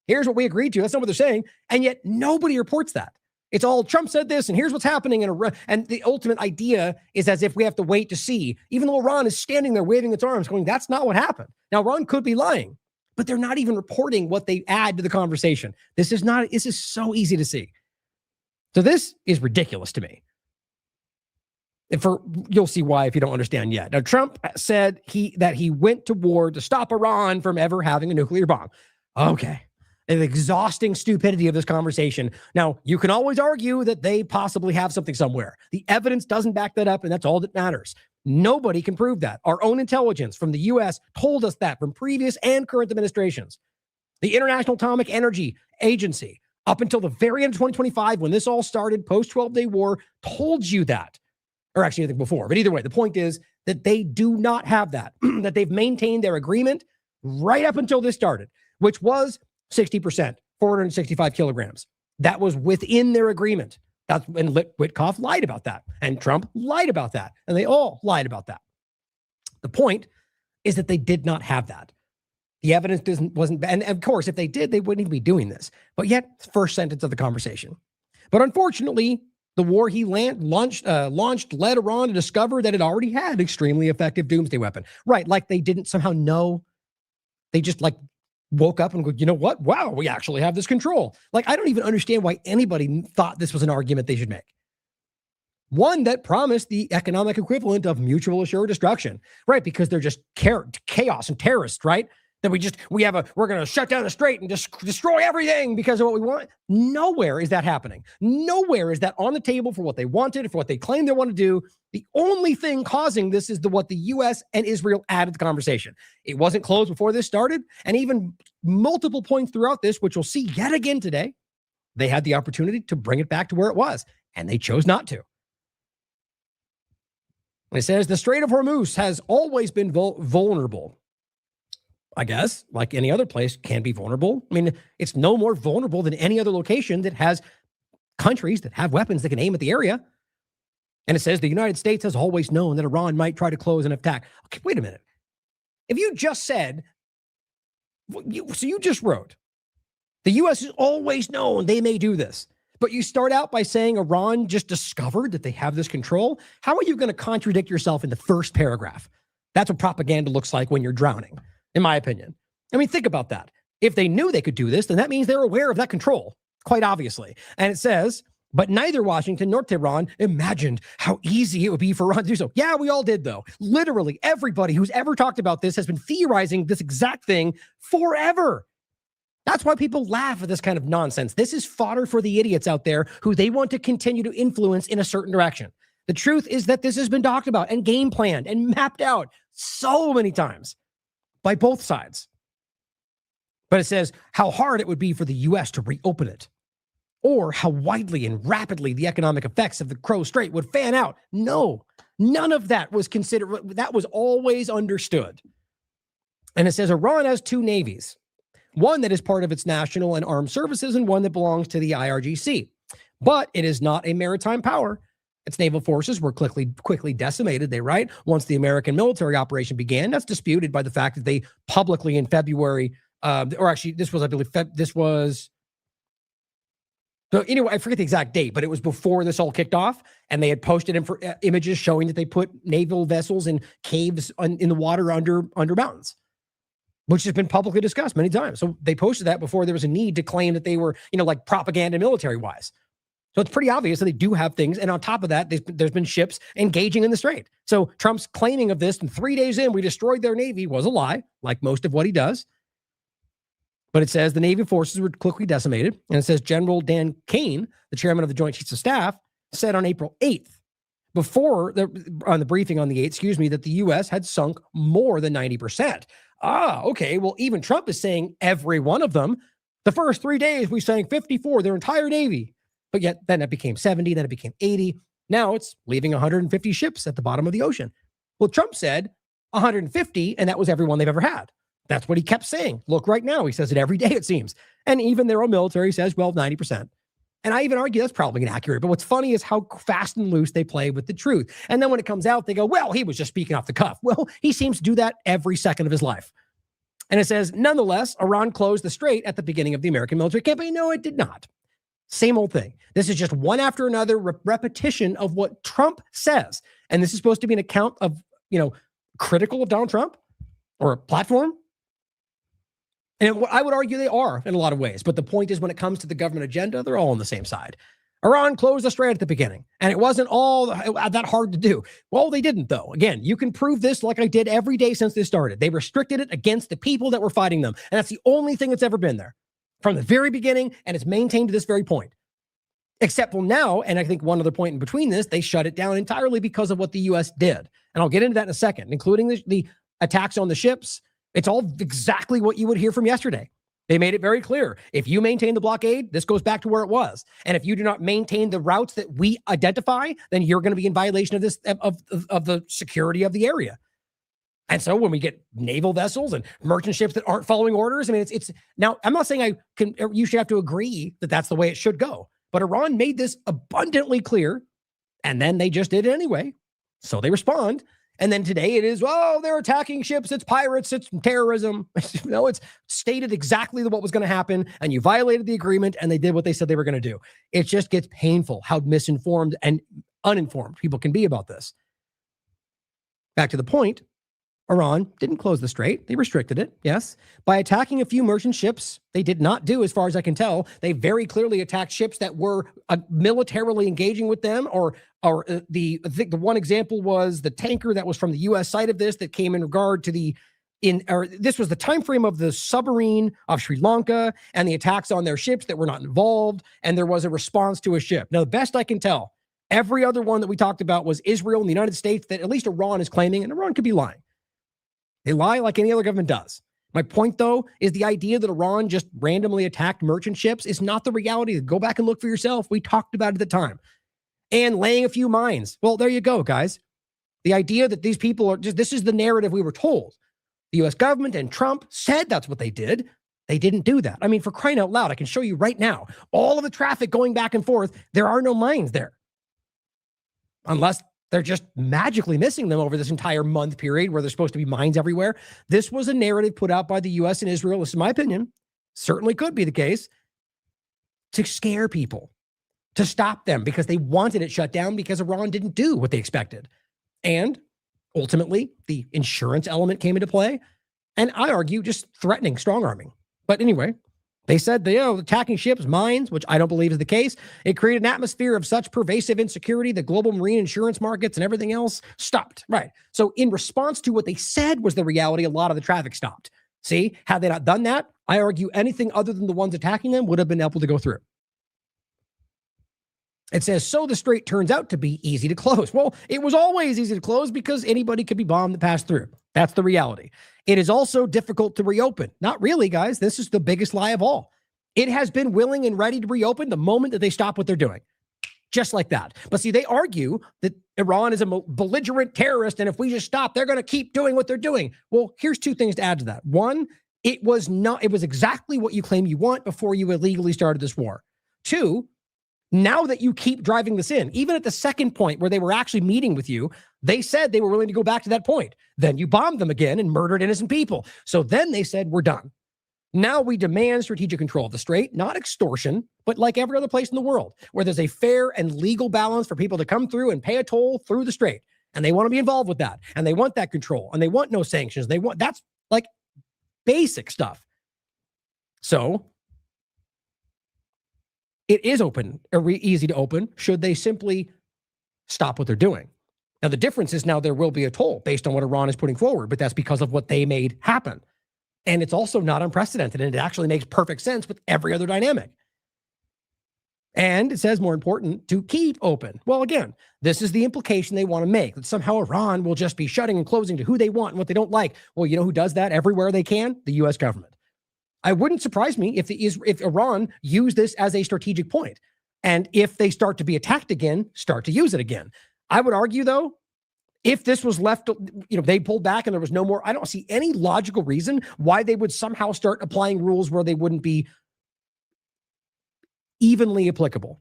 Here's what we agreed to. That's not what they're saying. And yet nobody reports that. It's all Trump said this, and here's what's happening. And the ultimate idea is as if we have to wait to see, even though Iran is standing there waving its arms going, that's not what happened. Now, Iran could be lying, but they're not even reporting what they add to the conversation. This is so easy to see. So this is ridiculous to me. And you'll see why if you don't understand yet. Now, Trump said that he went to war to stop Iran from ever having a nuclear bomb. Okay. An exhausting stupidity of this conversation. Now, you can always argue that they possibly have something somewhere. The evidence doesn't back that up, and that's all that matters. Nobody can prove that. Our own intelligence from the U.S. told us that from previous and current administrations. The International Atomic Energy Agency, up until the very end of 2025, when this all started, post-12-day war, told you that. Or actually, I think before. But either way, the point is that they do not have that, that they've maintained their agreement right up until this started, which was 60%, 465 kilograms. That was within their agreement. And Witkoff lied about that. And Trump lied about that. And they all lied about that. The point is that they did not have that. The evidence wasn't, and of course, if they did, they wouldn't even be doing this. But yet, first sentence of the conversation. But unfortunately, the war he launched led Iran to discover that it already had extremely effective doomsday weapon. Right, like they didn't somehow know. They just woke up and go, you know what? Wow, we actually have this control. I don't even understand why anybody thought this was an argument they should make. One that promised the economic equivalent of mutual assured destruction, right? Because they're just chaos and terrorists, right? That we're going to shut down the strait and just destroy everything because of what we want. Nowhere is that happening. Nowhere is that on the table for what they wanted, for what they claim they want to do. The only thing causing this is what the U.S. and Israel added to the conversation. It wasn't closed before this started. And even multiple points throughout this, which we'll see yet again today, they had the opportunity to bring it back to where it was, and they chose not to. It says the Strait of Hormuz has always been vulnerable. I guess, like any other place, can be vulnerable. I mean, it's no more vulnerable than any other location that has countries that have weapons that can aim at the area. And it says the United States has always known that Iran might try to close an attack. Okay, wait a minute. If you just said, you just wrote, the U.S. has always known they may do this, but you start out by saying Iran just discovered that they have this control. How are you going to contradict yourself in the first paragraph? That's what propaganda looks like when you're drowning, in my opinion. I mean, think about that. If they knew they could do this, then that means they're aware of that control, quite obviously. And it says, But neither Washington nor Tehran imagined how easy it would be for Iran to do so. Yeah, we all did, though. Literally everybody who's ever talked about this has been theorizing this exact thing forever. That's why people laugh at this kind of nonsense. This is fodder for the idiots out there who they want to continue to influence in a certain direction. The truth is that this has been talked about and game planned and mapped out so many times by both sides. But it says how hard it would be for the U.S. to reopen it, or how widely and rapidly the economic effects of the Crow Strait would fan out. No, none of that was considered. That was always understood. And it says Iran has two navies, one that is part of its national and armed services and one that belongs to the IRGC. But it is not a maritime power. Its naval forces were quickly decimated, they write, once the American military operation began. That's disputed by the fact that they publicly in February, or actually this was, I believe, so anyway, I forget the exact date, but it was before this all kicked off, and they had posted images showing that they put naval vessels in caves in the water under mountains, which has been publicly discussed many times. So they posted that before there was a need to claim that they were, like propaganda military-wise. So it's pretty obvious that they do have things. And on top of that, there's been ships engaging in the strait. So Trump's claiming of this, and 3 days in, we destroyed their Navy, was a lie, like most of what he does. But it says the Navy forces were quickly decimated. And it says General Dan Kane, the chairman of the Joint Chiefs of Staff, said on April 8th, on the briefing on the 8th, that the U.S. had sunk more than 90%. Okay. Well, even Trump is saying every one of them. The first 3 days, we sank 54, their entire Navy. But yet then it became 70, then it became 80. Now it's leaving 150 ships at the bottom of the ocean. Well, Trump said 150, and that was every one they've ever had. That's what he kept saying. Look, right now, he says it every day, it seems. And even their own military says, well, 90%. And I even argue that's probably inaccurate. But what's funny is how fast and loose they play with the truth. And then when it comes out, they go, well, he was just speaking off the cuff. Well, he seems to do that every second of his life. And it says, nonetheless, Iran closed the strait at the beginning of the American military campaign. No, it did not. Same old thing. This is just one after another repetition of what Trump says. And this is supposed to be an account of, critical of Donald Trump or a platform. And I would argue they are in a lot of ways. But the point is, when it comes to the government agenda, they're all on the same side. Iran closed the strait at the beginning, and it wasn't all that hard to do. Well, they didn't, though. Again, you can prove this like I did every day since this started. They restricted it against the people that were fighting them. And that's the only thing that's ever been there from the very beginning, and it's maintained to this very point. Except for now, and I think one other point in between this, they shut it down entirely because of what the U.S. did. And I'll get into that in a second, including the attacks on the ships. It's all exactly what you would hear from yesterday. They made it very clear. If you maintain the blockade, this goes back to where it was. And if you do not maintain the routes that we identify, then you're going to be in violation of this, of the security of the area. And so when we get naval vessels and merchant ships that aren't following orders, I mean, it's now, I'm not saying you should have to agree that that's the way it should go. But Iran made this abundantly clear, and then they just did it anyway. So they respond. And then today it is, they're attacking ships, it's pirates, it's terrorism. No, it's stated exactly what was going to happen, and you violated the agreement, and they did what they said they were going to do. It just gets painful how misinformed and uninformed people can be about this. Back to the point, Iran didn't close the strait. They restricted it, yes. By attacking a few merchant ships, they did not do, as far as I can tell. They very clearly attacked ships that were militarily engaging with them, or I think the one example was the tanker that was from the U.S. side of this that came in regard to this was the time frame of the submarine of Sri Lanka and the attacks on their ships that were not involved, and there was a response to a ship. Now, the best I can tell, every other one that we talked about was Israel and the United States, that at least Iran is claiming, and Iran could be lying. They lie like any other government does. My point, though, is the idea that Iran just randomly attacked merchant ships is not the reality. Go back and look for yourself. We talked about it at the time. And laying a few mines. Well, there you go, guys. The idea that these people are this is the narrative we were told. The U.S. government and Trump said that's what they did. They didn't do that. I mean, for crying out loud, I can show you right now. All of the traffic going back and forth, there are no mines there. Unless they're just magically missing them over this entire month period where there's supposed to be mines everywhere. This was a narrative put out by the U.S. and Israel, this is my opinion, certainly could be the case, to scare people, to stop them because they wanted it shut down because Iran didn't do what they expected. And ultimately, the insurance element came into play. And I argue just threatening, strong-arming. But anyway, They said, attacking ships, mines, which I don't believe is the case. It created an atmosphere of such pervasive insecurity that global marine insurance markets and everything else stopped. Right. So in response to what they said was the reality, a lot of the traffic stopped. See, had they not done that, I argue anything other than the ones attacking them would have been able to go through. It says, so the strait turns out to be easy to close. Well, it was always easy to close because anybody could be bombed to pass through. That's the reality. It is also difficult to reopen. Not really, guys. This is the biggest lie of all. It has been willing and ready to reopen the moment that they stop what they're doing. Just like that. But see, they argue that Iran is a belligerent terrorist, and if we just stop, they're going to keep doing what they're doing. Well, here's two things to add to that. One, it was exactly what you claim you want before you illegally started this war. Two, now that you keep driving this in, even at the second point where they were actually meeting with you, they said they were willing to go back to that point. Then you bombed them again and murdered innocent people. So then they said, we're done. Now we demand strategic control of the strait, not extortion, but like every other place in the world, where there's a fair and legal balance for people to come through and pay a toll through the strait. And they want to be involved with that. And they want that control. And they want no sanctions. That's like basic stuff. So it is open, or easy to open, should they simply stop what they're doing. Now, the difference is now there will be a toll based on what Iran is putting forward, but that's because of what they made happen. And it's also not unprecedented, and it actually makes perfect sense with every other dynamic. And it says, more important, to keep open. Well, again, this is the implication they want to make, that somehow Iran will just be shutting and closing to who they want and what they don't like. Well, you know who does that everywhere they can? The U.S. government. I wouldn't surprise me if Iran used this as a strategic point. And if they start to be attacked again, start to use it again. I would argue, though, if this was left, they pulled back and there was no more, I don't see any logical reason why they would somehow start applying rules where they wouldn't be evenly applicable.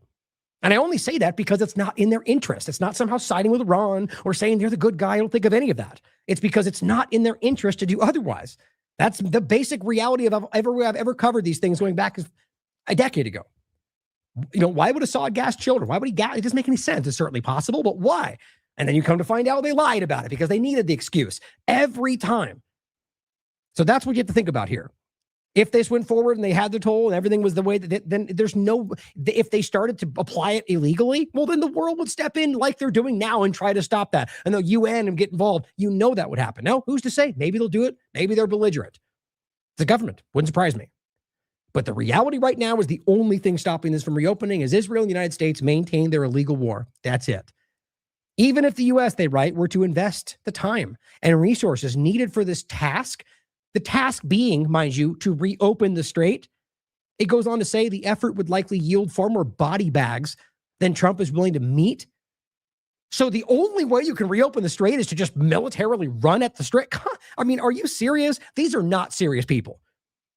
And I only say that because it's not in their interest. It's not somehow siding with Iran or saying they're the good guy. I don't think of any of that. It's because it's not in their interest to do otherwise. That's the basic reality of I've ever covered these things going back a decade ago. Why would Assad gas children? Why would he gas? It doesn't make any sense. It's certainly possible, but why? And then you come to find out they lied about it because they needed the excuse every time. So that's what you have to think about here. If this went forward and they had the toll and everything was the way that, then there's if they started to apply it illegally, well, then the world would step in like they're doing now and try to stop that. And the UN and get involved. That would happen. Now, who's to say? Maybe they'll do it. Maybe they're belligerent. The government. Wouldn't surprise me. But the reality right now is the only thing stopping this from reopening is Israel and the United States maintain their illegal war. That's it. Even if the U.S., they write, were to invest the time and resources needed for this task, the task being, mind you, to reopen the strait, it goes on to say the effort would likely yield far more body bags than Trump is willing to meet. So the only way you can reopen the strait is to just militarily run at the strait. I mean, are you serious? These are not serious people.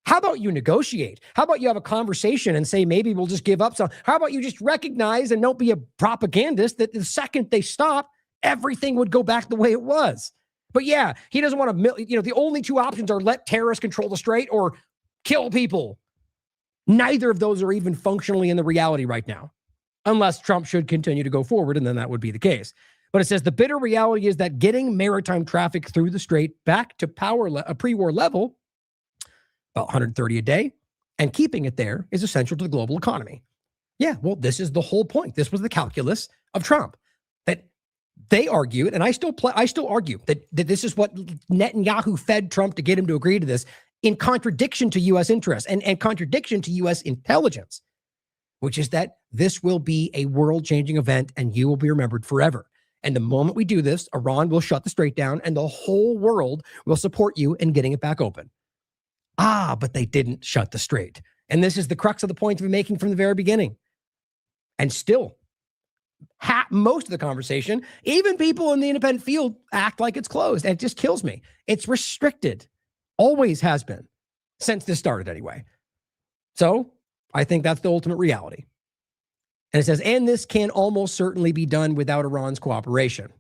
How about you negotiate? How about you have a conversation and say, maybe we'll just give up some? How about you just recognize and don't be a propagandist that the second they stop, everything would go back the way it was? But yeah, he doesn't want to, the only two options are let terrorists control the strait or kill people. Neither of those are even functionally in the reality right now, unless Trump should continue to go forward, and then that would be the case. But it says the bitter reality is that getting maritime traffic through the strait back to a pre-war level, about 130 a day, and keeping it there is essential to the global economy. Yeah, well, this is the whole point. This was the calculus of Trump. That they argued, and I still argue that this is what Netanyahu fed Trump to get him to agree to this, in contradiction to U.S. interests and contradiction to U.S. intelligence, which is that this will be a world-changing event and you will be remembered forever. And the moment we do this, Iran will shut the strait down and the whole world will support you in getting it back open. But they didn't shut the strait. And this is the crux of the point we're making from the very beginning. And still, most of the conversation, even people in the independent field act like it's closed. And it just kills me. It's restricted. Always has been. Since this started anyway. So I think that's the ultimate reality. And it says, and this can almost certainly be done without Iran's cooperation.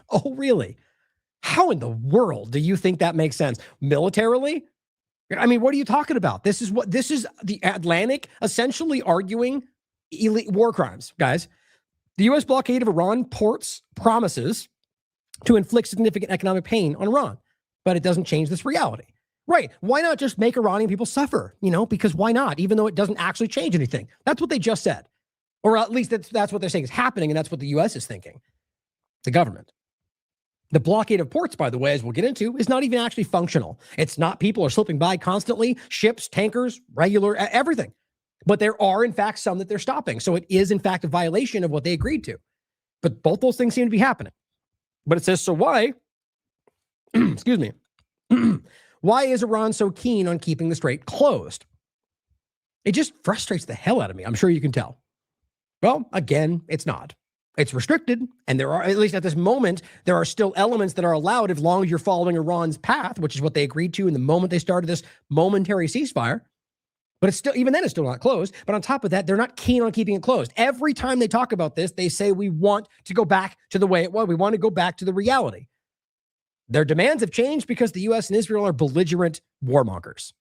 Oh, really? How in the world do you think that makes sense? Militarily? I mean, what are you talking about? This is the Atlantic essentially arguing war crimes, guys. The U.S. blockade of Iran ports promises to inflict significant economic pain on Iran, but it doesn't change this reality. Right. Why not just make Iranian people suffer? Because why not? Even though it doesn't actually change anything. That's what they just said. Or at least that's what they're saying is happening, and that's what the U.S. is thinking. The government. The blockade of ports, by the way, as we'll get into, is not even actually functional. It's not. People are slipping by constantly. Ships, tankers, regular, everything. But there are, in fact, some that they're stopping. So it is, in fact, a violation of what they agreed to. But both those things seem to be happening. But it says, so why, excuse me, why is Iran so keen on keeping the strait closed? It just frustrates the hell out of me. I'm sure you can tell. Well, again, it's not. It's restricted, and there are, at least at this moment, there are still elements that are allowed as long as you're following Iran's path, which is what they agreed to in the moment they started this momentary ceasefire. But it's still, even then, it's still not closed. But on top of that, they're not keen on keeping it closed. Every time they talk about this, they say, we want to go back to the way it was. We want to go back to the reality. Their demands have changed because the U.S. and Israel are belligerent warmongers.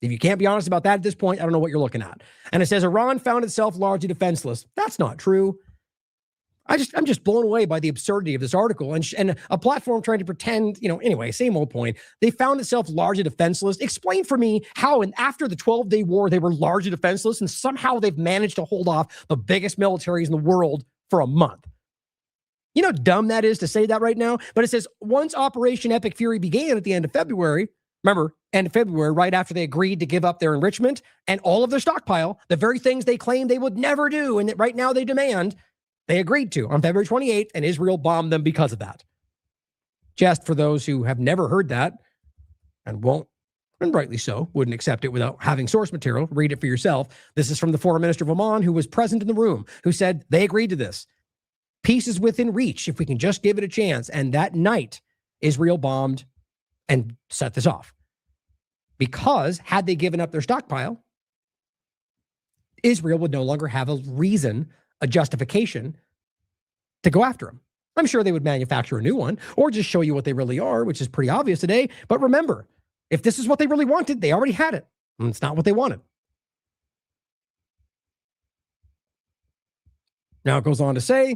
If you can't be honest about that at this point, I don't know what you're looking at. And it says Iran found itself largely defenseless. That's not true. I'm just blown away by the absurdity of this article and a platform trying to pretend, anyway, same old point. They found itself largely defenseless. Explain for me how, and after the 12-day war, they were largely defenseless, and somehow they've managed to hold off the biggest militaries in the world for a month. You know how dumb that is to say that right now? But it says, once Operation Epic Fury began at the end of February, remember, end of February, right after they agreed to give up their enrichment and all of their stockpile, the very things they claimed they would never do, and that right now they demand, they agreed to on February 28th, and Israel bombed them because of that. Just for those who have never heard that and won't, and rightly so, wouldn't accept it without having source material, read it for yourself. This is from the foreign minister of Oman, who was present in the room, who said they agreed to this. Peace is within reach if we can just give it a chance. And that night, Israel bombed and set this off. Because had they given up their stockpile, Israel would no longer have a reason, a justification to go after them. I'm sure they would manufacture a new one or just show you what they really are, which is pretty obvious today. But remember, if this is what they really wanted, they already had it. And it's not what they wanted. Now it goes on to say,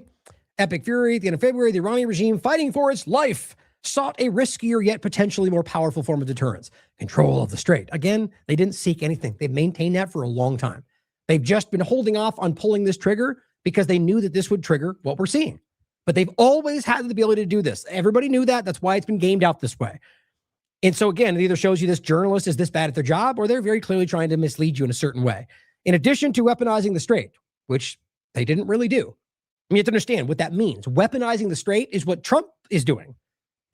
Epic Fury, at the end of February, the Iranian regime fighting for its life sought a riskier yet potentially more powerful form of deterrence, control of the strait. Again, they didn't seek anything. They've maintained that for a long time. They've just been holding off on pulling this trigger because they knew that this would trigger what we're seeing. But they've always had the ability to do this. Everybody knew that. That's why it's been gamed out this way. And so again, it either shows you this journalist is this bad at their job, or they're very clearly trying to mislead you in a certain way. In addition to weaponizing the strait, which they didn't really do. You have to understand what that means. Weaponizing the strait is what Trump is doing.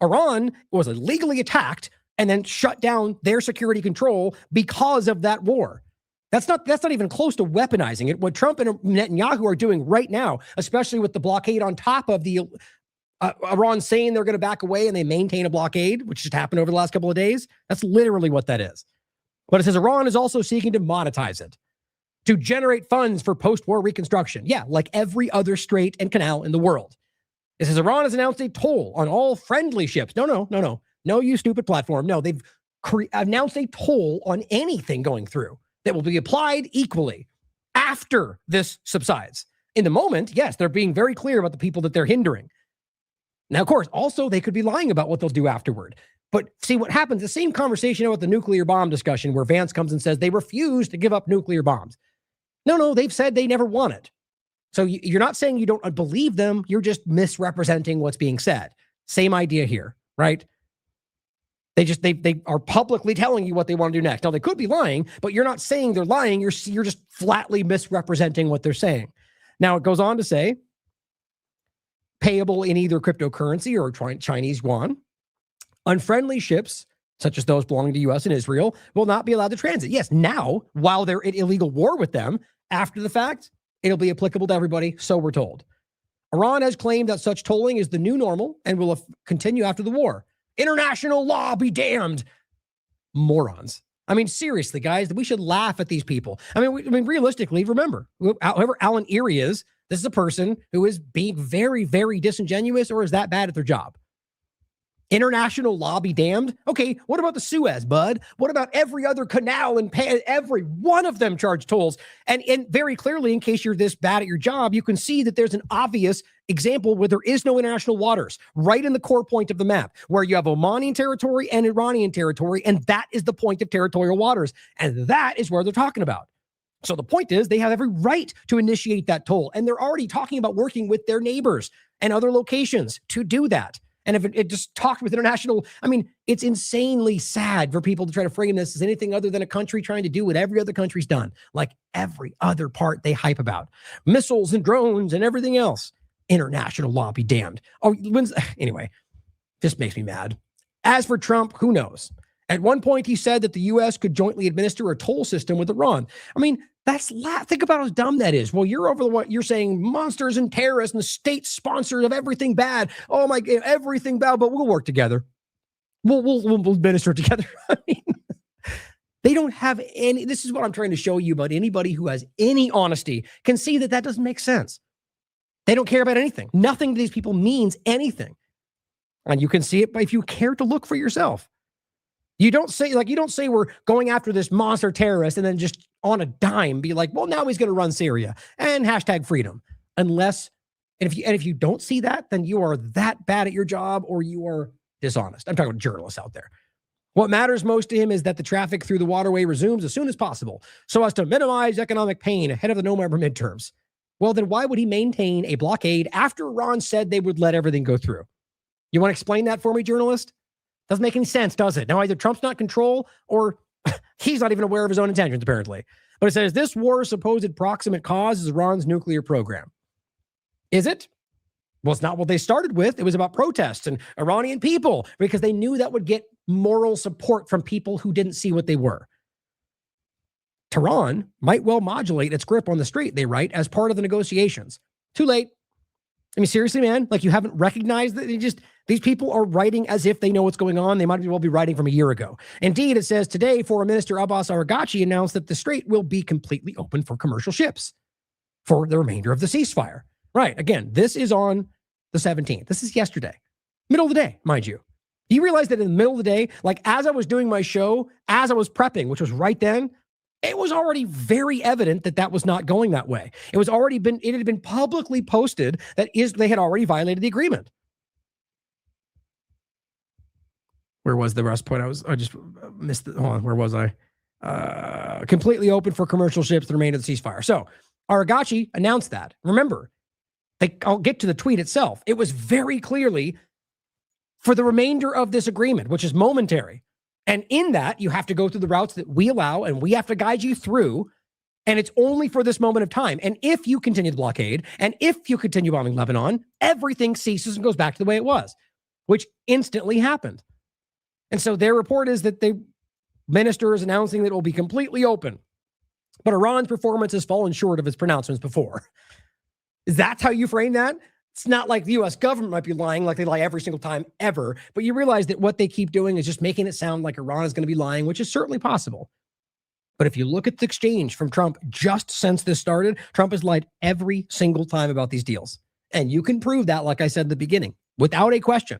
Iran was illegally attacked and then shut down their security control because of that war. That's not even close to weaponizing it. What Trump and Netanyahu are doing right now, especially with the blockade on top of the Iran saying they're going to back away and they maintain a blockade, which just happened over the last couple of days. That's literally what that is. But it says Iran is also seeking to monetize it, to generate funds for post-war reconstruction. Yeah, like every other strait and canal in the world. It says Iran has announced a toll on all friendly ships. No, you stupid platform. No, they've announced a toll on anything going through that will be applied equally after this subsides. In the moment, yes, they're being very clear about the people that they're hindering. Now, of course, also they could be lying about what they'll do afterward. But see what happens, the same conversation about the nuclear bomb discussion where Vance comes and says they refuse to give up nuclear bombs. No, they've said they never want it. So you're not saying you don't believe them. You're just misrepresenting what's being said. Same idea here, right? They are publicly telling you what they want to do next. Now, they could be lying, but you're not saying they're lying. You're just flatly misrepresenting what they're saying. Now, it goes on to say, payable in either cryptocurrency or Chinese yuan, unfriendly ships, such as those belonging to U.S. and Israel, will not be allowed to transit. Yes, now, while they're in illegal war with them, after the fact, it'll be applicable to everybody, so we're told. Iran has claimed that such tolling is the new normal and will continue after the war. International law be damned. Morons. I mean, seriously, guys, we should laugh at these people. I mean, realistically, remember, whoever Alan Erie is, this is a person who is being very, very disingenuous or is that bad at their job. International law be damned. Okay, what about the Suez, bud? What about every other canal and every one of them charge tolls? And very clearly, in case you're this bad at your job, you can see that there's an obvious example where there is no international waters right in the core point of the map, where you have Omanian territory and Iranian territory, and that is the point of territorial waters. And that is where they're talking about. So the point is they have every right to initiate that toll, and they're already talking about working with their neighbors and other locations to do that. And if it just talked with international, I mean, it's insanely sad for people to try to frame this as anything other than a country trying to do what every other country's done, like every other part they hype about. Missiles and drones and everything else. International law be damned. Anyway, this makes me mad. As for Trump, who knows? At one point, he said that the U.S. could jointly administer a toll system with Iran. I mean, think about how dumb that is. Well, you're saying monsters and terrorists and the state sponsors of everything bad. Oh my God, everything bad, but we'll work together. We'll administer together. I mean, they don't have any, this is what I'm trying to show you about anybody who has any honesty can see that doesn't make sense. They don't care about anything. Nothing to these people means anything. And you can see it if you care to look for yourself. You don't say we're going after this monster terrorist and then just on a dime be like, well, now he's going to run Syria and hashtag freedom. Unless, and if you don't see that, then you are that bad at your job or you are dishonest. I'm talking about journalists out there. What matters most to him is that the traffic through the waterway resumes as soon as possible so as to minimize economic pain ahead of the November midterms. Well, then why would he maintain a blockade after Iran said they would let everything go through? You want to explain that for me, journalist? Doesn't make any sense, does it? Now, either Trump's not in control or he's not even aware of his own intentions, apparently. But it says this war's supposed proximate cause is Iran's nuclear program. Is it? Well, it's not what they started with. It was about protests and Iranian people because they knew that would get moral support from people who didn't see what they were. Tehran might well modulate its grip on the strait, they write, as part of the negotiations. Too late. I mean, seriously, man, like you haven't recognized that these people are writing as if they know what's going on. They might as well be writing from a year ago. Indeed, it says today, Foreign Minister Abbas Araghchi announced that the strait will be completely open for commercial ships for the remainder of the ceasefire. Right. Again, this is on the 17th. This is yesterday, middle of the day, mind you. Do you realize that in the middle of the day, like as I was doing my show, as I was prepping, which was right then, it was already very evident that was not going that way. It had been publicly posted that they had already violated the agreement. Where was the rest point? I just missed it. Hold on, where was I? Completely open for commercial ships the remainder of the ceasefire. So Araghchi announced that. Remember, I'll get to the tweet itself. It was very clearly for the remainder of this agreement, which is momentary. And in that, you have to go through the routes that we allow and we have to guide you through. And it's only for this moment of time. And if you continue the blockade and if you continue bombing Lebanon, everything ceases and goes back to the way it was, which instantly happened. And so their report is that the minister is announcing that it will be completely open. But Iran's performance has fallen short of its pronouncements before. Is that how you frame that? It's not like the U.S. government might be lying like they lie every single time ever, but you realize that what they keep doing is just making it sound like Iran is going to be lying, which is certainly possible. But if you look at the exchange from Trump just since this started, Trump has lied every single time about these deals. And you can prove that, like I said in the beginning, without a question.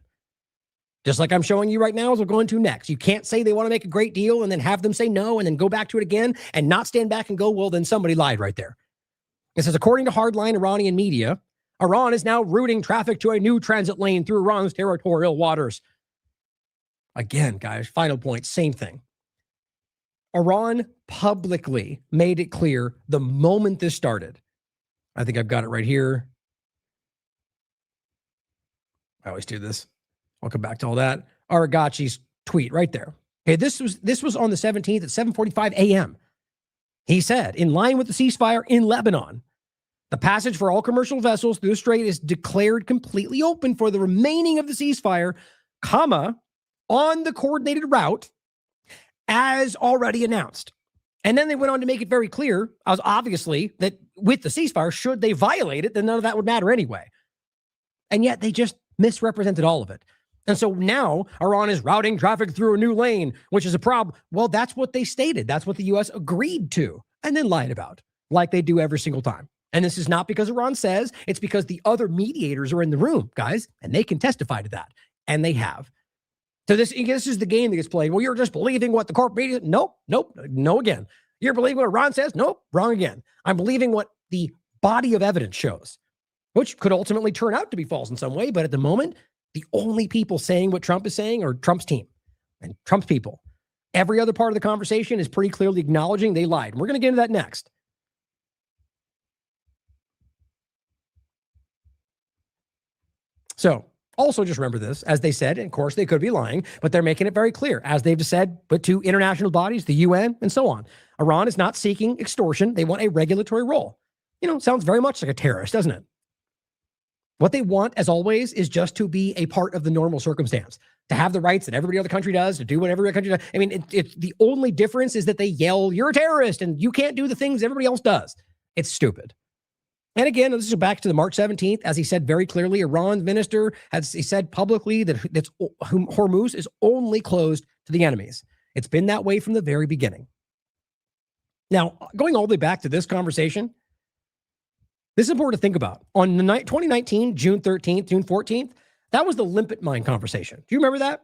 Just like I'm showing you right now as we're going to next. You can't say they want to make a great deal and then have them say no and then go back to it again and not stand back and go, well, then somebody lied right there. It says, according to hardline Iranian media, Iran is now routing traffic to a new transit lane through Iran's territorial waters. Again, guys, final point, same thing. Iran publicly made it clear the moment this started. I think I've got it right here. I always do this. I'll come back to all that. Araghchi's tweet right there. Okay, this was on the 17th at 7:45 a.m. He said, in line with the ceasefire in Lebanon, the passage for all commercial vessels through the strait is declared completely open for the remaining of the ceasefire, on the coordinated route as already announced. And then they went on to make it very clear, as obviously, that with the ceasefire, should they violate it, then none of that would matter anyway. And yet they just misrepresented all of it. And so now Iran is routing traffic through a new lane, which is a problem. Well, that's what they stated. That's what the U.S. agreed to and then lied about, like they do every single time. And this is not because Iran says, it's because the other mediators are in the room, guys, and they can testify to that. And they have. So this is the game that gets played. Well, you're just believing what the corporate media. Nope. No again. You're believing what Iran says? Nope. Wrong again. I'm believing what the body of evidence shows, which could ultimately turn out to be false in some way. But at the moment, the only people saying what Trump is saying are Trump's team and Trump's people. Every other part of the conversation is pretty clearly acknowledging they lied. And we're going to get into that next. So also just remember this, as they said, and of course they could be lying, but they're making it very clear, as they've said, but to international bodies, the UN and so on. Iran is not seeking extortion. They want a regulatory role. Sounds very much like a terrorist, doesn't it? What they want, as always, is just to be a part of the normal circumstance, to have the rights that everybody in the country does, to do what every country does. I mean, it's the only difference is that they yell, "You're a terrorist," and you can't do the things everybody else does. It's stupid. And again, this is back to the March 17th, as he said very clearly, Iran's minister he said publicly that Hormuz is only closed to the enemies. It's been that way from the very beginning. Now, going all the way back to this conversation, this is important to think about. On the night 2019, June 13th, June 14th, that was the limpet mine conversation. Do you remember that?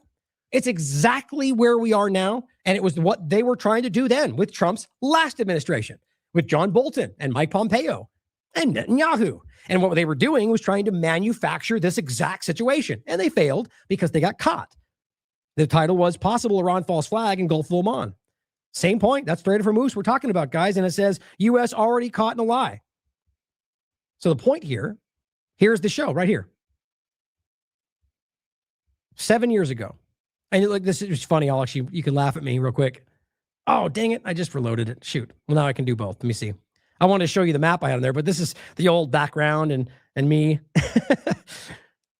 It's exactly where we are now. And it was what they were trying to do then with Trump's last administration, with John Bolton and Mike Pompeo and Netanyahu. And what they were doing was trying to manufacture this exact situation. And they failed because they got caught. The title was Possible Iran False Flag in Gulf of Oman. Same point. That's Strait of Hormuz we're talking about, guys. And it says U.S. already caught in a lie. So the point here's the show right here. 7 years ago. And like, this is funny. You can laugh at me real quick. Oh, dang it. I just reloaded it. Shoot. Well, now I can do both. Let me see. I wanted to show you the map I had on there, but this is the old background and me.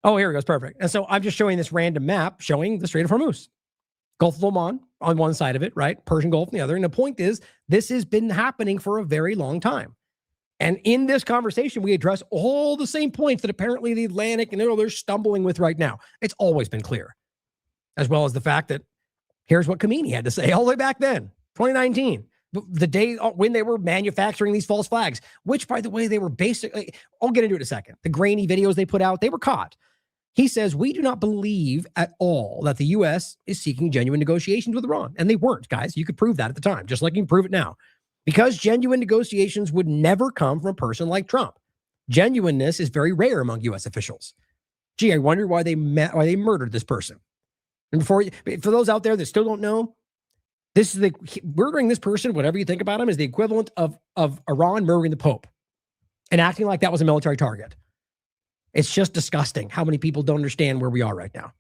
Oh, here it goes. Perfect. And so I'm just showing this random map showing the Strait of Hormuz. Gulf of Oman on one side of it, right? Persian Gulf on the other. And the point is, this has been happening for a very long time. And in this conversation, we address all the same points that apparently the Atlantic and they're stumbling with right now. It's always been clear. As well as the fact that here's what Khomeini had to say all the way back then, 2019, the day when they were manufacturing these false flags, which, by the way, they were basically, I'll get into it in a second. The grainy videos they put out, they were caught. He says, we do not believe at all that the U.S. is seeking genuine negotiations with Iran. And they weren't, guys. You could prove that at the time, just like you can prove it now. Because genuine negotiations would never come from a person like Trump. Genuineness is very rare among U.S. officials. Gee, I wonder why they murdered this person. And for those out there that still don't know, this is murdering this person, whatever you think about him, is the equivalent of Iran murdering the Pope and acting like that was a military target. It's just disgusting how many people don't understand where we are right now.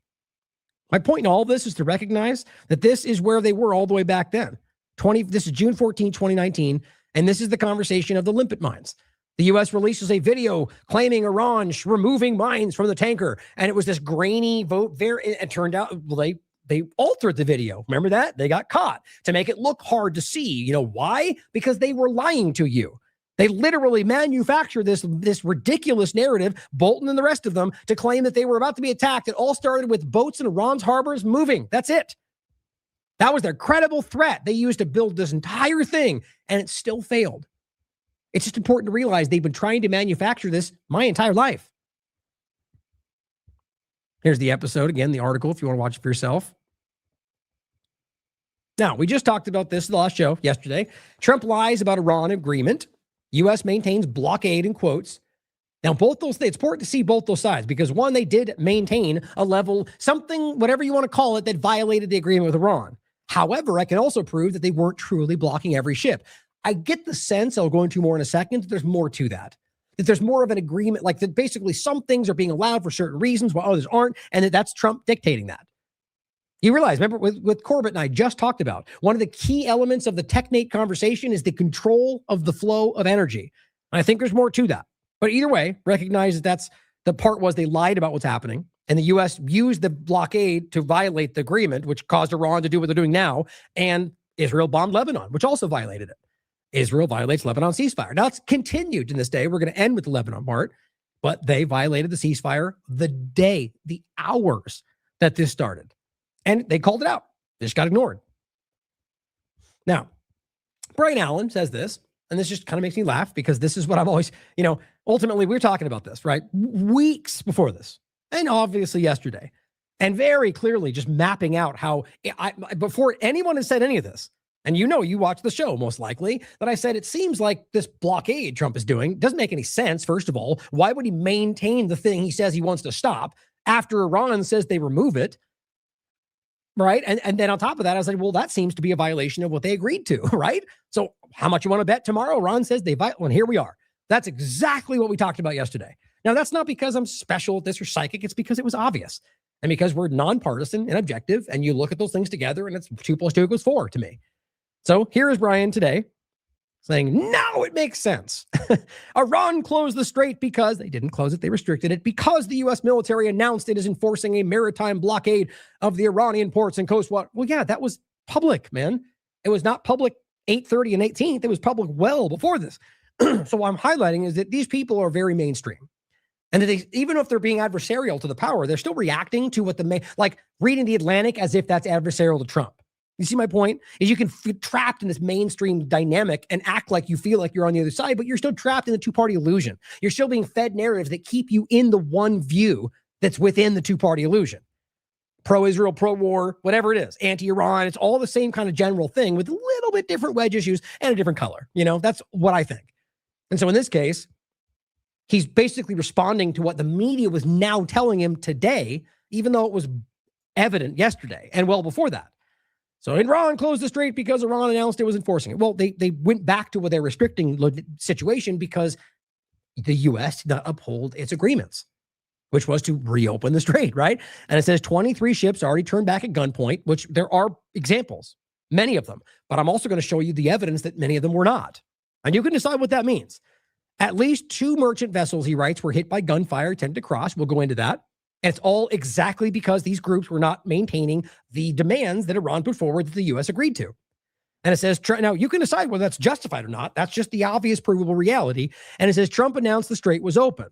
My point in all of this is to recognize that this is where they were all the way back then. This is June 14, 2019, and this is the conversation of the limpet mines. The U.S. releases a video claiming Iran removing mines from the tanker, and it was this grainy vote. It turned out they altered the video. Remember that? They got caught to make it look hard to see. You know why? Because they were lying to you. They literally manufactured this ridiculous narrative, Bolton and the rest of them, to claim that they were about to be attacked. It all started with boats in Iran's harbors moving. That's it. That was their credible threat they used to build this entire thing, and it still failed. It's just important to realize they've been trying to manufacture this my entire life. Here's the episode, again, the article, if you want to watch it for yourself. Now, we just talked about this in the last show yesterday. Trump lies about Iran agreement. U.S. maintains blockade in quotes. Now, both those things, it's important to see both those sides because one, they did maintain a level, something, whatever you want to call it, that violated the agreement with Iran. However, I can also prove that they weren't truly blocking every ship. I get the sense, I'll go into more in a second, that there's more to that. That there's more of an agreement, like that basically some things are being allowed for certain reasons while others aren't, and that's Trump dictating that. You realize, remember with Corbett and I just talked about, one of the key elements of the Technate conversation is the control of the flow of energy. And I think there's more to that. But either way, recognize that that's the part was they lied about what's happening. And the U.S. used the blockade to violate the agreement, which caused Iran to do what they're doing now. And Israel bombed Lebanon, which also violated it. Israel violates Lebanon ceasefire. Now, it's continued in this day. We're going to end with the Lebanon part. But they violated the ceasefire the hours that this started. And they called it out. They just got ignored. Now, Brian Allen says this, and this just kind of makes me laugh because this is what I've always, ultimately we're talking about this, right? Weeks before this. And obviously yesterday, and very clearly just mapping out how, before anyone has said any of this, and you watch the show most likely, that I said it seems like this blockade Trump is doing doesn't make any sense, first of all. Why would he maintain the thing he says he wants to stop after Iran says they remove it? Right. And then on top of that, I was like, well, that seems to be a violation of what they agreed to. Right. So how much you want to bet tomorrow? Iran says they violate. Well, here we are. That's exactly what we talked about yesterday. Now, that's not because I'm special at this or psychic. It's because it was obvious. And because we're nonpartisan and objective, and you look at those things together and it's 2 + 2 = 4 to me. So here is Brian today saying, no, it makes sense. Iran closed the strait because they didn't close it. They restricted it because the U.S. military announced it is enforcing a maritime blockade of the Iranian ports and coastwater. Well, yeah, that was public, man. It was not public 8/30 and 18th. It was public well before this. So what I'm highlighting is that these people are very mainstream. And that they, even if they're being adversarial to the power, they're still reacting to what like reading the Atlantic as if that's adversarial to Trump. You see my point? Is you can get trapped in this mainstream dynamic and act like you feel like you're on the other side, but you're still trapped in the two-party illusion. You're still being fed narratives that keep you in the one view that's within the two-party illusion. Pro-Israel, pro-war, whatever it is, anti-Iran, it's all the same kind of general thing with a little bit different wedge issues and a different color. That's what I think. And so in this case, he's basically responding to what the media was now telling him today, even though it was evident yesterday and well before that. So Iran closed the strait because Iran announced it was enforcing it. Well, they went back to what they're restricting situation because the U.S. did not uphold its agreements, which was to reopen the strait, right? And it says 23 ships already turned back at gunpoint, which there are examples, many of them. But I'm also going to show you the evidence that many of them were not. And you can decide what that means. At least 2 merchant vessels, he writes, were hit by gunfire, attempted to cross. We'll go into that. And it's all exactly because these groups were not maintaining the demands that Iran put forward that the U.S. agreed to. And it says, now you can decide whether that's justified or not. That's just the obvious provable reality. And it says Trump announced the strait was open.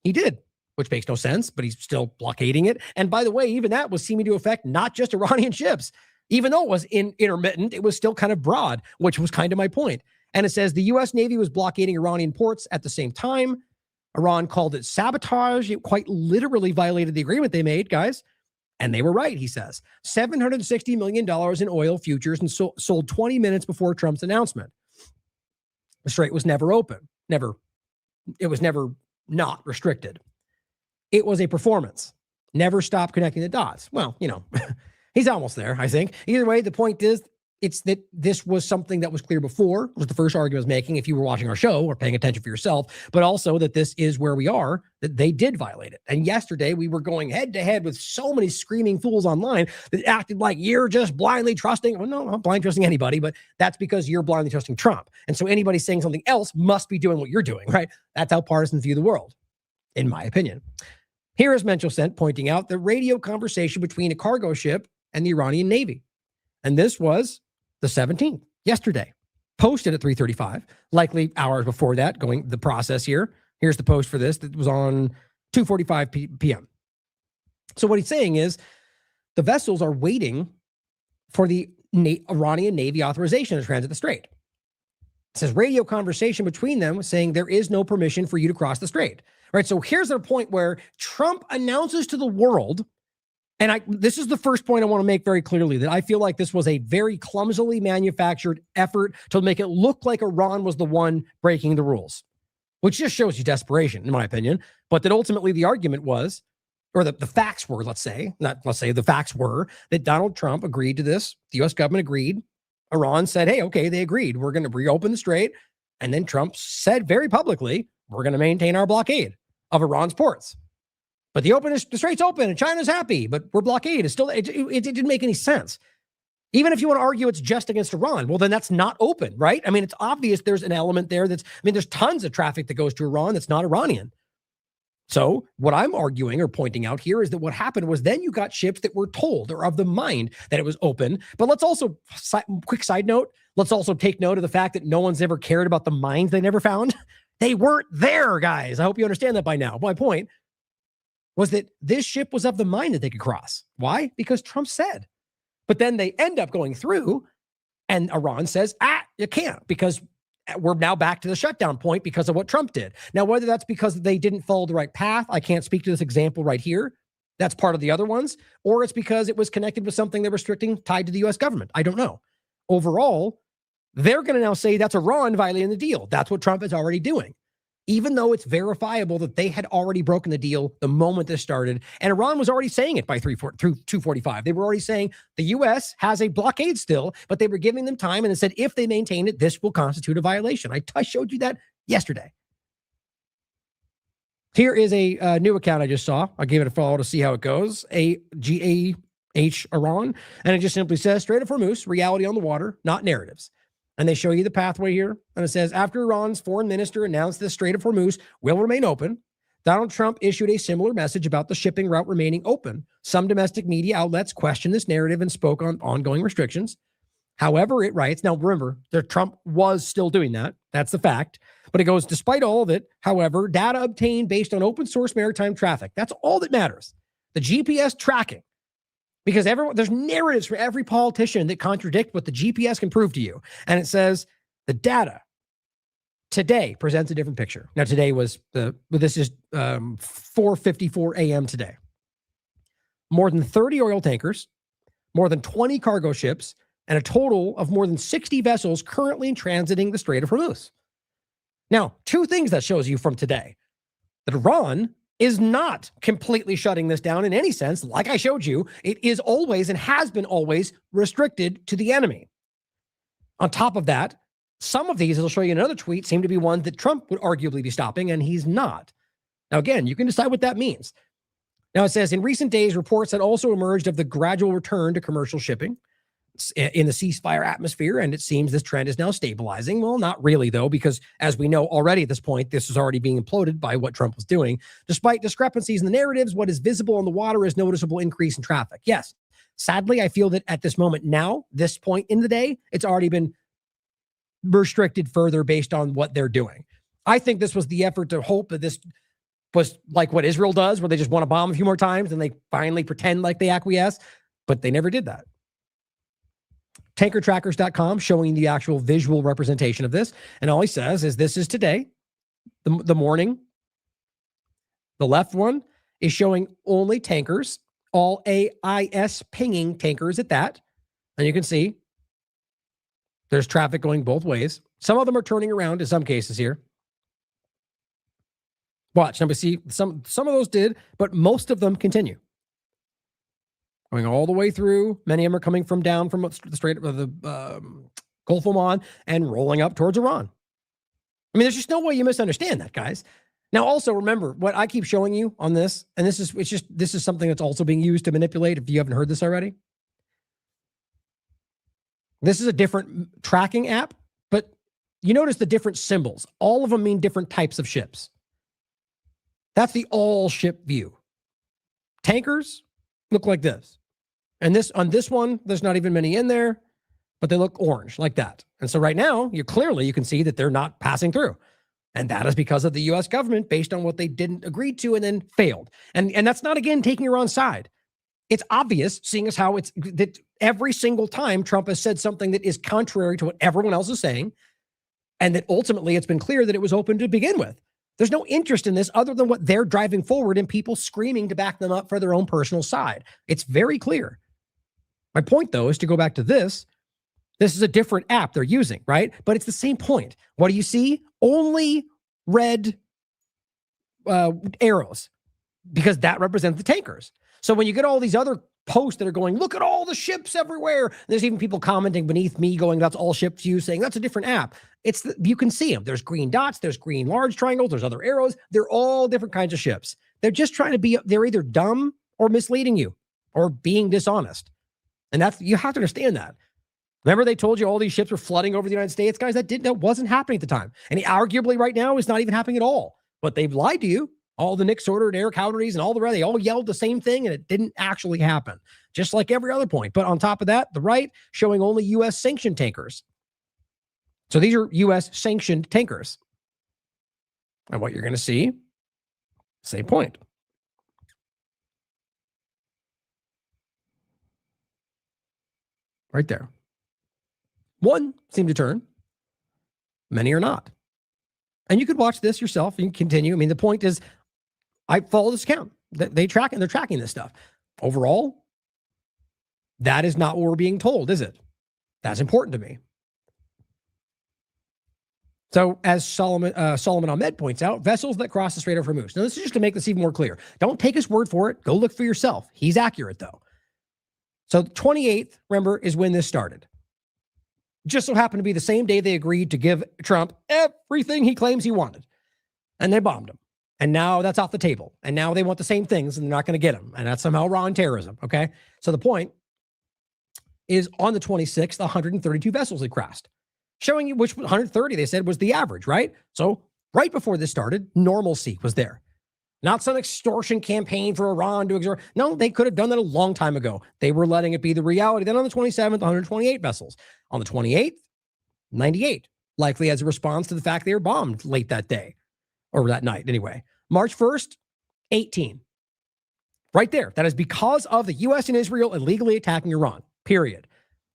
He did, which makes no sense, but he's still blockading it. And by the way, even that was seeming to affect not just Iranian ships. Even though it was intermittent, it was still kind of broad, which was kind of my point. And it says the U.S. Navy was blockading Iranian ports at the same time. Iran called it sabotage. It quite literally violated the agreement they made, guys. And they were right, he says. $760 million in oil futures and sold 20 minutes before Trump's announcement. The strait was never open. It was never not restricted. It was a performance. Never stopped connecting the dots. Well, he's almost there, I think. Either way, the point is, it's that this was something that was clear before, was the first argument I was making if you were watching our show or paying attention for yourself, but also that this is where we are, that they did violate it. And yesterday we were going head to head with so many screaming fools online that acted like you're just blindly trusting. Well, no, I'm not blindly trusting anybody, but that's because you're blindly trusting Trump. And so anybody saying something else must be doing what you're doing, right? That's how partisans view the world, in my opinion. Here is Mental Sent pointing out the radio conversation between a cargo ship and the Iranian Navy. And this was the 17th, yesterday, posted at 3:35, likely hours before that, going the process here. Here's the post for this that was on 2:45 p.m. So what he's saying is the vessels are waiting for the Iranian Navy authorization to transit the strait. It says radio conversation between them saying there is no permission for you to cross the strait. Right. So here's the point where Trump announces to the world. And this is the first point I want to make very clearly, that I feel like this was a very clumsily manufactured effort to make it look like Iran was the one breaking the rules, which just shows you desperation, in my opinion. But that ultimately the argument was, or the facts were, the facts were that Donald Trump agreed to this. The U.S. government agreed. Iran said, hey, okay, they agreed. We're going to reopen the strait. And then Trump said very publicly, we're going to maintain our blockade of Iran's ports. But the strait's open and China's happy, but we're blockaded. It's still, it didn't make any sense. Even if you want to argue it's just against Iran, well, then that's not open, right? I mean, it's obvious there's an element there there's tons of traffic that goes to Iran that's not Iranian. So what I'm arguing or pointing out here is that what happened was then you got ships that were told or of the mind that it was open. But let's also, quick side note, let's also take note of the fact that no one's ever cared about the mines they never found. They weren't there, guys. I hope you understand that by now. My point was that this ship was of the mind that they could cross. Why? Because Trump said. But then they end up going through and Iran says, you can't, because we're now back to the shutdown point because of what Trump did. Now, whether that's because they didn't follow the right path, I can't speak to this example right here. that's part of the other ones, or it's because it was connected with something they're restricting tied to the U.S. government. I don't know. Overall, they're going to now say that's Iran violating the deal. That's what Trump is already doing, even though it's verifiable that they had already broken the deal the moment this started. And Iran was already saying it by through 245. They were already saying the U.S. has a blockade still, but they were giving them time and it said if they maintain it, this will constitute a violation. I showed you that yesterday. Here is a new account I just saw. I'll give it a follow to see how it goes. AGAH Iran. And it just simply says, Strait of Hormuz, reality on the water, not narratives. And they show you the pathway here. And it says, after Iran's foreign minister announced the Strait of Hormuz will remain open, Donald Trump issued a similar message about the shipping route remaining open. Some domestic media outlets questioned this narrative and spoke on ongoing restrictions. However, it writes, now remember, Trump was still doing that. That's the fact. But it goes, despite all of it, however, data obtained based on open source maritime traffic. That's all that matters. The GPS tracking. Because there's narratives for every politician that contradict what the GPS can prove to you. And it says the data today presents a different picture. Now, today was this is 4:54 a.m. today. More than 30 oil tankers, more than 20 cargo ships, and a total of more than 60 vessels currently transiting the Strait of Hormuz. Now, two things that shows you from today. That Iran is not completely shutting this down in any sense. Like I showed you, it is always and has been always restricted to the enemy. On top of that, some of these, as I'll show you in another tweet, seem to be ones that Trump would arguably be stopping, and he's not. Now, again, you can decide what that means. Now, it says, in recent days, reports had also emerged of the gradual return to commercial shipping in the ceasefire atmosphere, and it seems this trend is now stabilizing. Well, not really, though, because as we know already at this point, this is already being imploded by what Trump was doing. Despite discrepancies in the narratives, what is visible on the water is noticeable increase in traffic. Yes, sadly, I feel that at this moment now, this point in the day, it's already been restricted further based on what they're doing. I think this was the effort to hope that this was like what Israel does, where they just want to bomb a few more times and they finally pretend like they acquiesce, but they never did that. Tankertrackers.com showing the actual visual representation of this. And all he says is this is today, the morning. The left one is showing only tankers, all AIS pinging tankers at that. And you can see there's traffic going both ways. Some of them are turning around in some cases here. Watch. Now we see some of those did, but most of them continue. Going all the way through. Many of them are coming from down from the Strait of the Gulf of Oman and rolling up towards Iran. I mean, there's just no way you misunderstand that, guys. Now, also remember what I keep showing you on this, and this is something that's also being used to manipulate. If you haven't heard this already, this is a different tracking app, but you notice the different symbols. All of them mean different types of ships. That's the all ship view. Tankers look like this. And on this one, there's not even many in there, but they look orange like that. And so right now, you can see that they're not passing through. And that is because of the U.S. government based on what they didn't agree to and then failed. And that's not, again, taking Iran's side. It's obvious, seeing as how it's that every single time Trump has said something that is contrary to what everyone else is saying, and that ultimately it's been clear that it was open to begin with. There's no interest in this other than what they're driving forward and people screaming to back them up for their own personal side. It's very clear. My point, though, is to go back to this. This is a different app they're using, right? But it's the same point. What do you see? Only red arrows, because that represents the tankers. So when you get all these other posts that are going, look at all the ships everywhere. There's even people commenting beneath me going, that's all ships used, saying that's a different app. You can see them. There's green dots, there's green large triangles, there's other arrows. They're all different kinds of ships. They're just trying to they're either dumb or misleading you or being dishonest. And you have to understand that. Remember they told you all these ships were flooding over the United States? Guys, that wasn't happening at the time. And arguably right now is not even happening at all. But they've lied to you. All the Nick Sorter and Eric Howderies and all the rest, they all yelled the same thing and it didn't actually happen. Just like every other point. But on top of that, the right showing only U.S. sanctioned tankers. So these are U.S. sanctioned tankers. And what you're going to see, same point. Right there. One seemed to turn. Many are not. And you could watch this yourself and continue. I mean, the point is, I follow this account. They're tracking this stuff. Overall, that is not what we're being told, is it? That's important to me. So, as Solomon Ahmed points out, vessels that cross the Strait of Hormuz. Now, this is just to make this even more clear. Don't take his word for it. Go look for yourself. He's accurate, though. So, the 28th, remember, is when this started. Just so happened to be the same day they agreed to give Trump everything he claims he wanted. And they bombed him. And now that's off the table. And now they want the same things and they're not going to get them. And that's somehow Iran terrorism, okay? So the point is on the 26th, 132 vessels had crossed. Showing you which 130, they said, was the average, right? So right before this started, normalcy was there. Not some extortion campaign for Iran to exert. No, they could have done that a long time ago. They were letting it be the reality. Then on the 27th, 128 vessels. On the 28th, 98, likely as a response to the fact they were bombed late that day, or that night anyway. March 1st, 18. Right there. That is because of the U.S. and Israel illegally attacking Iran, period.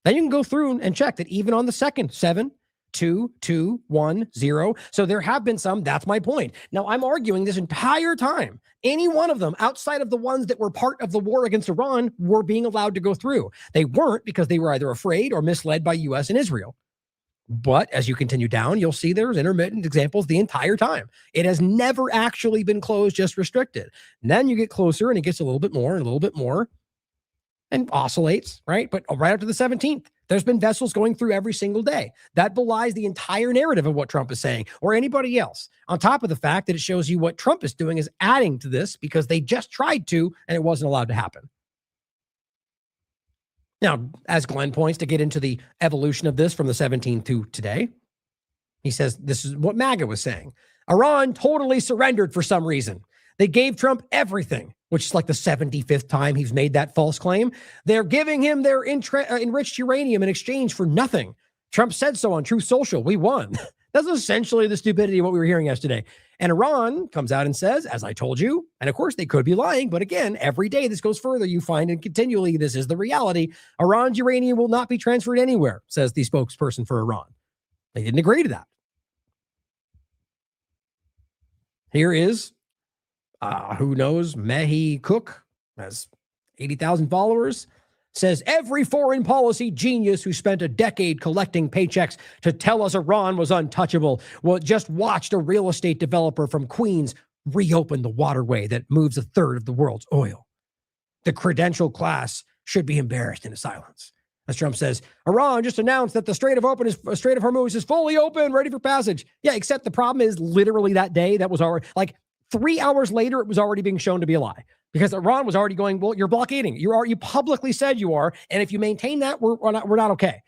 Then you can go through and check that even on the second, 7, 2, 2, 1, 0. So there have been some. That's my point. Now, I'm arguing this entire time, any one of them outside of the ones that were part of the war against Iran were being allowed to go through. They weren't because they were either afraid or misled by U.S. and Israel. But as you continue down, you'll see there's intermittent examples the entire time. It has never actually been closed, just restricted. And then you get closer and it gets a little bit more and a little bit more and oscillates, right? But right up to the 17th, there's been vessels going through every single day. That belies the entire narrative of what Trump is saying or anybody else. On top of the fact that it shows you what Trump is doing is adding to this because they just tried to and it wasn't allowed to happen. Now, as Glenn points to get into the evolution of this from the 17th to today, he says this is what MAGA was saying. Iran totally surrendered for some reason. They gave Trump everything, which is like the 75th time he's made that false claim. They're giving him their enriched uranium in exchange for nothing. Trump said so on Truth Social. We won. That's essentially the stupidity of what we were hearing yesterday. And Iran comes out and says, as I told you, and of course they could be lying, but again, every day this goes further, you find and continually this is the reality. Iran's uranium will not be transferred anywhere, says the spokesperson for Iran. They didn't agree to that. Here is, who knows, Mehi Cook has 80,000 followers, says every foreign policy genius who spent a decade collecting paychecks to tell us Iran was untouchable, well, just watched a real estate developer from Queens reopen the waterway that moves a third of the world's oil. The credential class should be embarrassed into silence. As Trump says, Iran just announced that the Strait of Hormuz is fully open, ready for passage. Yeah, except the problem is literally that day, that was already, like 3 hours later, it was already being shown to be a lie. Because Iran was already going, well, you're blockading. You publicly said you are. And if you maintain that, we're not okay.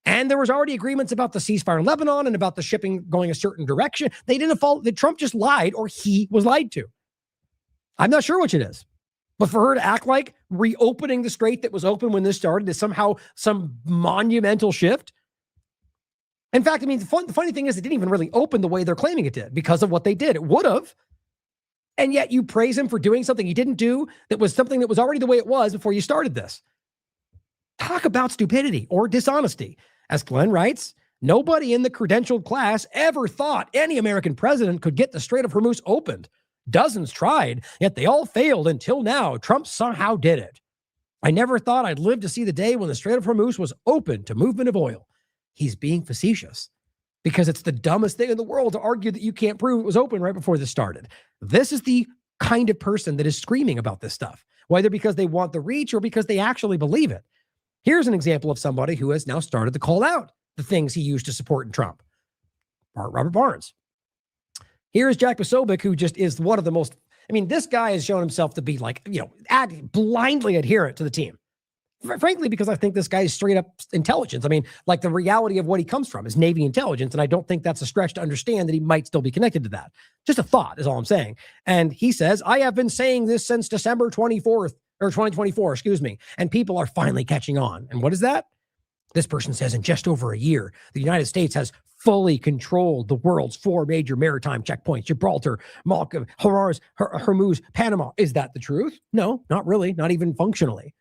And there was already agreements about the ceasefire in Lebanon and about the shipping going a certain direction. They didn't follow. Trump just lied or he was lied to. I'm not sure which it is. But for her to act like reopening the strait that was open when this started is somehow some monumental shift. In fact, I mean, the funny thing is it didn't even really open the way they're claiming it did because of what they did. It would have. And yet you praise him for doing something he didn't do that was something that was already the way it was before you started this. Talk about stupidity or dishonesty. As Glenn writes, nobody in the credentialed class ever thought any American president could get the Strait of Hormuz opened. Dozens tried, yet they all failed until now. Trump somehow did it. I never thought I'd live to see the day when the Strait of Hormuz was open to movement of oil. He's being facetious. Because it's the dumbest thing in the world to argue that you can't prove it was open right before this started. This is the kind of person that is screaming about this stuff, whether because they want the reach or because they actually believe it. Here's an example of somebody who has now started to call out the things he used to support in Trump. Robert Barnes. Here's Jack Posobiec, who just is one of the most, I mean, this guy has shown himself to be like, blindly adherent to the team. Frankly, because I think this guy is straight up intelligence. I mean, like the reality of what he comes from is Navy intelligence. And I don't think that's a stretch to understand that he might still be connected to that. Just a thought is all I'm saying. And he says, I have been saying this since December 24th or 2024, and people are finally catching on. And what is that? This person says in just over a year, the United States has fully controlled the world's 4 major maritime checkpoints, Gibraltar, Malta, Hormuz, Panama. Is that the truth? No, not really, not even functionally.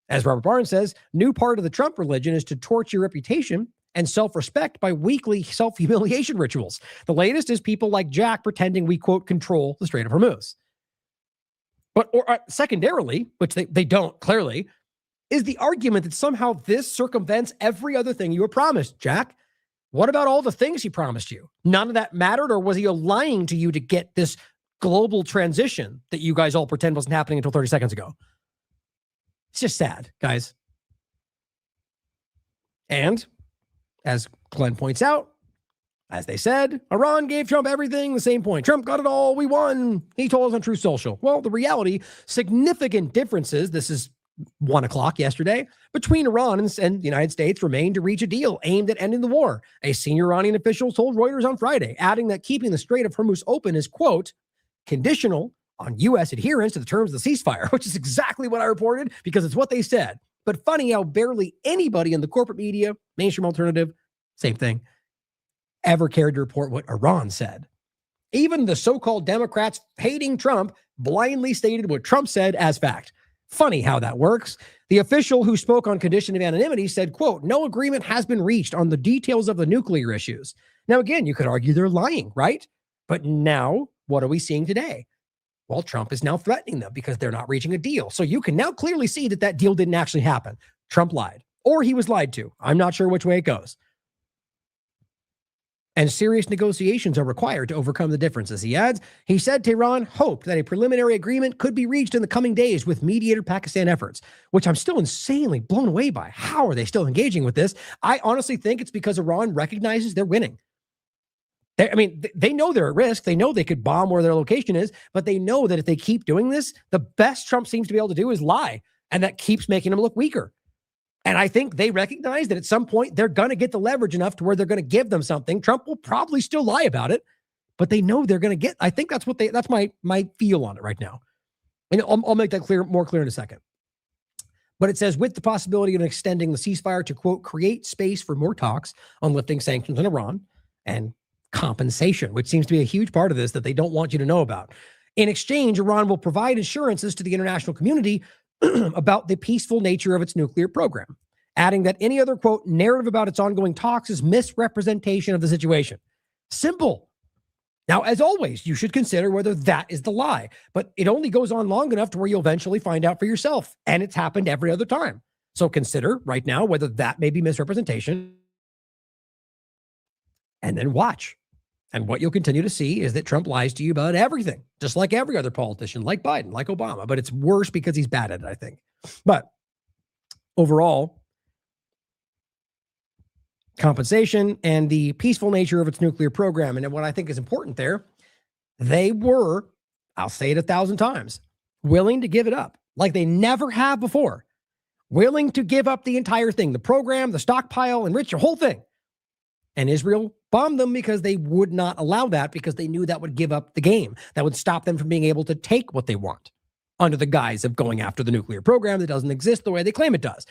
As Robert Barnes says, new part of the Trump religion is to torture your reputation and self-respect by weekly self-humiliation rituals. The latest is people like Jack pretending we, quote, control the Strait of Hormuz. But or secondarily, which they don't clearly, is the argument that somehow this circumvents every other thing you were promised, Jack. What about all the things he promised you? None of that mattered, or was he lying to you to get this global transition that you guys all pretend wasn't happening until 30 seconds ago? It's just sad, guys. And as Glenn points out, as they said, Iran gave Trump everything, the same point. Trump got it all, we won. He told us on Truth Social. Well, the reality, significant differences, this is 1 o'clock yesterday, between Iran and the United States remain to reach a deal aimed at ending the war. A senior Iranian official told Reuters on Friday, adding that keeping the Strait of Hormuz open is, quote, conditional on U.S. adherence to the terms of the ceasefire, which is exactly what I reported because it's what they said. But funny how barely anybody in the corporate media, mainstream alternative, same thing, ever cared to report what Iran said. Even the so-called Democrats hating Trump blindly stated what Trump said as fact. Funny how that works. The official who spoke on condition of anonymity said, quote, no agreement has been reached on the details of the nuclear issues. Now, again, you could argue they're lying, right? But now, what are we seeing today? Well, Trump is now threatening them because they're not reaching a deal. So you can now clearly see that that deal didn't actually happen. Trump lied, or he was lied to. I'm not sure which way it goes. And serious negotiations are required to overcome the differences, he adds. He said Tehran hoped that a preliminary agreement could be reached in the coming days with mediator Pakistan efforts, which I'm still insanely blown away by. How are they still engaging with this? I honestly think it's because Iran recognizes they're winning. They know they're at risk. They know they could bomb where their location is, but they know that if they keep doing this, the best Trump seems to be able to do is lie, and that keeps making them look weaker. And I think they recognize that at some point they're going to get the leverage enough to where they're going to give them something. Trump will probably still lie about it, but they know they're going to get. I think that's my feel on it right now. And I'll make that more clear in a second. But it says with the possibility of extending the ceasefire to, quote, create space for more talks on lifting sanctions on Iran and compensation, which seems to be a huge part of this that they don't want you to know about. In exchange, Iran will provide assurances to the international community about the peaceful nature of its nuclear program, adding that any other, quote, narrative about its ongoing talks is misrepresentation of the situation. Simple. Now, as always, you should consider whether that is the lie, but it only goes on long enough to where you'll eventually find out for yourself, and it's happened every other time. So consider right now whether that may be misrepresentation, and then watch. And what you'll continue to see is that Trump lies to you about everything, just like every other politician, like Biden, like Obama. But it's worse because he's bad at it, I think. But overall, compensation and the peaceful nature of its nuclear program, and what I think is important there, they were, I'll say it 1,000 times, willing to give it up like they never have before. Willing to give up the entire thing, the program, the stockpile, enrich the whole thing. And Israel bombed them because they would not allow that, because they knew that would give up the game. That would stop them from being able to take what they want under the guise of going after the nuclear program that doesn't exist the way they claim it does.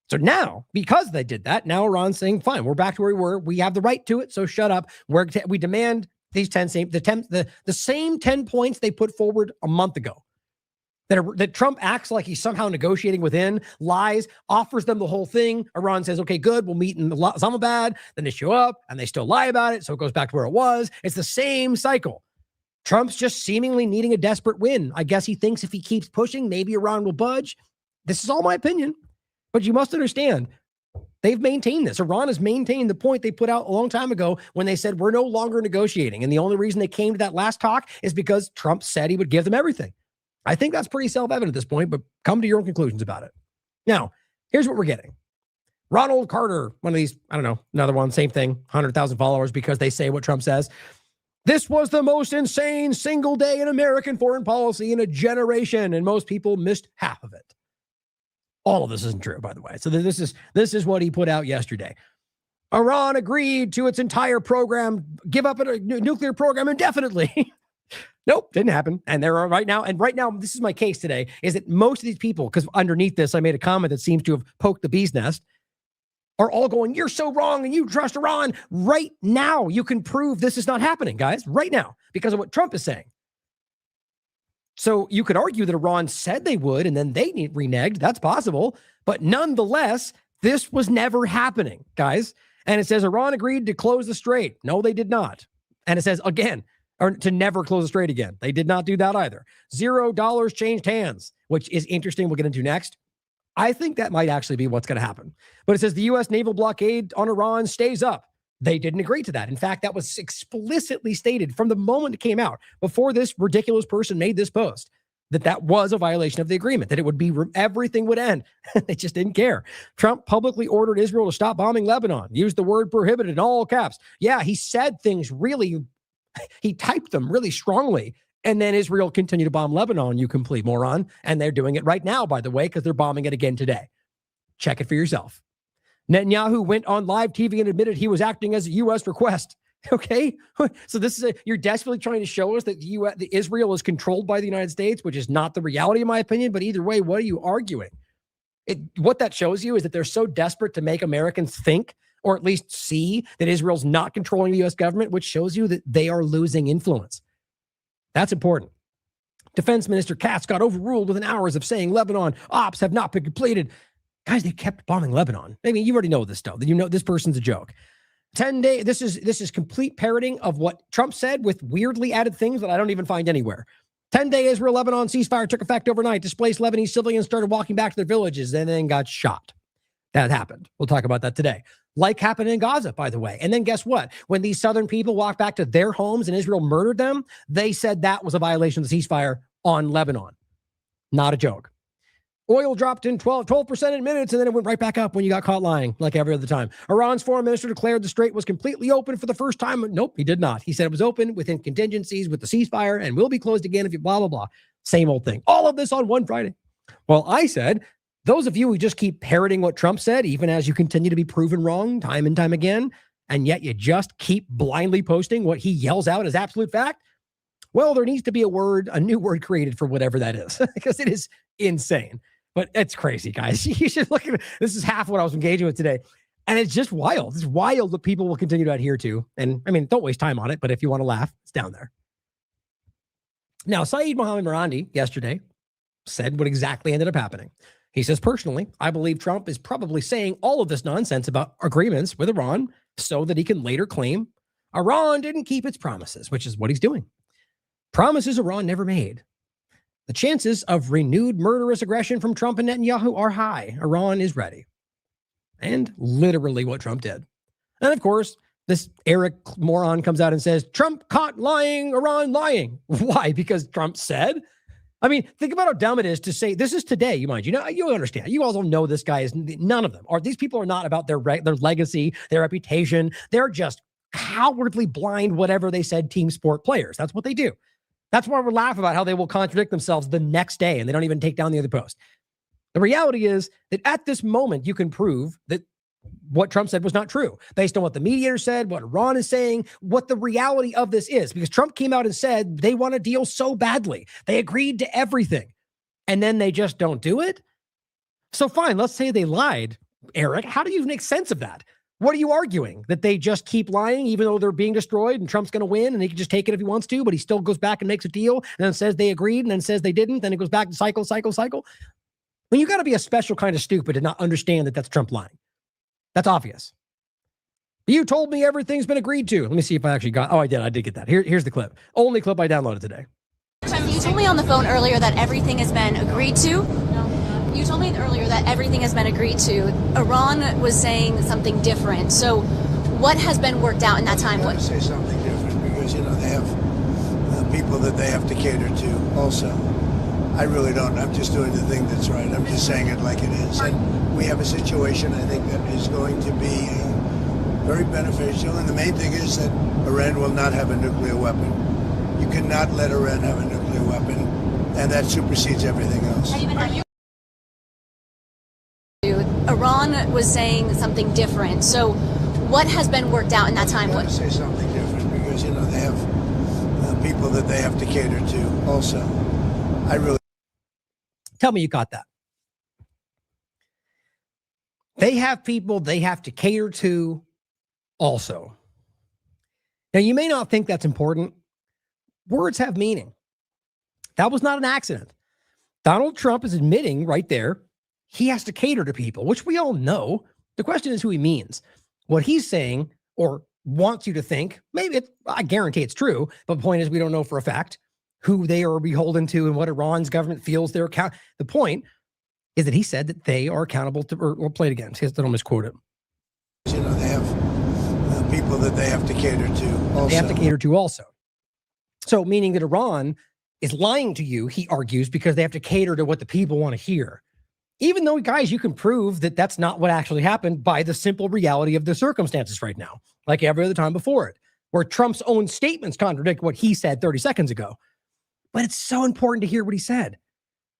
So now, because they did that, now Iran's saying, fine, we're back to where we were. We have the right to it, so shut up. We demand these the same 10 points they put forward a month ago. That Trump acts like he's somehow negotiating within, lies, offers them the whole thing. Iran says, okay, good, we'll meet in Islamabad. Then they show up and they still lie about it. So it goes back to where it was. It's the same cycle. Trump's just seemingly needing a desperate win. I guess he thinks if he keeps pushing, maybe Iran will budge. This is all my opinion. But you must understand, they've maintained this. Iran has maintained the point they put out a long time ago when they said, we're no longer negotiating. And the only reason they came to that last talk is because Trump said he would give them everything. I think that's pretty self-evident at this point, but come to your own conclusions about it. Now, here's what we're getting. Ronald Carter, one of these, I don't know, another one, same thing, 100,000 followers because they say what Trump says. This was the most insane single day in American foreign policy in a generation, and most people missed half of it. All of this isn't true, by the way. So this is what he put out yesterday. Iran agreed to its entire program, give up a nuclear program indefinitely. Nope, didn't happen. And there are right now, this is my case today, is that most of these people, because underneath this, I made a comment that seems to have poked the bee's nest, are all going, you're so wrong and you trust Iran. Right now, you can prove this is not happening, guys, right now, because of what Trump is saying. So you could argue that Iran said they would, and then they reneged. That's possible. But nonetheless, this was never happening, guys. And it says Iran agreed to close the strait. No, they did not. And it says, again, or to never close a strait again. They did not do that either. $0 changed hands, which is interesting. We'll get into next. I think that might actually be what's going to happen. But it says the U.S. naval blockade on Iran stays up. They didn't agree to that. In fact, that was explicitly stated from the moment it came out, before this ridiculous person made this post, that was a violation of the agreement, that it would be, everything would end. They just didn't care. Trump publicly ordered Israel to stop bombing Lebanon, used the word prohibited in all caps. Yeah, he said things really, he typed them really strongly. And then Israel continued to bomb Lebanon, you complete moron. And they're doing it right now, by the way, because they're bombing it again today. Check it for yourself. Netanyahu went on live TV and admitted he was acting as a U.S. request. Okay, so this is you're desperately trying to show us that the Israel is controlled by the United States, which is not the reality, in my opinion. But either way, what are you arguing? What that shows you is that they're so desperate to make Americans think, or at least see, that Israel's not controlling the U.S. government, which shows you that they are losing influence. That's important. Defense Minister Katz got overruled within hours of saying Lebanon ops have not been completed. Guys, they kept bombing Lebanon. I mean, you already know this stuff. You know this person's a joke. 10 days. This is complete parroting of what Trump said with weirdly added things that I don't even find anywhere. 10-day Israel-Lebanon ceasefire took effect overnight. Displaced Lebanese civilians started walking back to their villages and then got shot. That happened. We'll talk about that today. Like happened in Gaza, by the way. And then guess what? When these southern people walked back to their homes and Israel murdered them, they said that was a violation of the ceasefire on Lebanon. Not a joke. Oil dropped in 12% in minutes, and then it went right back up when you got caught lying, like every other time. Iran's foreign minister declared the strait was completely open for the first time. Nope, he did not. He said it was open within contingencies with the ceasefire and will be closed again if you blah, blah, blah. Same old thing. All of this on one Friday. Well, I said, those of you who just keep parroting what Trump said, even as you continue to be proven wrong time and time again, and yet you just keep blindly posting what he yells out as absolute fact, well, there needs to be a new word created for whatever that is, because it is insane. But it's crazy, guys. You should look at it. This is half what I was engaging with today. And it's just wild. It's wild that people will continue to adhere to. And I mean, don't waste time on it. But if you want to laugh, it's down there. Now, Saeed Mohammed Marandi yesterday said what exactly ended up happening. He says, personally, I believe Trump is probably saying all of this nonsense about agreements with Iran so that he can later claim Iran didn't keep its promises, which is what he's doing. Promises Iran never made. The chances of renewed murderous aggression from Trump and Netanyahu are high. Iran is ready. And literally what Trump did. And of course, this Eric moron comes out and says, Trump caught lying, Iran lying. Why? Because Trump said? I mean, think about how dumb it is to say, this is today, you mind. You know, you understand. You also know this guy is, none of them are. These people are not about their legacy, their reputation. They're just cowardly blind, whatever they said, team sport players. That's what they do. That's why we laugh about how they will contradict themselves the next day and they don't even take down the other post. The reality is that at this moment, you can prove that what Trump said was not true based on what the mediator said, what Iran is saying, what the reality of this is, because Trump came out and said they want a deal so badly. They agreed to everything and then they just don't do it. So fine, let's say they lied. Eric, how do you make sense of that? What are you arguing? That they just keep lying even though they're being destroyed and Trump's going to win and he can just take it if he wants to, but he still goes back and makes a deal and then says they agreed and then says they didn't. Then it goes back to cycle. Well, you got to be a special kind of stupid to not understand that that's Trump lying. That's obvious. You told me everything's been agreed to. Let me see if I actually got, I did get that. Here's the clip. Only clip I downloaded today. You told me on the phone earlier that everything has been agreed to. You told me earlier that everything has been agreed to. Iran was saying something different. So what has been worked out in that time? What say something different because, they have people that they have to cater to also. I really don't. I'm just doing the thing that's right. I'm just saying it like it is. And we have a situation, I think, that is going to be very beneficial. And the main thing is that Iran will not have a nuclear weapon. You cannot let Iran have a nuclear weapon, and that supersedes everything else. Iran was saying something different. So what has been worked out in that time? What say something different because, they have people that they have to cater to also. I really... Tell me you got that. They have people they have to cater to also. Now, you may not think that's important. Words have meaning. That was not an accident. Donald Trump is admitting right there he has to cater to people, which we all know. The question is who he means. What he's saying, or wants you to think, maybe I guarantee it's true, but the point is we don't know for a fact who they are beholden to and what Iran's government feels they're account. The point is that he said that they are accountable to, or play it again, so I don't misquote it. You know, they have people that they have to cater to also. They have to cater to also. So meaning that Iran is lying to you, he argues, because they have to cater to what the people want to hear. Even though, guys, you can prove that that's not what actually happened by the simple reality of the circumstances right now, like every other time before it, where Trump's own statements contradict what he said 30 seconds ago. But it's so important to hear what he said.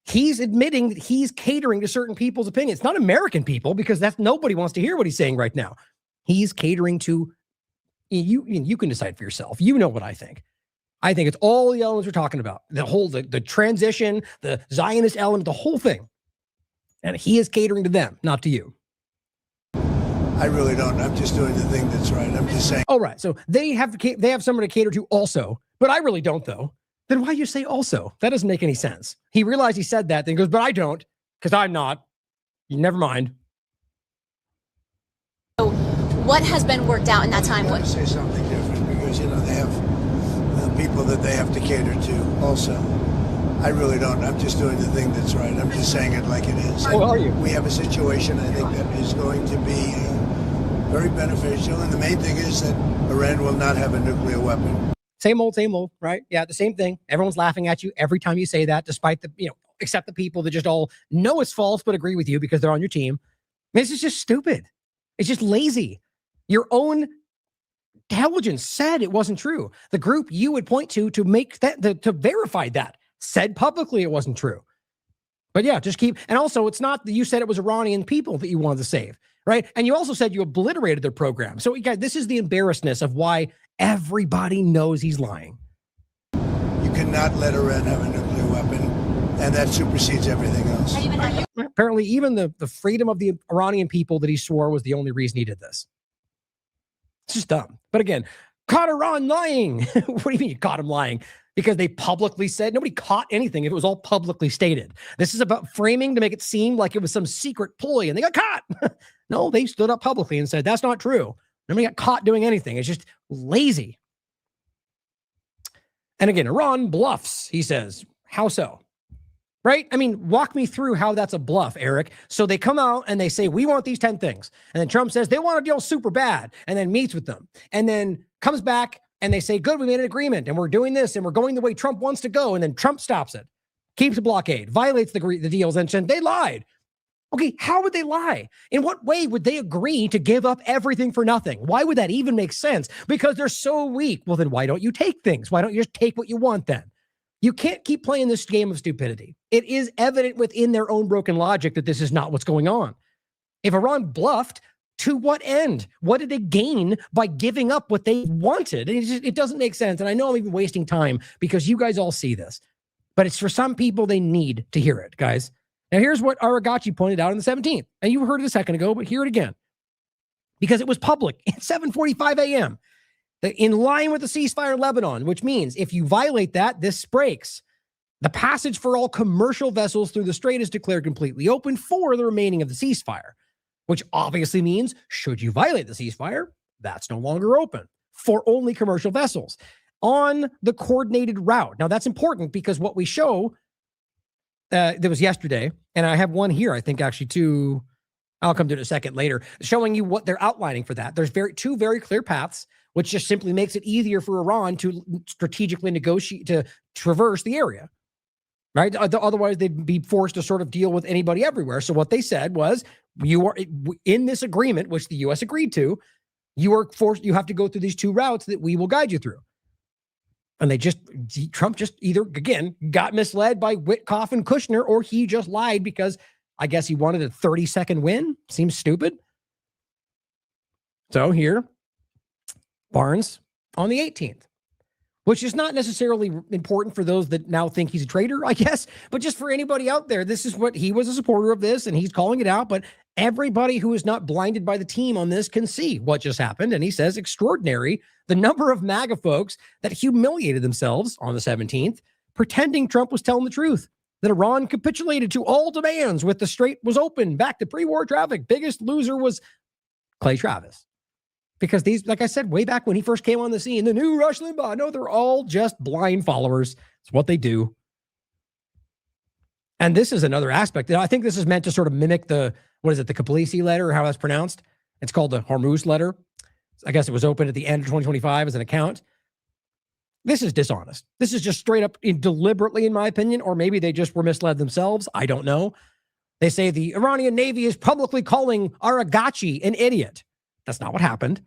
He's admitting that he's catering to certain people's opinions. It's not American people, because that's nobody wants to hear what he's saying right now. He's catering to you. You can decide for yourself. You know what I think. I think it's all the elements we're talking about. The whole, the transition, the Zionist element, the whole thing. And he is catering to them, not to you. I really don't. I'm just doing the thing that's right. I'm just saying. All right. So they have someone to cater to also, but I really don't though. Then why you say also? That doesn't make any sense. He realized he said that, then goes, but I don't, because I'm not. Never mind. So what has been worked out in that time? I want to say something different, because, you know, they have people that they have to cater to also. I really don't. I'm just doing the thing that's right. I'm just saying it like it is. How are you? We have a situation, I think, that is going to be very beneficial. And the main thing is that Iran will not have a nuclear weapon. Same old, right? Yeah, the same thing. Everyone's laughing at you every time you say that, despite the, except the people that just all know it's false but agree with you because they're on your team. This is just stupid. It's just lazy. Your own intelligence said it wasn't true. The group you would point to make that, to verify that, said publicly it wasn't true. But yeah, just keep, and also it's not that you said it was Iranian people that you wanted to save, right? And you also said you obliterated their program. So guys, this is the embarrassness of why everybody knows he's lying. You cannot let Iran have a nuclear weapon, and that supersedes everything else. Apparently, even the freedom of the Iranian people that he swore was the only reason he did this. It's just dumb. But again, caught Iran lying. What do you mean you caught him lying? Because they publicly said, nobody caught anything if it was all publicly stated. This is about framing to make it seem like it was some secret ploy and they got caught. No, they stood up publicly and said, that's not true. Nobody got caught doing anything. It's just lazy. And again, Iran bluffs, he says. How so? Right? I mean, walk me through how that's a bluff, Eric. So they come out and they say, we want these 10 things. And then Trump says they want a deal super bad, and then meets with them. And then comes back and they say, good, we made an agreement and we're doing this and we're going the way Trump wants to go. And then Trump stops it, keeps a blockade, violates the deals, and said they lied. Okay, how would they lie? In what way would they agree to give up everything for nothing? Why would that even make sense? Because they're so weak. Well, then why don't you take things? Why don't you just take what you want then? You can't keep playing this game of stupidity. It is evident within their own broken logic that this is not what's going on. If Iran bluffed, to what end? What did they gain by giving up what they wanted? It doesn't make sense. And I know I'm even wasting time because you guys all see this, but it's for some people, they need to hear it, guys. Now, here's what Aragachi pointed out on the 17th. And you heard it a second ago, but hear it again. Because it was public at 7:45 a.m. In line with the ceasefire in Lebanon, which means if you violate that, this breaks. The passage for all commercial vessels through the strait is declared completely open for the remaining of the ceasefire, which obviously means should you violate the ceasefire, that's no longer open for only commercial vessels on the coordinated route. Now, that's important because what we show that was yesterday, and I have one here, I think actually two, I'll come to it in a second later, showing you what they're outlining for that. There's two very clear paths, which just simply makes it easier for Iran to strategically negotiate, to traverse the area, right? Otherwise, they'd be forced to sort of deal with anybody everywhere. So what they said was, you are in this agreement, which the U.S. agreed to, you are forced, you have to go through these two routes that we will guide you through. And Trump just either, again, got misled by Witkoff and Kushner, or he just lied because I guess he wanted a 30-second win. Seems stupid. So here, Barnes on the 18th, which is not necessarily important for those that now think he's a traitor, I guess, but just for anybody out there, this is what he was a supporter of this, and he's calling it out, but everybody who is not blinded by the team on this can see what just happened. And he says, extraordinary, the number of MAGA folks that humiliated themselves on the 17th, pretending Trump was telling the truth, that Iran capitulated to all demands with the strait was open, back to pre-war traffic. Biggest loser was Clay Travis. Because these, like I said, way back when he first came on the scene, the new Rush Limbaugh, no, they're all just blind followers. It's what they do. And this is another aspect. I think this is meant to sort of mimic the Kaplisi letter, or how that's pronounced. It's called the Hormuz letter. I guess it was opened at the end of 2025 as an account. This is dishonest. This is just straight up deliberately, in my opinion, or maybe they just were misled themselves. I don't know. They say the Iranian Navy is publicly calling Aragachi an idiot. That's not what happened.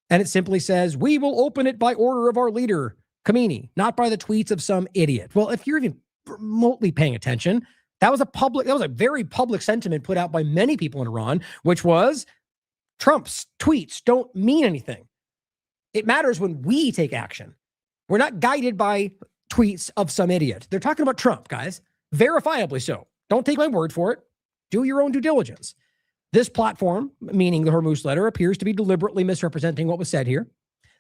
And it simply says, we will open it by order of our leader, Khamenei, not by the tweets of some idiot. Well, if you're even remotely paying attention, that was a very public sentiment put out by many people in Iran, which was Trump's tweets don't mean anything. It matters when we take action. We're not guided by tweets of some idiot. They're talking about Trump, guys. Verifiably so. Don't take my word for it. Do your own due diligence. This platform, meaning the Hormuz letter, appears to be deliberately misrepresenting what was said here.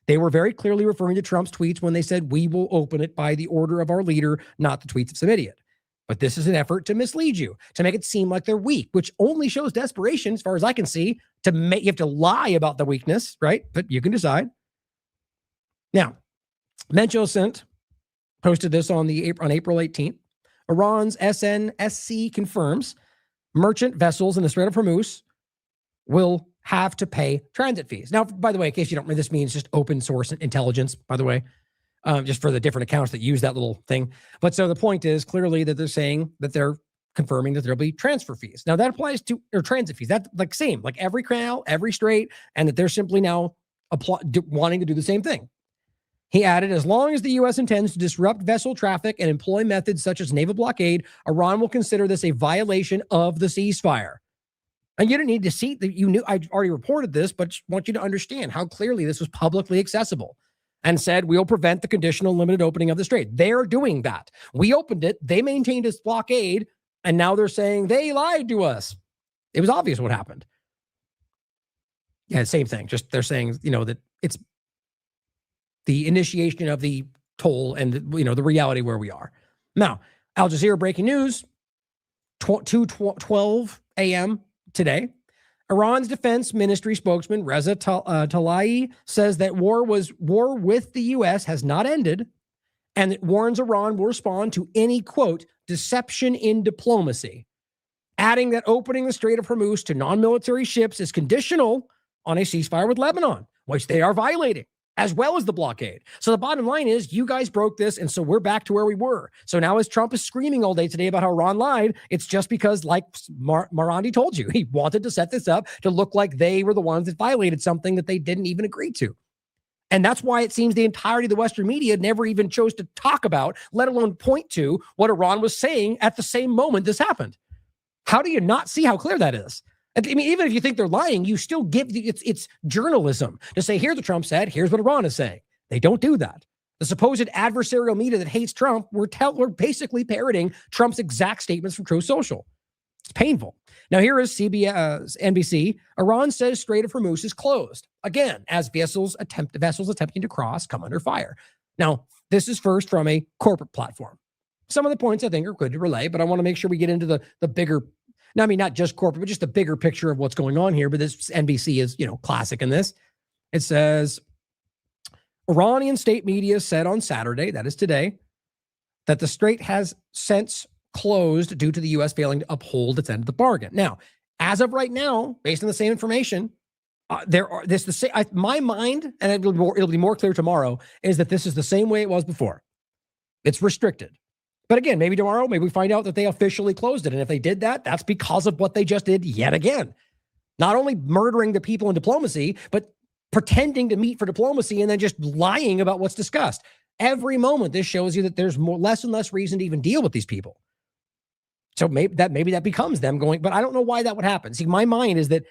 They were very clearly referring to Trump's tweets when they said, we will open it by the order of our leader, not the tweets of some idiot. But this is an effort to mislead you, to make it seem like they're weak, which only shows desperation, as far as I can see, you have to lie about the weakness, right? But you can decide. Now, Mencho Sent posted this on April 18th. Iran's SNSC confirms merchant vessels in the Strait of Hormuz will have to pay transit fees. Now, by the way, in case you don't remember, this means just open source intelligence, by the way, just for the different accounts that use that little thing. But so the point is clearly that they're saying that they're confirming that there'll be transfer fees. Now that applies to, or transit fees. That's like same, like every canal, every strait, and that they're simply now wanting to do the same thing. He added, as long as the U.S. intends to disrupt vessel traffic and employ methods such as naval blockade, Iran will consider this a violation of the ceasefire. And you didn't need to see that. You knew, I already reported this, but want you to understand how clearly this was publicly accessible and said, we'll prevent the conditional limited opening of the strait. They're doing that. We opened it. They maintained its blockade. And now they're saying they lied to us. It was obvious what happened. Yeah, same thing. Just they're saying, that it's the initiation of the toll and, the reality where we are. Now, Al Jazeera breaking news, 2:12 a.m. today. Iran's defense ministry spokesman Reza Tlaib says that war with the U.S. has not ended, and it warns Iran will respond to any, quote, deception in diplomacy, adding that opening the Strait of Hormuz to non-military ships is conditional on a ceasefire with Lebanon, which they are violating, as well as the blockade. So the bottom line is, you guys broke this, and so we're back to where we were. So now as Trump is screaming all day today about how Iran lied, it's just because, like Marandi told you, he wanted to set this up to look like they were the ones that violated something that they didn't even agree to. And that's why it seems the entirety of the Western media never even chose to talk about, let alone point to, what Iran was saying at the same moment this happened. How do you not see how clear that is? I mean, even if you think they're lying, you still give it's journalism to say, here's what Trump said, here's what Iran is saying. They don't do that. The supposed adversarial media that hates Trump, we're basically parroting Trump's exact statements from Truth Social. It's painful. Now, here is NBC. Iran says Strait of Hormuz is closed. Again, as vessels attempting to cross come under fire. Now, this is first from a corporate platform. Some of the points I think are good to relay, but I want to make sure we get into the bigger, now, I mean, not just corporate, but just the bigger picture of what's going on here. But this NBC is, classic in this. It says, Iranian state media said on Saturday, that is today, that the strait has since closed due to the U.S. failing to uphold its end of the bargain. Now, as of right now, based on the same information, my mind, and it'll be more clear tomorrow, is that this is the same way it was before. It's restricted. But again, maybe tomorrow, maybe we find out that they officially closed it. And if they did that, that's because of what they just did yet again. Not only murdering the people in diplomacy, but pretending to meet for diplomacy and then just lying about what's discussed. Every moment, this shows you that there's less and less reason to even deal with these people. So maybe that becomes them going, but I don't know why that would happen. See, my mind is that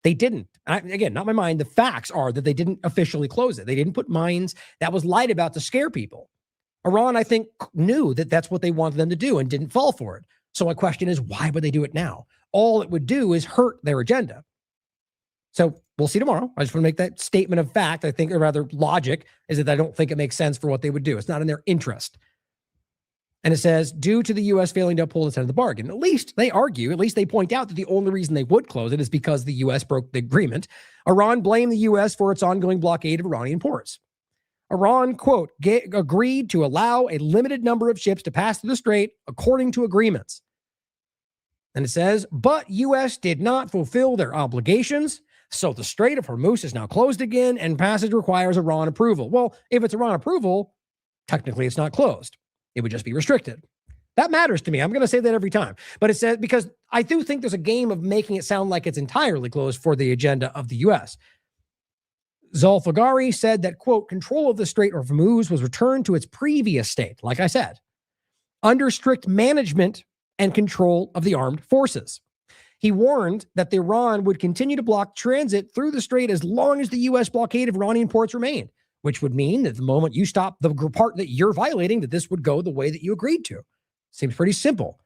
they didn't. Again, not my mind. The facts are that they didn't officially close it. They didn't put mines. That was lied about to scare people. Iran, I think, knew that that's what they wanted them to do and didn't fall for it. So my question is, why would they do it now? All it would do is hurt their agenda. So we'll see tomorrow. I just want to make that statement of fact. I think, or rather logic, is that I don't think it makes sense for what they would do. It's not in their interest. And it says, due to the U.S. failing to uphold its end of the bargain. At least they argue, at least they point out that the only reason they would close it is because the U.S. broke the agreement. Iran blamed the U.S. for its ongoing blockade of Iranian ports. Iran, quote, agreed to allow a limited number of ships to pass through the strait according to agreements. And it says, but U.S. did not fulfill their obligations, so the Strait of Hormuz is now closed again, and passage requires Iran approval. Well, if it's Iran approval, technically it's not closed. It would just be restricted. That matters to me. I'm going to say that every time. But it says, because I do think there's a game of making it sound like it's entirely closed for the agenda of the U.S. Zulfagari said that, quote, control of the Strait of Hormuz was returned to its previous state, like I said, under strict management and control of the armed forces. He warned that Iran would continue to block transit through the strait as long as the U.S. blockade of Iranian ports remained, which would mean that the moment you stop the part that you're violating, that this would go the way that you agreed to. Seems pretty simple.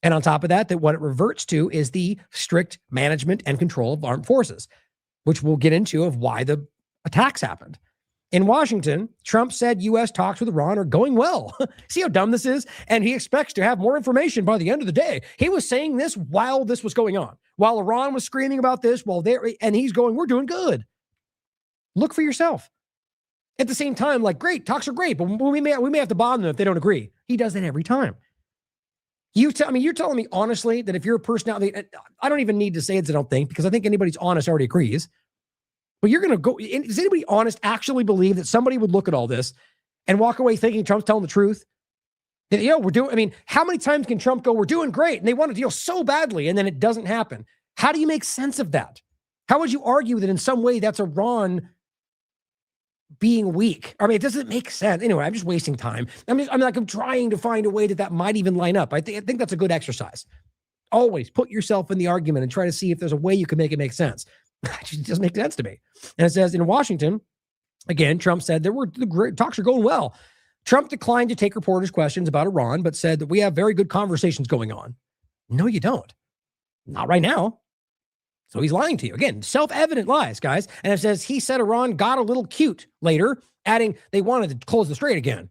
And on top of that, that what it reverts to is the strict management and control of armed forces, which we'll get into of why the attacks happened. In Washington, Trump said U.S. talks with Iran are going well. See how dumb this is? And he expects to have more information by the end of the day. He was saying this while this was going on, while Iran was screaming about this, and he's going, we're doing good. Look for yourself. At the same time, like, great, talks are great, but we may have to bomb them if they don't agree. He does that every time. You're telling me honestly that if you're a personality, I don't even need to say it, I don't think, because I think anybody's honest already agrees. But you're going to go, does anybody honest actually believe that somebody would look at all this and walk away thinking Trump's telling the truth? That, how many times can Trump go, we're doing great, and they want to deal so badly, and then it doesn't happen? How do you make sense of that? How would you argue that in some way that's Iran being weak? I mean, it doesn't make sense. Anyway, I'm just wasting time. I'm trying to find a way that might even line up. I think that's a good exercise. Always put yourself in the argument and try to see if there's a way you can make it make sense. It just doesn't make sense to me. And it says in Washington, again, Trump said the talks are going well. Trump declined to take reporters' questions about Iran, but said that we have very good conversations going on. No, you don't. Not right now. So he's lying to you. Again, self-evident lies, guys. And it says he said Iran got a little cute later, adding they wanted to close the strait again.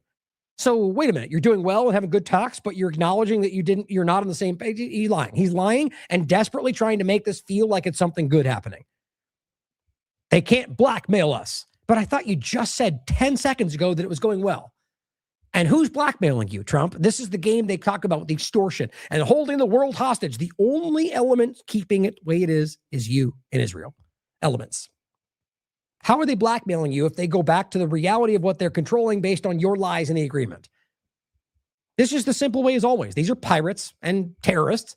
So wait a minute, you're doing well and having good talks, but you're acknowledging that you're not on the same page. He's lying. He's lying and desperately trying to make this feel like it's something good happening. They can't blackmail us. But I thought you just said 10 seconds ago that it was going well. And who's blackmailing you, Trump? This is the game they talk about, the extortion and holding the world hostage. The only element keeping it the way it is you in Israel. Elements. How are they blackmailing you if they go back to the reality of what they're controlling based on your lies in the agreement? This is the simple way as always. These are pirates and terrorists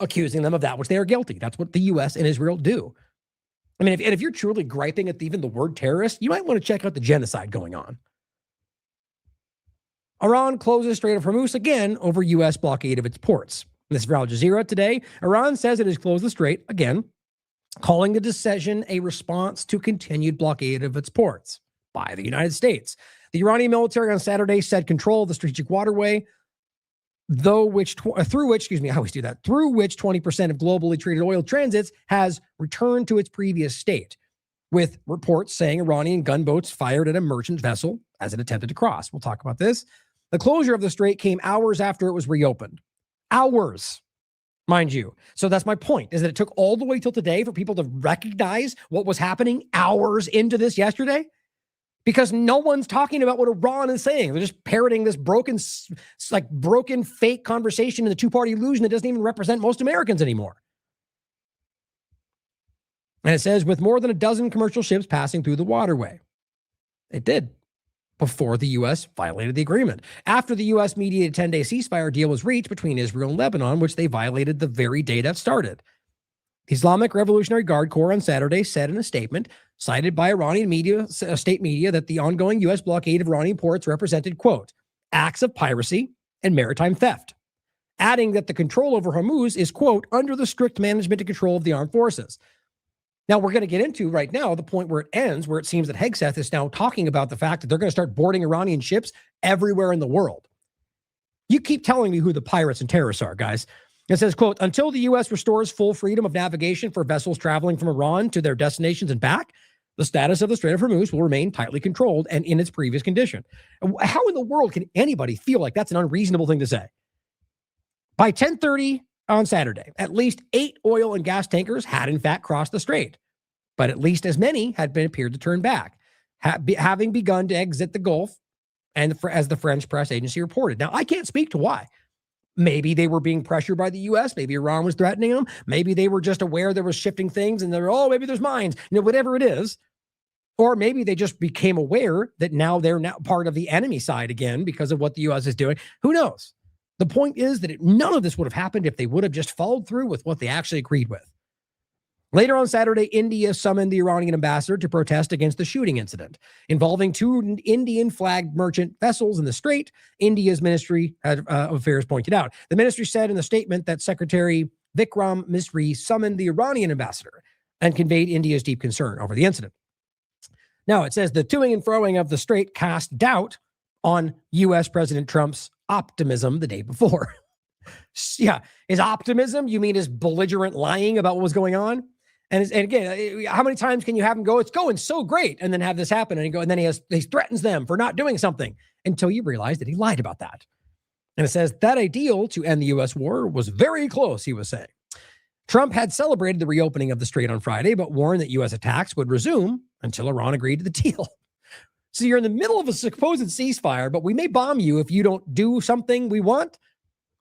accusing them of that which they are guilty. That's what the U.S. and Israel do. I mean, if you're truly griping at even the word terrorist, you might want to check out the genocide going on. Iran closes Strait of Hormuz again over U.S. blockade of its ports. This is for Al Jazeera today. Iran says it has closed the strait again, calling the decision a response to continued blockade of its ports by the United States. The Iranian military on Saturday said control of the strategic waterway, through which 20% of globally traded oil transits has returned to its previous state, with reports saying Iranian gunboats fired at a merchant vessel as it attempted to cross. We'll talk about this. The closure of the strait came hours after it was reopened. Hours, mind you. So that's my point, is that it took all the way till today for people to recognize what was happening hours into this yesterday, because no one's talking about what Iran is saying. They're just parroting this broken fake conversation in the two-party illusion that doesn't even represent most Americans anymore. And it says, with more than a dozen commercial ships passing through the waterway. It did, before the U.S. violated the agreement. After the U.S. mediated 10-day ceasefire deal was reached between Israel and Lebanon, which they violated the very day that started. The Islamic Revolutionary Guard Corps on Saturday said in a statement, cited by Iranian state media, that the ongoing U.S. blockade of Iranian ports represented, quote, acts of piracy and maritime theft, adding that the control over Hormuz is, quote, under the strict management and control of the armed forces. Now, we're going to get into right now the point where it ends, where it seems that Hegseth is now talking about the fact that they're going to start boarding Iranian ships everywhere in the world. You keep telling me who the pirates and terrorists are, guys. It says, quote, until the U.S. restores full freedom of navigation for vessels traveling from Iran to their destinations and back, the status of the Strait of Hormuz will remain tightly controlled and in its previous condition. How in the world can anybody feel like that's an unreasonable thing to say? By 10:30 on Saturday, at least 8 oil and gas tankers had in fact crossed the strait, but at least as many had appeared to turn back, having begun to exit the Gulf, and as the French press agency reported. Now, I can't speak to why. Maybe they were being pressured by the U.S. Maybe Iran was threatening them. Maybe they were just aware there was shifting things and they're, maybe there's mines, whatever it is. Or maybe they just became aware that now they're part of the enemy side again because of what the U.S. is doing. Who knows? The point is that none of this would have happened if they would have just followed through with what they actually agreed with. Later on Saturday, India summoned the Iranian ambassador to protest against the shooting incident involving 2 Indian-flagged merchant vessels in the strait, India's Ministry of Affairs pointed out. The ministry said in the statement that Secretary Vikram Misri summoned the Iranian ambassador and conveyed India's deep concern over the incident. Now, it says the toing and froing of the strait cast doubt on U.S. President Trump's optimism the day before. Yeah, is optimism, you mean his belligerent lying about what was going on? And again, how many times can you have him go, it's going so great, and then have this happen, and then he threatens them for not doing something until you realize that he lied about that. And it says that ideal to end the U.S. war was very close, he was saying. Trump had celebrated the reopening of the strait on Friday, but warned that U.S. attacks would resume until Iran agreed to the deal. So you're in the middle of a supposed ceasefire, but we may bomb you if you don't do something we want.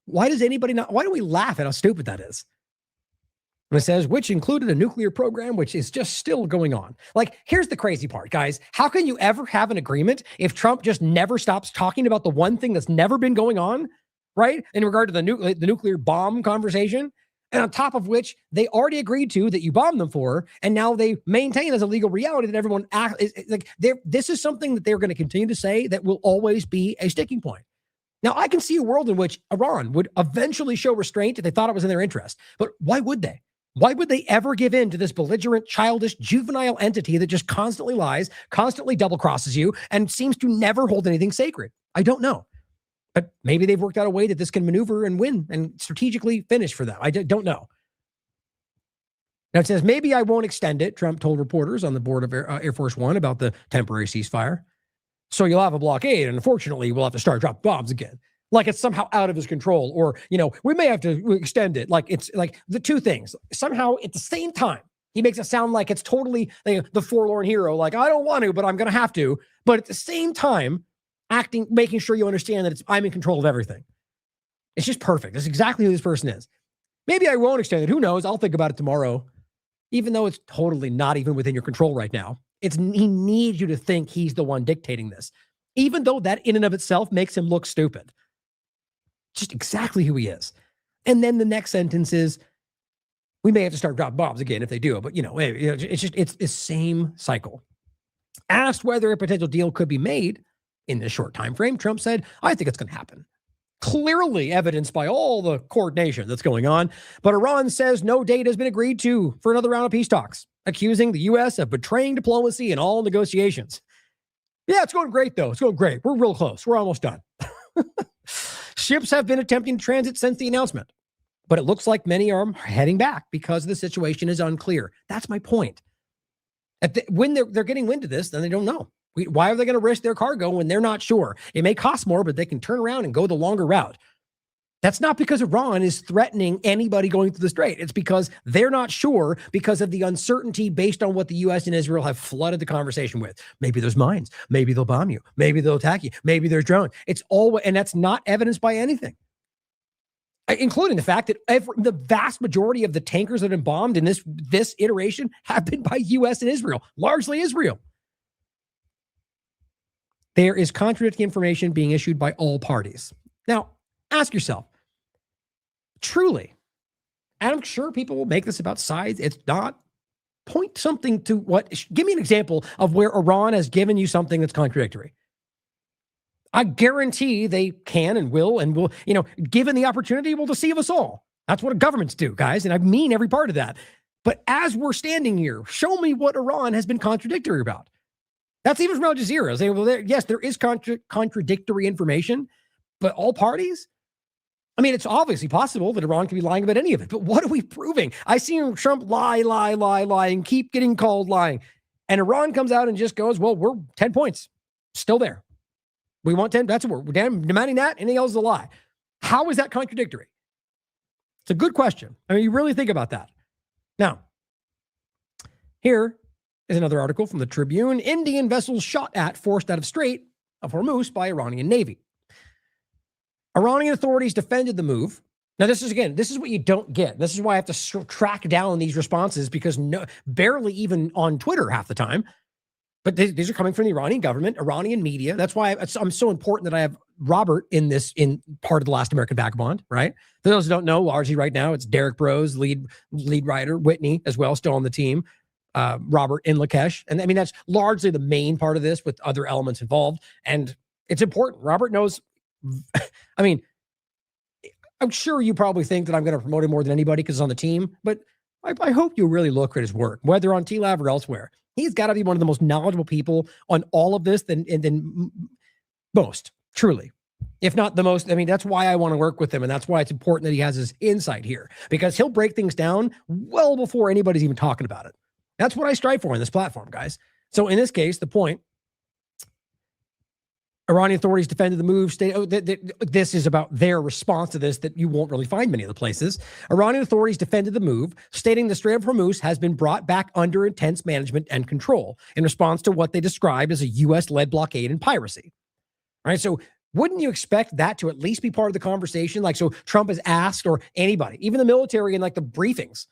Why do we laugh at how stupid that is? And it says, which included a nuclear program, which is just still going on. Like, here's the crazy part, guys. How can you ever have an agreement if Trump just never stops talking about the one thing that's never been going on, right? In regard to the nuclear bomb conversation, and on top of which they already agreed to that you bombed them for, and now they maintain as a legal reality that everyone this is something that they're going to continue to say that will always be a sticking point. Now, I can see a world in which Iran would eventually show restraint if they thought it was in their interest. But why would they? Why would they ever give in to this belligerent, childish, juvenile entity that just constantly lies, constantly double crosses you, and seems to never hold anything sacred? I don't know. But maybe they've worked out a way that this can maneuver and win and strategically finish for them. I don't know. Now, it says, maybe I won't extend it, Trump told reporters on the board of Air Force One about the temporary ceasefire. So you'll have a blockade, and unfortunately, we'll have to start dropping bombs again. Like it's somehow out of his control, or, we may have to extend it. Like it's like the two things. Somehow at the same time, he makes it sound like it's totally the forlorn hero. Like, I don't want to, but I'm going to have to. But at the same time, making sure you understand that I'm in control of everything. It's just perfect. That's exactly who this person is. Maybe I won't extend it. Who knows? I'll think about it tomorrow. Even though it's totally not even within your control right now. He needs you to think he's the one dictating this, even though that in and of itself makes him look stupid. Just exactly who he is. And then the next sentence is, we may have to start dropping bombs again if they do, but it's the same cycle. Asked whether a potential deal could be made in this short time frame, Trump said, I think it's going to happen. Clearly evidenced by all the coordination that's going on, but Iran says no date has been agreed to for another round of peace talks, accusing the U.S. of betraying diplomacy in all negotiations. Yeah, it's going great, though. It's going great. We're real close. We're almost done. Ships have been attempting transit since the announcement, but it looks like many are heading back because the situation is unclear. That's my point. When they're getting wind of this, then they don't know. Why are they going to risk their cargo when they're not sure? It may cost more, but they can turn around and go the longer route. That's not because Iran is threatening anybody going through the strait. It's because they're not sure because of the uncertainty based on what the U.S. and Israel have flooded the conversation with. Maybe there's mines. Maybe they'll bomb you. Maybe they'll attack you. Maybe there's drones. And that's not evidenced by anything, including the fact that the vast majority of the tankers that have been bombed in this iteration have been by U.S. and Israel, largely Israel. There is contradicting information being issued by all parties. Now, ask yourself, truly, and I'm sure people will make this about sides. It's not. Point something to give me an example of where Iran has given you something that's contradictory. I guarantee they can and will, given the opportunity, will deceive us all. That's what governments do, guys. And I mean every part of that. But as we're standing here, show me what Iran has been contradictory about. That's even from Al Jazeera saying, well, yes, there is contradictory information, but all parties? I mean, it's obviously possible that Iran could be lying about any of it, but what are we proving? I see Trump lie, and keep getting called lying. And Iran comes out and just goes, well, we're 10 points. Still there. We want 10. That's what we're demanding that. Anything else is a lie. How is that contradictory? It's a good question. I mean, you really think about that. Now, here is another article from the Tribune. Indian vessels shot at, forced out of Strait of Hormuz by Iranian Navy. Iranian authorities defended the move. Now, this is what you don't get. This is why I have to track down these responses, because barely even on Twitter half the time. But these are coming from the Iranian government, Iranian media. That's why I'm so important that I have Robert in part of the Last American Vagabond, right? For those who don't know, largely right now, it's Derek Bros, lead writer, Whitney as well, still on the team, Robert in Lakesh. And I mean, that's largely the main part of this with other elements involved. And it's important. Robert knows, I mean, I'm sure you probably think that I'm going to promote him more than anybody because it's on the team, but I hope you really look at his work, whether on TLAV or elsewhere. He's got to be one of the most knowledgeable people on all of this than most, truly. If not the most. I mean, that's why I want to work with him, and that's why it's important that he has his insight here, because he'll break things down well before anybody's even talking about it. That's what I strive for in this platform, guys. So in this case, the point, Iranian authorities defended the move. This is about their response to this that you won't really find many other places. Iranian authorities defended the move, stating the Strait of Hormuz has been brought back under intense management and control in response to what they described as a U.S.-led blockade and piracy. All right, so wouldn't you expect that to at least be part of the conversation? Like, so Trump has asked, or anybody, even the military in like the briefings,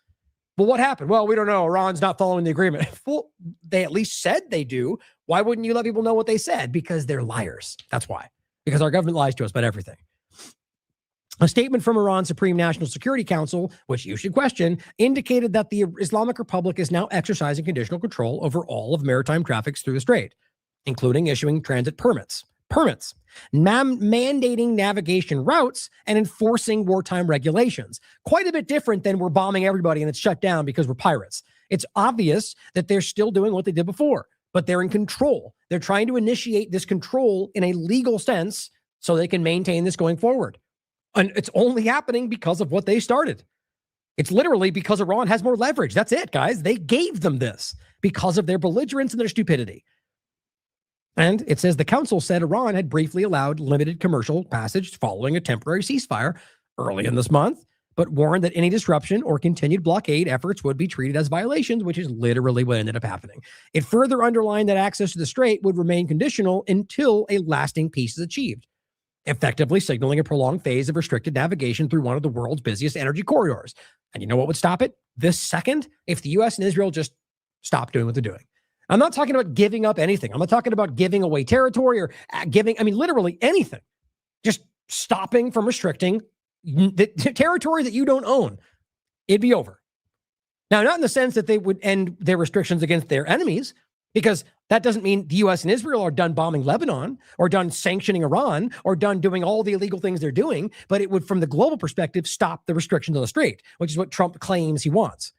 well, what happened? Well, we don't know. Iran's not following the agreement. Well, they at least said they do. Why wouldn't you let people know what they said? Because they're liars. That's why. Because our government lies to us about everything. A statement from Iran's Supreme National Security Council, which you should question, indicated that the Islamic Republic is now exercising conditional control over all of maritime traffic through the strait, including issuing transit permits, mandating navigation routes, and enforcing wartime regulations. Quite a bit different than we're bombing everybody and it's shut down because we're pirates. It's obvious that they're still doing what they did before, but they're in control. They're trying to initiate this control in a legal sense so they can maintain this going forward. And it's only happening because of what they started. It's literally because Iran has more leverage. That's it, guys. They gave them this because of their belligerence and their stupidity. And it says the council said Iran had briefly allowed limited commercial passage following a temporary ceasefire early in this month, but warned that any disruption or continued blockade efforts would be treated as violations, which is literally what ended up happening. It further underlined that access to the strait would remain conditional until a lasting peace is achieved, effectively signaling a prolonged phase of restricted navigation through one of the world's busiest energy corridors. And you know what would stop it? This second, if the U.S. and Israel just stop doing what they're doing. I'm not talking about giving up anything. I'm not talking about giving away territory or literally anything. Just stopping from restricting the territory that you don't own. It'd be over. Now, not in the sense that they would end their restrictions against their enemies, because that doesn't mean the U.S. and Israel are done bombing Lebanon or done sanctioning Iran or done doing all the illegal things they're doing, but it would, from the global perspective, stop the restrictions on the strait, which is what Trump claims he wants.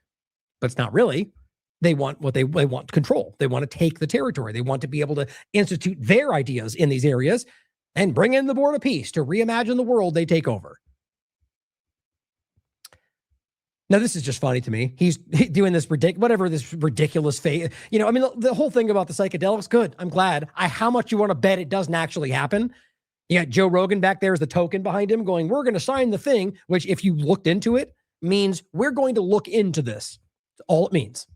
But it's not really. They want what they want control. They want to take the territory. They want to be able to institute their ideas in these areas and bring in the Board of Peace to reimagine the world they take over. Now, this is just funny to me. He's doing this ridiculous phase. You know, I mean, the whole thing about the psychedelics, good. I'm glad. How much you want to bet it doesn't actually happen? You got Joe Rogan back there as the token behind him going, we're going to sign the thing, which if you looked into it, means we're going to look into this. That's all it means.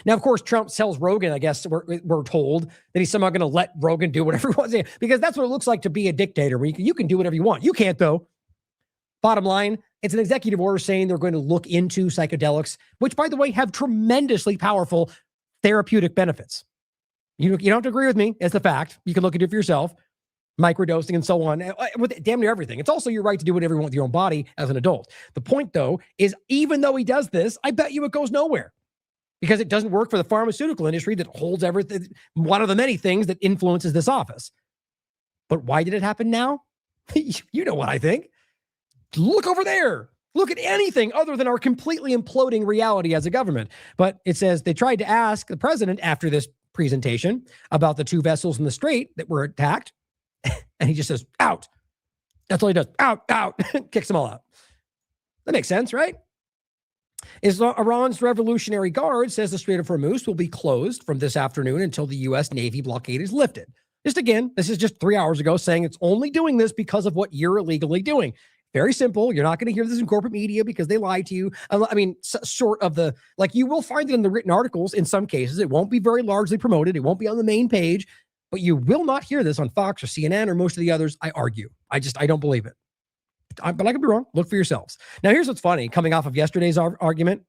Now, of course, Trump tells Rogan, I guess we're told, that he's somehow going to let Rogan do whatever he wants, because that's what it looks like to be a dictator, where you can do whatever you want. You can't, though. Bottom line, it's an executive order saying they're going to look into psychedelics, which, by the way, have tremendously powerful therapeutic benefits. You don't have to agree with me. It's the fact. You can look into it for yourself. Microdosing and so on, with damn near everything. It's also your right to do whatever you want with your own body as an adult. The point, though, is even though he does this, I bet you it goes nowhere. Because it doesn't work for the pharmaceutical industry that holds everything, one of the many things that influences this office. But why did it happen now? You know what I think. Look over there. Look at anything other than our completely imploding reality as a government. But it says they tried to ask the president after this presentation about the two vessels in the strait that were attacked. And he just says, out. That's all he does. Out, out. Kicks them all out. That makes sense, right? Iran's Revolutionary Guard says the Strait of Hormuz will be closed from this afternoon until the U.S. Navy blockade is lifted. Just again, this is just 3 hours ago saying it's only doing this because of what you're illegally doing. Very simple. You're not going to hear this in corporate media because they lied to you. I mean, short of the, like, you will find it in the written articles in some cases. It won't be very largely promoted. It won't be on the main page, but you will not hear this on Fox or CNN or most of the others. I argue. I don't believe it. But I could be wrong. Look for yourselves. Now, here's what's funny. Coming off of yesterday's argument.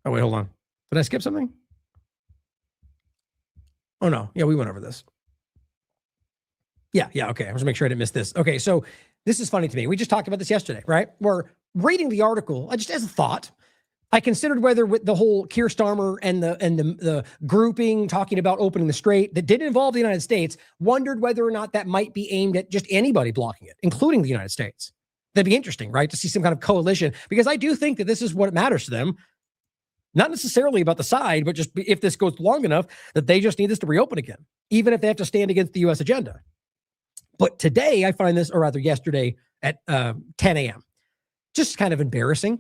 Oh, wait, hold on. Did I skip something? Oh, no. Yeah, we went over this. Yeah, okay. I was make sure I didn't miss this. Okay, so this is funny to me. We just talked about this yesterday, right? We're reading the article. I just, as a thought, I considered whether with the whole Keir Starmer and the grouping talking about opening the strait that didn't involve the United States, wondered whether or not that might be aimed at just anybody blocking it, including the United States. That'd be interesting, right? To see some kind of coalition, because I do think that this is what matters to them. Not necessarily about the side, but just if this goes long enough that they just need this to reopen again, even if they have to stand against the U.S. agenda. But today, I find this, or rather yesterday at 10 a.m., just kind of embarrassing.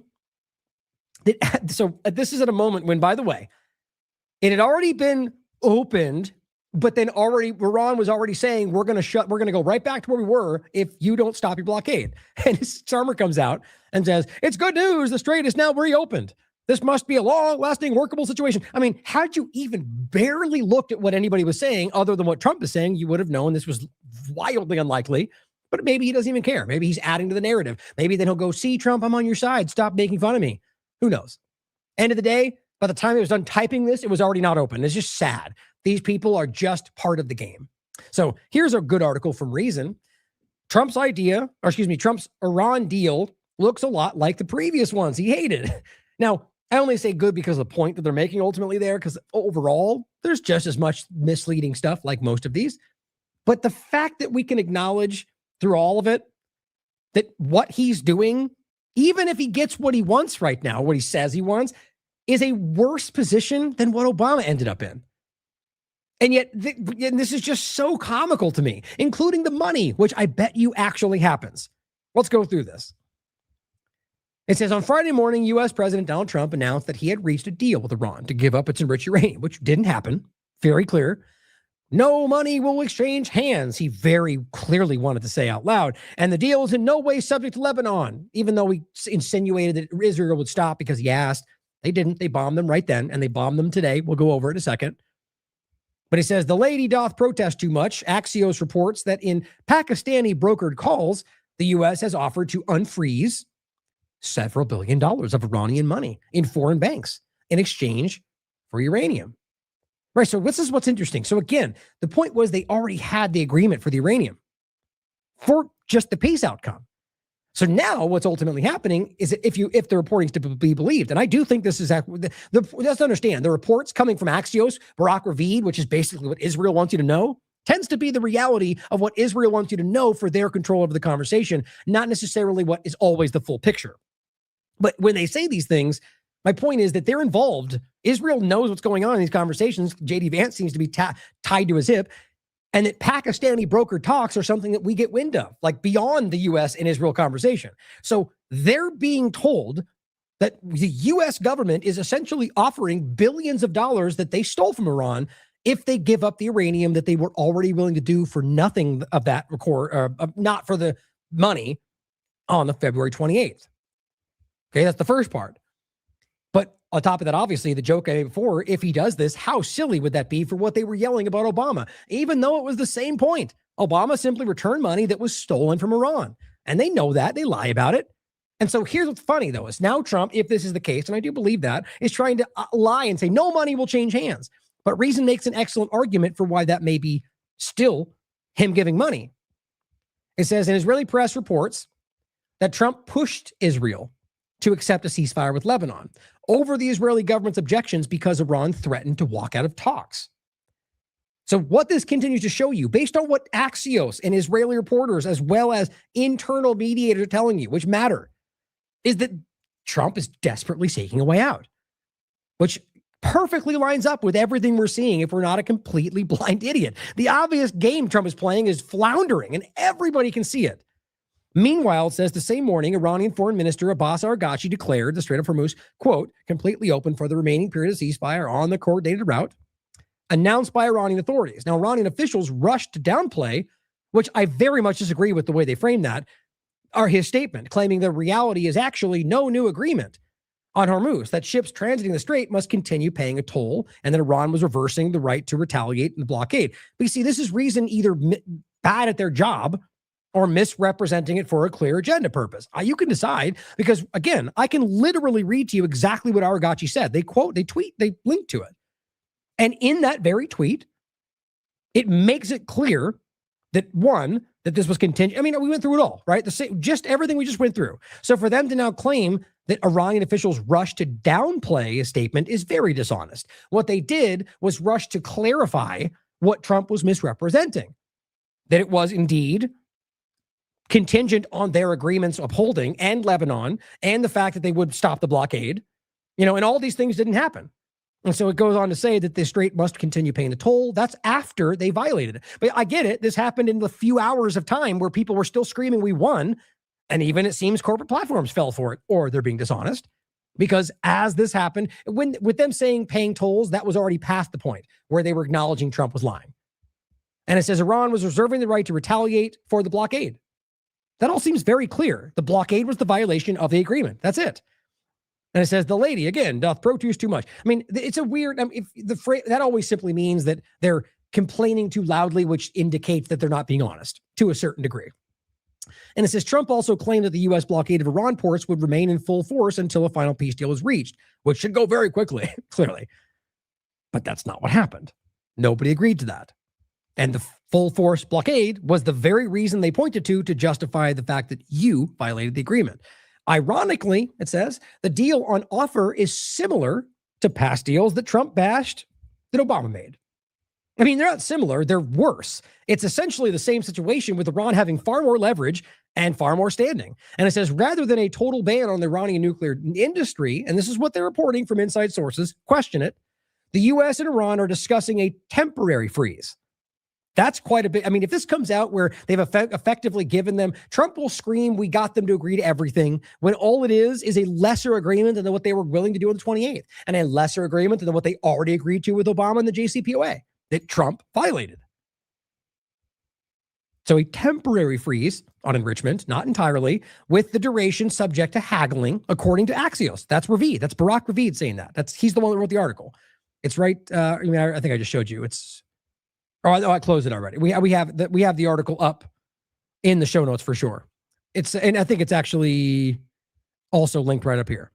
So this is at a moment when, by the way, it had already been opened, but then Iran was already saying, we're going to go right back to where we were if you don't stop your blockade. And Starmer comes out and says, it's good news. The strait is now reopened. This must be a long-lasting, workable situation. I mean, had you even barely looked at what anybody was saying other than what Trump is saying, you would have known this was wildly unlikely. But maybe he doesn't even care. Maybe he's adding to the narrative. Maybe then he'll go, see, Trump, I'm on your side. Stop making fun of me. Who knows? End of the day, by the time he was done typing this, it was already not open. It's just sad. These people are just part of the game. So here's a good article from Reason. Trump's Iran deal looks a lot like the previous ones he hated. Now, I only say good because of the point that they're making ultimately there, because overall, there's just as much misleading stuff like most of these. But the fact that we can acknowledge through all of it that what he's doing, even if he gets what he wants right now, what he says he wants, is a worse position than what Obama ended up in. And yet, and this is just so comical to me, including the money, which I bet you actually happens. Let's go through this. It says, on Friday morning, U.S. President Donald Trump announced that he had reached a deal with Iran to give up its enriched uranium, which didn't happen. Very clear. No money will exchange hands, he very clearly wanted to say out loud. And the deal is in no way subject to Lebanon, even though we insinuated that Israel would stop because he asked. They didn't. They bombed them right then, and they bombed them today. We'll go over it in a second. But he says, the lady doth protest too much. Axios reports that in Pakistani brokered calls, the U.S. has offered to unfreeze several $1 billion of Iranian money in foreign banks in exchange for uranium. Right. So this is what's interesting. So again, the point was they already had the agreement for the uranium for just the peace outcome. So now what's ultimately happening is that if the reporting is to be believed, and I do think this is, let's understand, the reports coming from Axios, Barak Ravid, which is basically what Israel wants you to know, tends to be the reality of what Israel wants you to know for their control over the conversation, not necessarily what is always the full picture. But when they say these things, my point is that they're involved. Israel knows what's going on in these conversations. J.D. Vance seems to be tied to his hip. And that Pakistani broker talks are something that we get wind of, like beyond the U.S. and Israel conversation. So they're being told that the U.S. government is essentially offering billions of dollars that they stole from Iran if they give up the uranium that they were already willing to do for nothing of that not for the money on the February 28th. Okay, that's the first part. But on top of that, obviously, the joke I made before, if he does this, how silly would that be for what they were yelling about Obama? Even though it was the same point. Obama simply returned money that was stolen from Iran. And they know that. They lie about it. And so here's what's funny, though, is now Trump, if this is the case, and I do believe that, is trying to lie and say no money will change hands. But Reason makes an excellent argument for why that may be still him giving money. It says, an Israeli press reports that Trump pushed Israel to accept a ceasefire with Lebanon over the Israeli government's objections because Iran threatened to walk out of talks. So what this continues to show you, based on what Axios and Israeli reporters, as well as internal mediators are telling you, which matter, is that Trump is desperately seeking a way out, which perfectly lines up with everything we're seeing if we're not a completely blind idiot. The obvious game Trump is playing is floundering, and everybody can see it. Meanwhile, it says the same morning, Iranian Foreign Minister Abbas Araghchi declared the Strait of Hormuz, quote, completely open for the remaining period of ceasefire on the coordinated route, announced by Iranian authorities. Now, Iranian officials rushed to downplay, which I very much disagree with the way they framed that, are his statement, claiming the reality is actually no new agreement on Hormuz, that ships transiting the strait must continue paying a toll, and that Iran was reversing the right to retaliate in the blockade. But you see, this is reason either bad at their job or misrepresenting it for a clear agenda purpose. You can decide, because again, I can literally read to you exactly what Araghchi said. They link to it. And in that very tweet, it makes it clear that one, that this was contingent. I mean, we went through it all, right? Just everything we just went through. So for them to now claim that Iranian officials rushed to downplay a statement is very dishonest. What they did was rush to clarify what Trump was misrepresenting, that it was indeed contingent on their agreements upholding and Lebanon and the fact that they would stop the blockade, and all these things didn't happen. And so it goes on to say that the strait must continue paying the toll. That's after they violated it. But I get it. This happened in the few hours of time where people were still screaming, we won. And even it seems corporate platforms fell for it, or they're being dishonest. Because as this happened, with them saying paying tolls, that was already past the point where they were acknowledging Trump was lying. And it says Iran was reserving the right to retaliate for the blockade. That all seems very clear. The blockade was the violation of the agreement. That's it. And it says the lady, again, doth protrude too much. I mean, it's a weird, if the phrase, that always simply means that they're complaining too loudly, which indicates that they're not being honest to a certain degree. And it says Trump also claimed that the U.S. blockade of Iran ports would remain in full force until a final peace deal was reached, which should go very quickly, clearly. But that's not what happened. Nobody agreed to that. And the full force blockade was the very reason they pointed to justify the fact that you violated the agreement. Ironically, it says, the deal on offer is similar to past deals that Trump bashed that Obama made. I mean, they're not similar, they're worse. It's essentially the same situation with Iran having far more leverage and far more standing. And it says, rather than a total ban on the Iranian nuclear industry, and this is what they're reporting from inside sources, question it, the U.S. and Iran are discussing a temporary freeze. That's quite a bit. I mean, if this comes out where they've effectively given them, Trump will scream, we got them to agree to everything, when all it is a lesser agreement than what they were willing to do on the 28th, and a lesser agreement than what they already agreed to with Obama and the JCPOA that Trump violated. So a temporary freeze on enrichment, not entirely, with the duration subject to haggling, according to Axios. That's Ravid. That's Barack Ravid saying that. He's the one that wrote the article. It's right. I think I just showed you. I closed it already. We have the article up in the show notes for sure. And I think it's actually also linked right up here.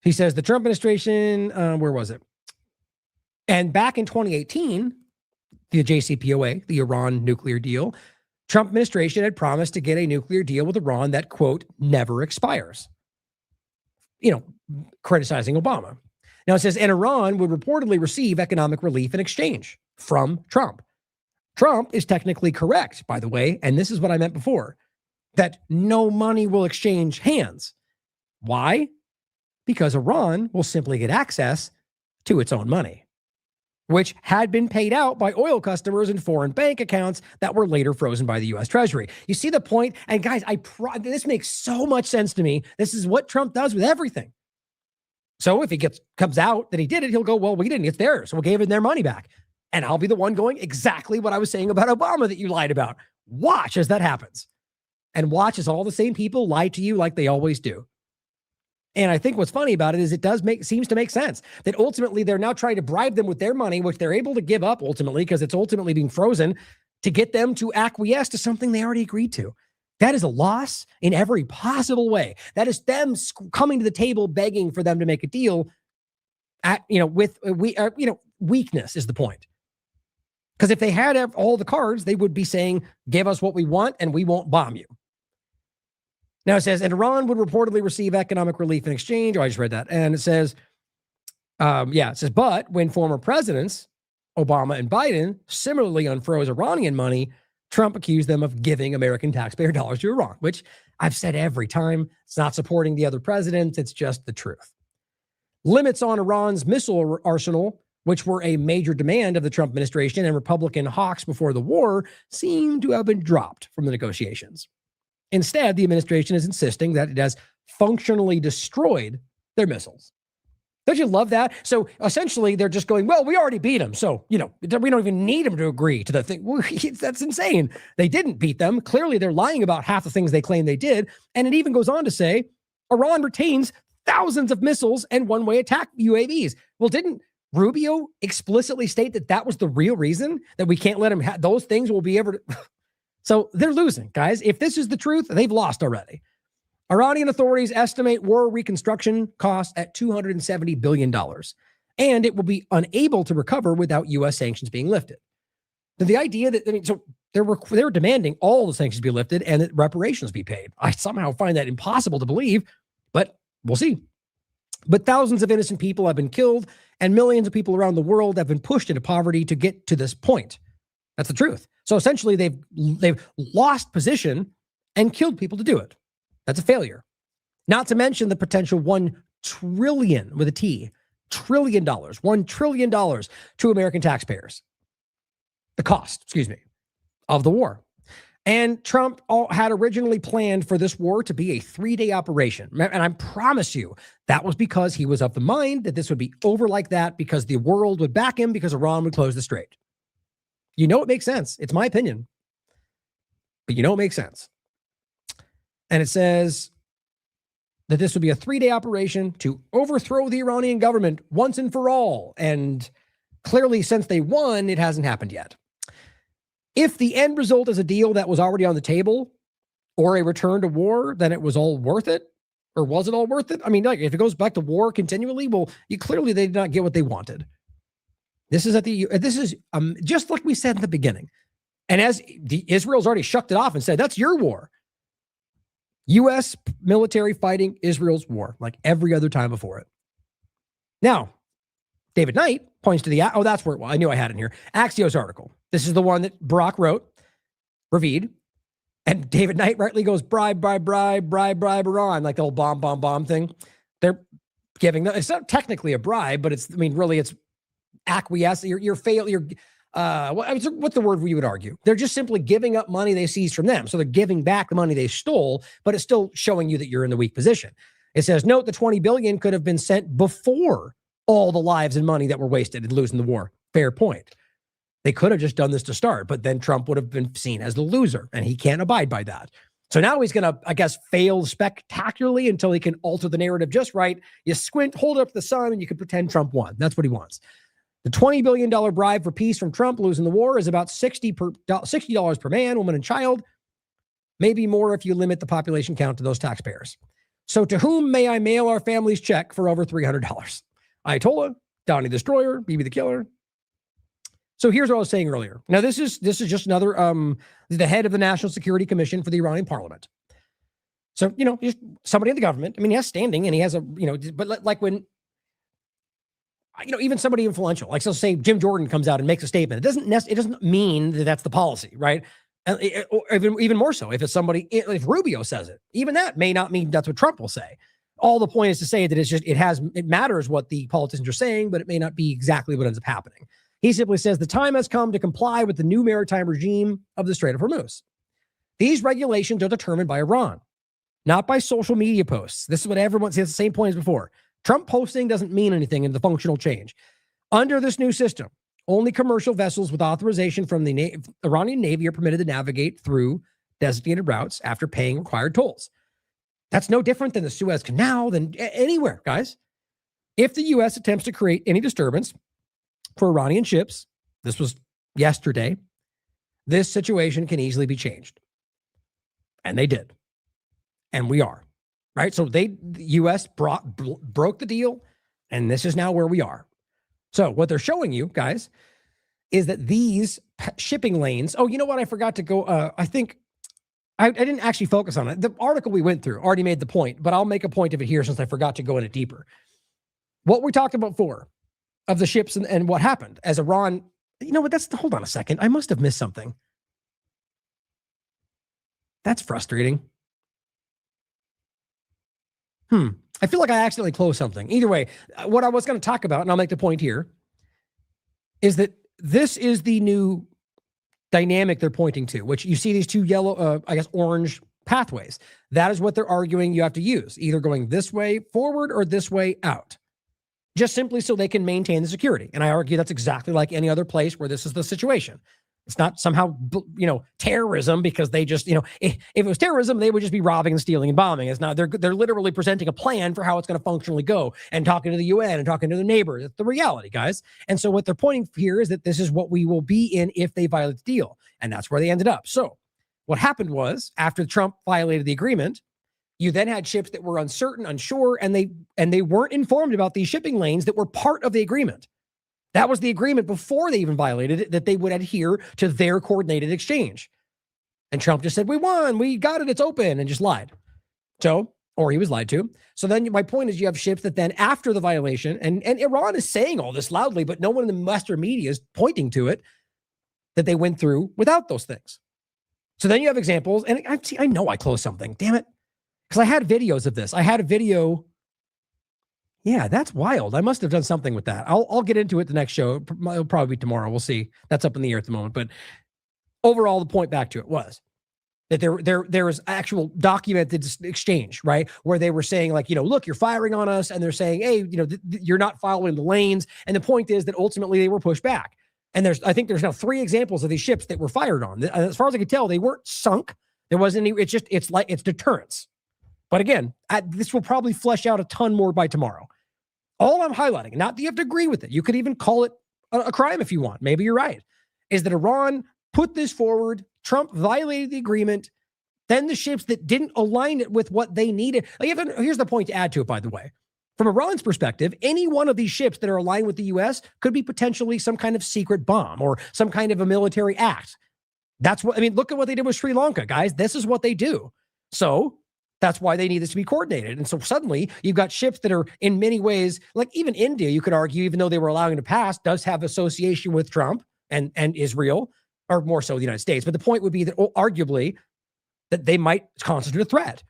He says the Trump administration, where was it? And back in 2018, the JCPOA, the Iran nuclear deal, Trump administration had promised to get a nuclear deal with Iran that, quote, never expires. Criticizing Obama. Now it says, and Iran would reportedly receive economic relief in exchange from Trump. Trump is technically correct, by the way, and this is what I meant before, that no money will exchange hands. Why? Because Iran will simply get access to its own money, which had been paid out by oil customers in foreign bank accounts that were later frozen by the U.S. Treasury. You see the point? And guys, this makes so much sense to me. This is what Trump does with everything. So if it comes out that he did it, he'll go, well, we didn't. It's theirs. So we gave them their money back. And I'll be the one going exactly what I was saying about Obama that you lied about. Watch as that happens. And watch as all the same people lie to you like they always do. And I think what's funny about it is it seems to make sense that ultimately they're now trying to bribe them with their money, which they're able to give up ultimately because it's ultimately being frozen, to get them to acquiesce to something they already agreed to. That is a loss in every possible way. That is them coming to the table begging for them to make a deal with weakness is the point. Because if they had all the cards, they would be saying, give us what we want and we won't bomb you. Now it says, and Iran would reportedly receive economic relief in exchange. Oh, I just read that. And it says, but when former presidents, Obama and Biden, similarly unfroze Iranian money, Trump accused them of giving American taxpayer dollars to Iran, which I've said every time. It's not supporting the other presidents. It's just the truth. Limits on Iran's missile arsenal which were a major demand of the Trump administration and Republican hawks before the war, seem to have been dropped from the negotiations. Instead, the administration is insisting that it has functionally destroyed their missiles. Don't you love that? So essentially, they're just going, well, we already beat them. So, we don't even need them to agree to the thing. Well, that's insane. They didn't beat them. Clearly, they're lying about half the things they claim they did. And it even goes on to say, Iran retains thousands of missiles and one-way attack UAVs. Well, didn't Rubio explicitly state that that was the real reason that we can't let them have those things? Will be able to. So they're losing, guys. If this is the truth, they've lost already. Iranian authorities estimate war reconstruction costs at $270 billion, and it will be unable to recover without U.S. sanctions being lifted. So the idea that, so they're demanding all the sanctions be lifted and that reparations be paid. I somehow find that impossible to believe, but we'll see. But thousands of innocent people have been killed, and millions of people around the world have been pushed into poverty to get to this point. That's the truth. So essentially, they've lost position and killed people to do it. That's a failure. Not to mention the potential $1 trillion with a T, $1 trillion to American taxpayers. The cost, of the war. And Trump had originally planned for this war to be a 3-day operation. And I promise you, that was because he was of the mind that this would be over like that because the world would back him because Iran would close the strait. It makes sense. It's my opinion. But it makes sense. And it says that this would be a 3-day operation to overthrow the Iranian government once and for all. And clearly, since they won, it hasn't happened yet. If the end result is a deal that was already on the table or a return to war, then it was all worth it. Or was it all worth it? I mean, if it goes back to war continually, well, clearly they did not get what they wanted. This is just like we said in the beginning. And as Israel's already shucked it off and said, that's your war. U.S. military fighting Israel's war like every other time before it. Now, David Knight points to that's where it was. I knew I had it in here. Axios article. This is the one that Barack wrote, Ravid. And David Knight rightly goes, bribe Iran, like the old bomb thing. They're giving them, it's not technically a bribe, but it's acquiesce. What's the word we would argue? They're just simply giving up money they seized from them. So they're giving back the money they stole, but it's still showing you that you're in the weak position. It says, note the $20 billion could have been sent before all the lives and money that were wasted in losing the war. Fair point. They could have just done this to start, but then Trump would have been seen as the loser, and he can't abide by that. So now he's going to, fail spectacularly until he can alter the narrative just right. You squint, hold it up to the sun, and you can pretend Trump won. That's what he wants. The $20 billion bribe for peace from Trump losing the war is about $60 per man, woman, and child. Maybe more if you limit the population count to those taxpayers. So to whom may I mail our family's check for over $300? Ayatollah, Donnie the Destroyer, Bibi the Killer. So here's what I was saying earlier. Now, this is just another, the head of the National Security Commission for the Iranian parliament. So, just somebody in the government. I mean, he has standing and he has but like when, even somebody influential, like so say Jim Jordan comes out and makes a statement. It doesn't mean that that's the policy, right? Or even more so, if it's somebody, if Rubio says it, even that may not mean that's what Trump will say. All the point is to say that it matters what the politicians are saying, but it may not be exactly what ends up happening. He simply says the time has come to comply with the new maritime regime of the Strait of Hormuz. These regulations are determined by Iran, not by social media posts. This is what everyone says, the same point as before. Trump posting doesn't mean anything in the functional change. Under this new system, only commercial vessels with authorization from the Iranian Navy are permitted to navigate through designated routes after paying required tolls. That's no different than the Suez Canal, than anywhere, guys. If the U.S. attempts to create any disturbance for Iranian ships, this was yesterday, this situation can easily be changed. And they did. And we are. Right? So the U.S. broke the deal, and this is now where we are. So what they're showing you, guys, is that these shipping lanes, oh, you know what? I forgot to go, I think, I didn't actually focus on it. The article we went through already made the point, but I'll make a point of it here since I forgot to go in it deeper. What we talked about before of the ships and what happened as Iran, hold on a second. I must have missed something. That's frustrating. I feel like I accidentally closed something. Either way, what I was going to talk about, and I'll make the point here, is that this is the new dynamic they're pointing to, which you see these two yellow, orange pathways. That is what they're arguing you have to use, either going this way forward or this way out, just simply so they can maintain the security. And I argue that's exactly like any other place where this is the situation. It's not somehow, terrorism, because they just, if it was terrorism, they would just be robbing and stealing and bombing. It's not. They're literally presenting a plan for how it's going to functionally go and talking to the UN and talking to the neighbors. It's the reality, guys. And so what they're pointing here is that this is what we will be in if they violate the deal. And that's where they ended up. So what happened was, after Trump violated the agreement, you then had ships that were uncertain, unsure, and they weren't informed about these shipping lanes that were part of the agreement. That was the agreement before they even violated it, that they would adhere to their coordinated exchange. And Trump just said, we won, we got it, it's open, and just lied. So, or he was lied to. So then my point is you have ships that then after the violation, and Iran is saying all this loudly, but no one in the Western media is pointing to it, that they went through without those things. So then you have examples, and I know I closed something, damn it. Because I had videos of this. I had a video. Yeah, that's wild. I must have done something with that. I'll get into it the next show. It'll probably be tomorrow. We'll see. That's up in the air at the moment. But overall, the point back to it was that there was actual documented exchange, right? Where they were saying, like, look, you're firing on us. And they're saying, hey, you're not following the lanes. And the point is that ultimately they were pushed back. And I think there's now 3 examples of these ships that were fired on. As far as I could tell, they weren't sunk. There wasn't any, it's deterrence. But again, this will probably flesh out a ton more by tomorrow. All I'm highlighting, not that you have to agree with it, you could even call it a crime if you want, maybe you're right, is that Iran put this forward, Trump violated the agreement, then the ships that didn't align it with what they needed. Here's the point to add to it, by the way. From Iran's perspective, any one of these ships that are aligned with the U.S. could be potentially some kind of secret bomb or some kind of a military act. That's what, look at what they did with Sri Lanka, guys. This is what they do. So that's why they need this to be coordinated. And so suddenly you've got ships that are in many ways, like even India, you could argue, even though they were allowing it to pass, does have association with Trump and Israel, or more so the United States. But the point would be that arguably that they might constitute a threat.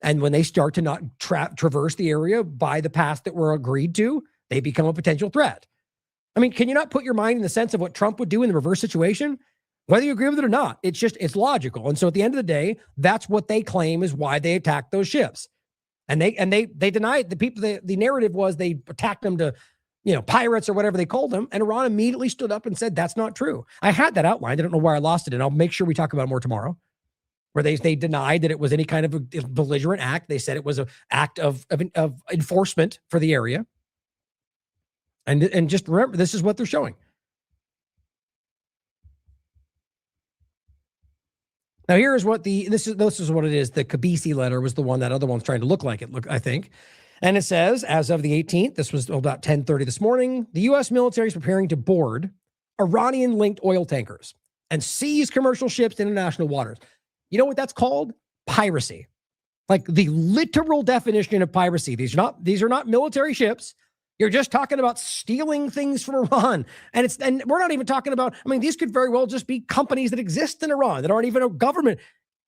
And when they start to not traverse the area by the path that were agreed to, they become a potential threat. Can you not put your mind in the sense of what Trump would do in the reverse situation? Whether you agree with it or not, it's logical. And so at the end of the day, that's what they claim is why they attacked those ships. And they denied the narrative was they attacked them to, pirates or whatever they called them. And Iran immediately stood up and said, that's not true. I had that outlined. I don't know where I lost it. And I'll make sure we talk about it more tomorrow, where they denied that it was any kind of a belligerent act. They said it was an act of enforcement for the area. And just remember, this is what they're showing. Now, here's what this is what it is. The Kabisi letter was the one that other one's trying to look like it, I think. And it says, as of the 18th, this was about 10:30 this morning, the U.S. military is preparing to board Iranian-linked oil tankers and seize commercial ships in international waters. You know what that's called? Piracy. Like the literal definition of piracy. These are not military ships. You're just talking about stealing things from Iran. And we're not even talking about, these could very well just be companies that exist in Iran that aren't even a government.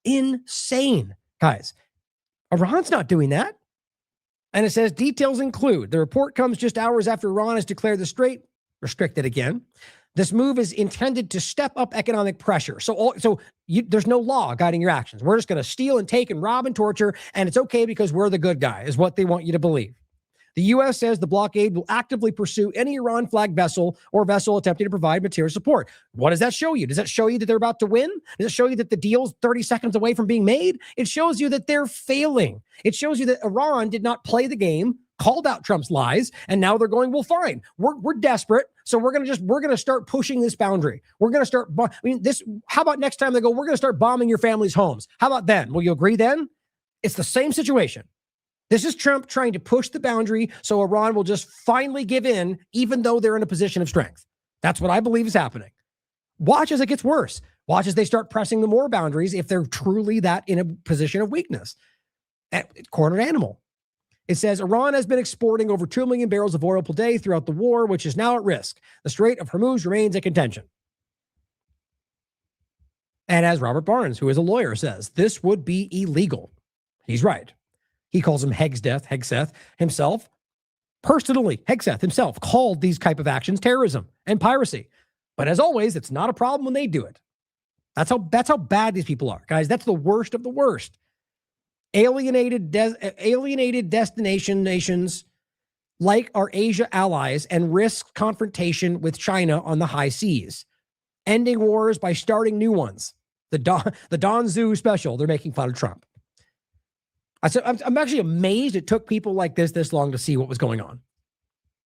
Insane, guys. Iran's not doing that. And it says details include, the report comes just hours after Iran has declared the strait restricted again. This move is intended to step up economic pressure. There's no law guiding your actions. We're just going to steal and take and rob and torture, and it's okay because we're the good guy, is what they want you to believe. The U.S. says the blockade will actively pursue any Iran-flagged vessel or vessel attempting to provide material support. What does that show you? Does that show you that they're about to win? Does it show you that the deal's 30 seconds away from being made? It shows you that they're failing. It shows you that Iran did not play the game, called out Trump's lies, and now they're going, well, fine. We're desperate, so we're gonna start pushing this boundary. We're gonna start. How about next time they go, we're gonna start bombing your family's homes? How about then? Will you agree then? It's the same situation. This is Trump trying to push the boundary so Iran will just finally give in, even though they're in a position of strength. That's what I believe is happening. Watch as it gets worse. Watch as they start pressing the more boundaries if they're truly that in a position of weakness. Cornered animal. It says Iran has been exporting over 2 million barrels of oil per day throughout the war, which is now at risk. The Strait of Hormuz remains a contention. And as Robert Barnes, who is a lawyer, says, this would be illegal. He's right. He calls him Hegseth himself. personally, Hegseth himself called these type of actions terrorism and piracy. But as always, it's not a problem when they do it. That's how bad these people are, guys. That's the worst of the worst. Alienated destination nations like our Asia allies and risk confrontation with China on the high seas, ending wars by starting new ones. The Don Zhu special, they're making fun of Trump. I'm actually amazed it took people like this long to see what was going on.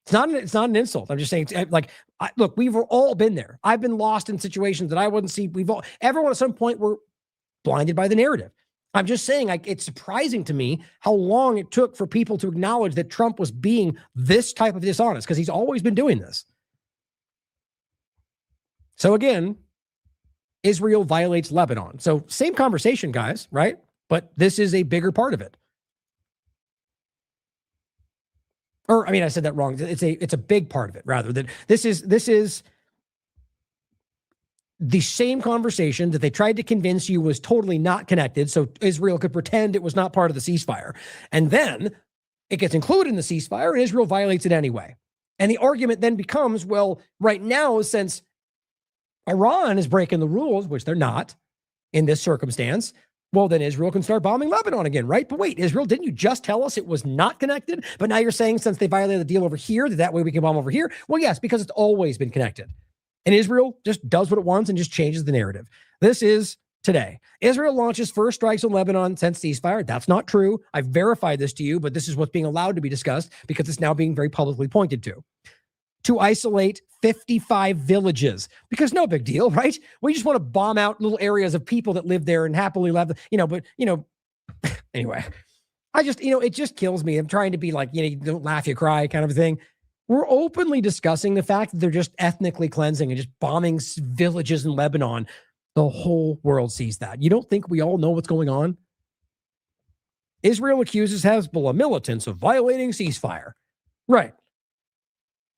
It's not an insult. I'm just saying, look, we've all been there. I've been lost in situations that I wouldn't see. Everyone at some point were blinded by the narrative. I'm just saying, it's surprising to me how long it took for people to acknowledge that Trump was being this type of dishonest, because he's always been doing this. So again, Israel violates Lebanon. So same conversation, guys, right? But this is a bigger part of it. Or, I mean, I said that wrong. It's a big part of it, rather than this is the same conversation that they tried to convince you was totally not connected, so Israel could pretend it was not part of the ceasefire. And then it gets included in the ceasefire, and Israel violates it anyway. And the argument then becomes, well, right now, since Iran is breaking the rules, which they're not in this circumstance, well, then Israel can start bombing Lebanon again, right? But wait, Israel, didn't you just tell us it was not connected? But now you're saying since they violated the deal over here, that way we can bomb over here? Well, yes, because it's always been connected. And Israel just does what it wants and just changes the narrative. This is today. Israel launches first strikes on Lebanon since ceasefire. That's not true. I've verified this to you, but this is what's being allowed to be discussed because it's now being very publicly pointed to isolate 55 villages, because no big deal, right? We just want to bomb out little areas of people that live there and happily live, anyway, it just kills me. I'm trying to be like, don't laugh, you cry kind of thing. We're openly discussing the fact that they're just ethnically cleansing and just bombing villages in Lebanon. The whole world sees that. You don't think we all know what's going on? Israel accuses Hezbollah militants of violating ceasefire. Right.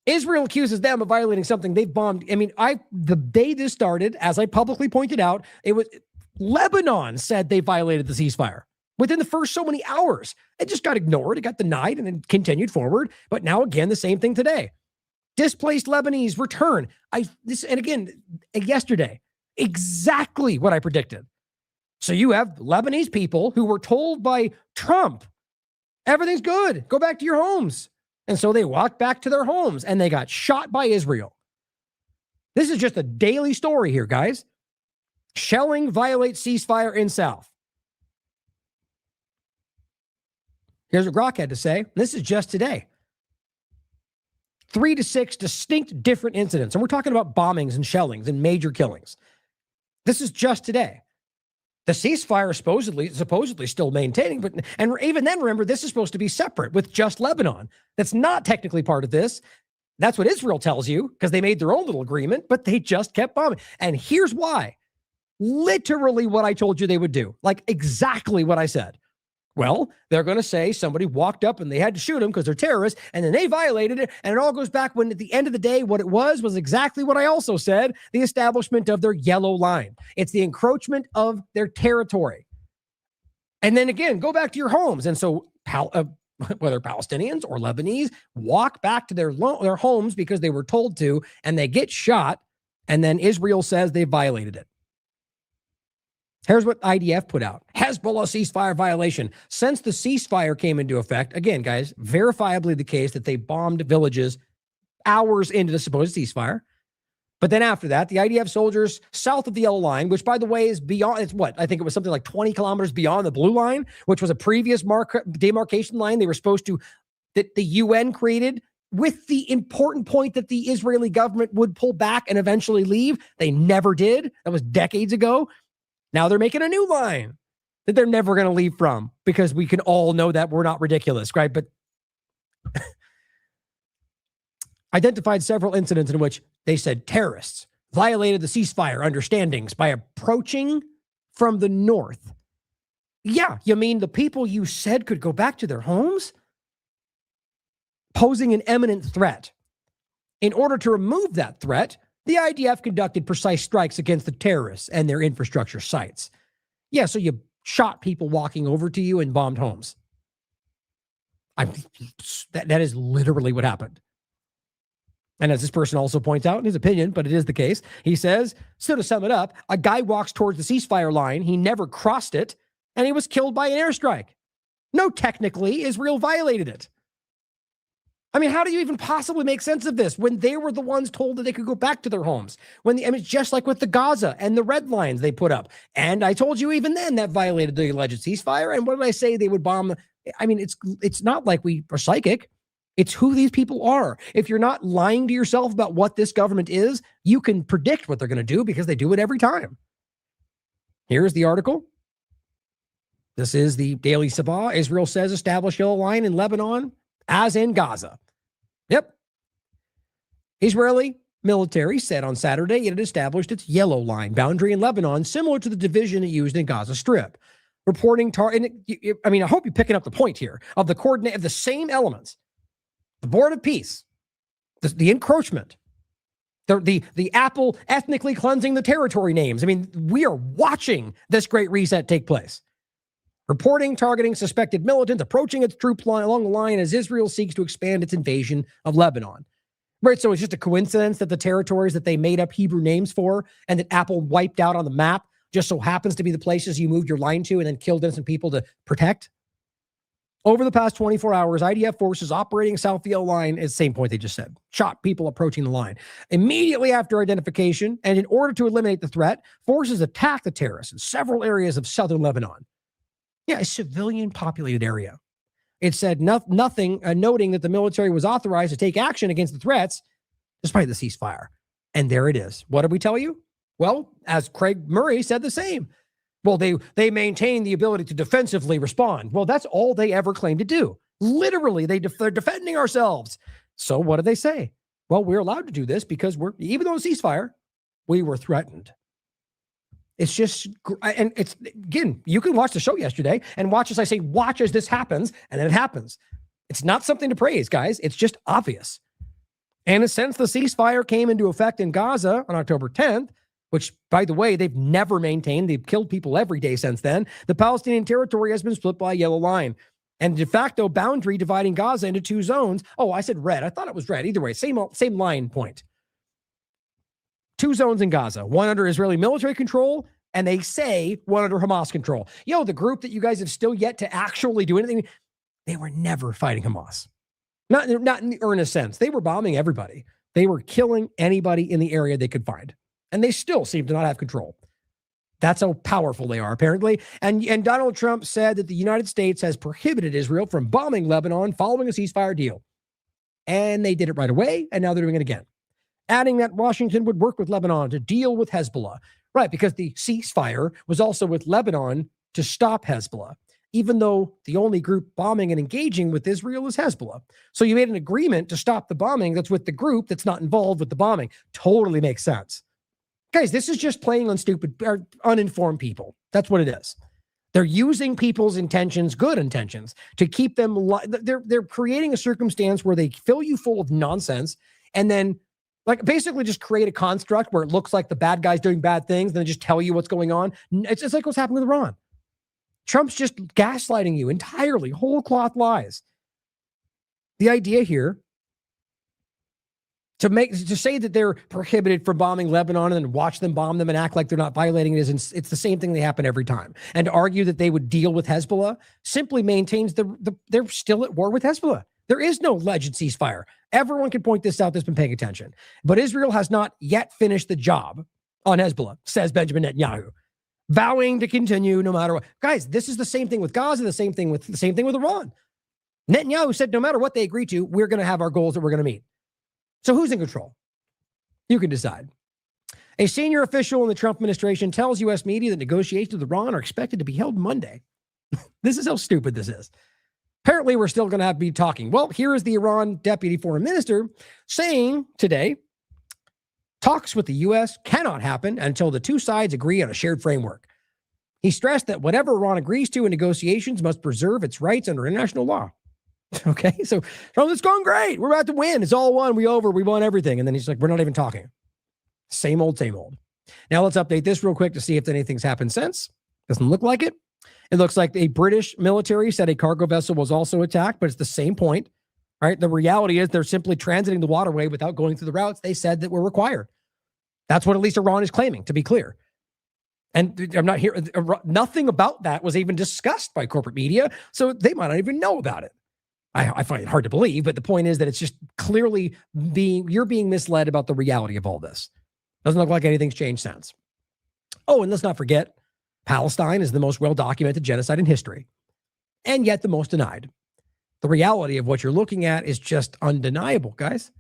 Israel accuses them of violating something they've bombed. I mean, the day this started, as I publicly pointed out, it was Lebanon said they violated the ceasefire within the first so many hours. It just got ignored. It got denied and then continued forward. But now again, the same thing today. Displaced Lebanese return. Yesterday, exactly what I predicted. So you have Lebanese people who were told by Trump, everything's good, go back to your homes. And so they walked back to their homes and they got shot by Israel. This is just a daily story here, guys. Shelling violates ceasefire in South. Here's what Grok had to say. This is just today. 3 to 6 distinct different incidents. And we're talking about bombings and shellings and major killings. This is just today. The ceasefire is supposedly still maintaining, and even then, remember, this is supposed to be separate with just Lebanon. That's not technically part of this. That's what Israel tells you because they made their own little agreement, but they just kept bombing. And here's why. Literally what I told you they would do. Like exactly what I said. Well, they're going to say somebody walked up and they had to shoot them because they're terrorists, and then they violated it. And it all goes back when at the end of the day, what it was exactly what I also said, the establishment of their yellow line. It's the encroachment of their territory. And then again, go back to your homes. And so whether Palestinians or Lebanese walk back to their homes because they were told to, and they get shot. And then Israel says they violated it. Here's what IDF put out. Hezbollah ceasefire violation. Since the ceasefire came into effect, again, guys, verifiably the case that they bombed villages hours into the supposed ceasefire. But then after that, the IDF soldiers south of the yellow line, which by the way is beyond, I think it was something like 20 kilometers beyond the blue line, which was a previous demarcation line that the UN created with the important point that the Israeli government would pull back and eventually leave. They never did. That was decades ago. Now they're making a new line that they're never going to leave from because we can all know that we're not ridiculous, right? But identified several incidents in which they said terrorists violated the ceasefire understandings by approaching from the north. Yeah, you mean the people you said could go back to their homes? Posing an imminent threat. In order to remove that threat, the IDF conducted precise strikes against the terrorists and their infrastructure sites. Yeah, so you shot people walking over to you and bombed homes. That is literally what happened. And as this person also points out in his opinion, but it is the case, he says, so to sum it up, a guy walks towards the ceasefire line, he never crossed it, and he was killed by an airstrike. No, technically, Israel violated it. I mean, how do you even possibly make sense of this when they were the ones told that they could go back to their homes? It's just like with the Gaza and the red lines they put up. And I told you even then that violated the alleged ceasefire. And what did I say? They would bomb. I mean, it's not like we are psychic. It's who these people are. If you're not lying to yourself about what this government is, you can predict what they're going to do because they do it every time. Here's the article. This is the Daily Sabah. Israel says establish yellow line in Lebanon as in Gaza. Yep. Israeli military said on Saturday it had established its yellow line boundary in Lebanon, similar to the division it used in Gaza Strip. Reporting, I hope you're picking up the point here of the coordinate of the same elements. The Board of Peace, the encroachment, the Apple ethnically cleansing the territory names. I mean, we are watching this great reset take place. Reporting targeting suspected militants approaching its troop line along the line as Israel seeks to expand its invasion of Lebanon. Right, so it's just a coincidence that the territories that they made up Hebrew names for and that Apple wiped out on the map just so happens to be the places you moved your line to and then killed innocent people to protect. Over the past 24 hours, IDF forces operating south the yellow line is the same point they just said. Shot people approaching the line. Immediately after identification, and in order to eliminate the threat, forces attacked the terrorists in several areas of southern Lebanon. Yeah, a civilian-populated area. It said nothing, noting that the military was authorized to take action against the threats despite the ceasefire. And there it is. What did we tell you? Well, as Craig Murray said the same. Well, they maintain the ability to defensively respond. Well, that's all they ever claimed to do. Literally, they're defending ourselves. So what do they say? Well, we're allowed to do this because even though it's ceasefire, we were threatened. It's just, and it's, again, you can watch the show yesterday and watch as I say, watch as this happens, and then it happens. It's not something to praise, guys. It's just obvious. And since the ceasefire came into effect in Gaza on October 10th, which, by the way, they've never maintained. They've killed people every day since then. The Palestinian territory has been split by a yellow line. And de facto boundary dividing Gaza into two zones. Oh, I said red. I thought it was red. Either way, same line point. Two zones in Gaza. One under Israeli military control, and they say one under Hamas control. The group that you guys have still yet to actually do anything, they were never fighting Hamas. Not in the earnest sense. They were bombing everybody. They were killing anybody in the area they could find. And they still seem to not have control. That's how powerful they are, apparently. And Donald Trump said that the United States has prohibited Israel from bombing Lebanon following a ceasefire deal. And they did it right away, and now they're doing it again. Adding that Washington would work with Lebanon to deal with Hezbollah. Right, because the ceasefire was also with Lebanon to stop Hezbollah, even though the only group bombing and engaging with Israel is Hezbollah. So you made an agreement to stop the bombing that's with the group that's not involved with the bombing. Totally makes sense. Guys, this is just playing on stupid or uninformed people. That's what it is. They're using people's intentions, good intentions, to keep them. They're creating a circumstance where they fill you full of nonsense and then basically just create a construct where it looks like the bad guy's doing bad things and then just tell you what's going on. It's just like what's happening with Iran. Trump's just gaslighting you entirely, whole cloth lies. The idea here to say that they're prohibited from bombing Lebanon and then watch them bomb them and act like they're not violating it it's the same thing they happen every time. And to argue that they would deal with Hezbollah simply maintains they're still at war with Hezbollah. There is no alleged ceasefire. Everyone can point this out that's been paying attention. But Israel has not yet finished the job on Hezbollah, says Benjamin Netanyahu, vowing to continue no matter what. Guys, this is the same thing with Gaza, the same thing with Iran. Netanyahu said no matter what they agree to, we're going to have our goals that we're going to meet. So who's in control? You can decide. A senior official in the Trump administration tells U.S. media that negotiations with Iran are expected to be held Monday. This is how stupid this is. Apparently, we're still going to have to be talking. Well, here is the Iran deputy foreign minister saying today, talks with the U.S. cannot happen until the two sides agree on a shared framework. He stressed that whatever Iran agrees to in negotiations must preserve its rights under international law. Okay, so it's going great. We're about to win. It's all won. We won everything. And then he's like, we're not even talking. Same old, same old. Now let's update this real quick to see if anything's happened since. Doesn't look like it. It looks like a British military said a cargo vessel was also attacked, but it's the same point, right? The reality is they're simply transiting the waterway without going through the routes they said that were required. That's what at least Iran is claiming, to be clear. And I'm not here. Nothing about that was even discussed by corporate media, so they might not even know about it. I find it hard to believe, but the point is that it's just clearly you're being misled about the reality of all this. Doesn't look like anything's changed since. Oh, and let's not forget, Palestine is the most well-documented genocide in history, and yet the most denied. The reality of what you're looking at is just undeniable, guys.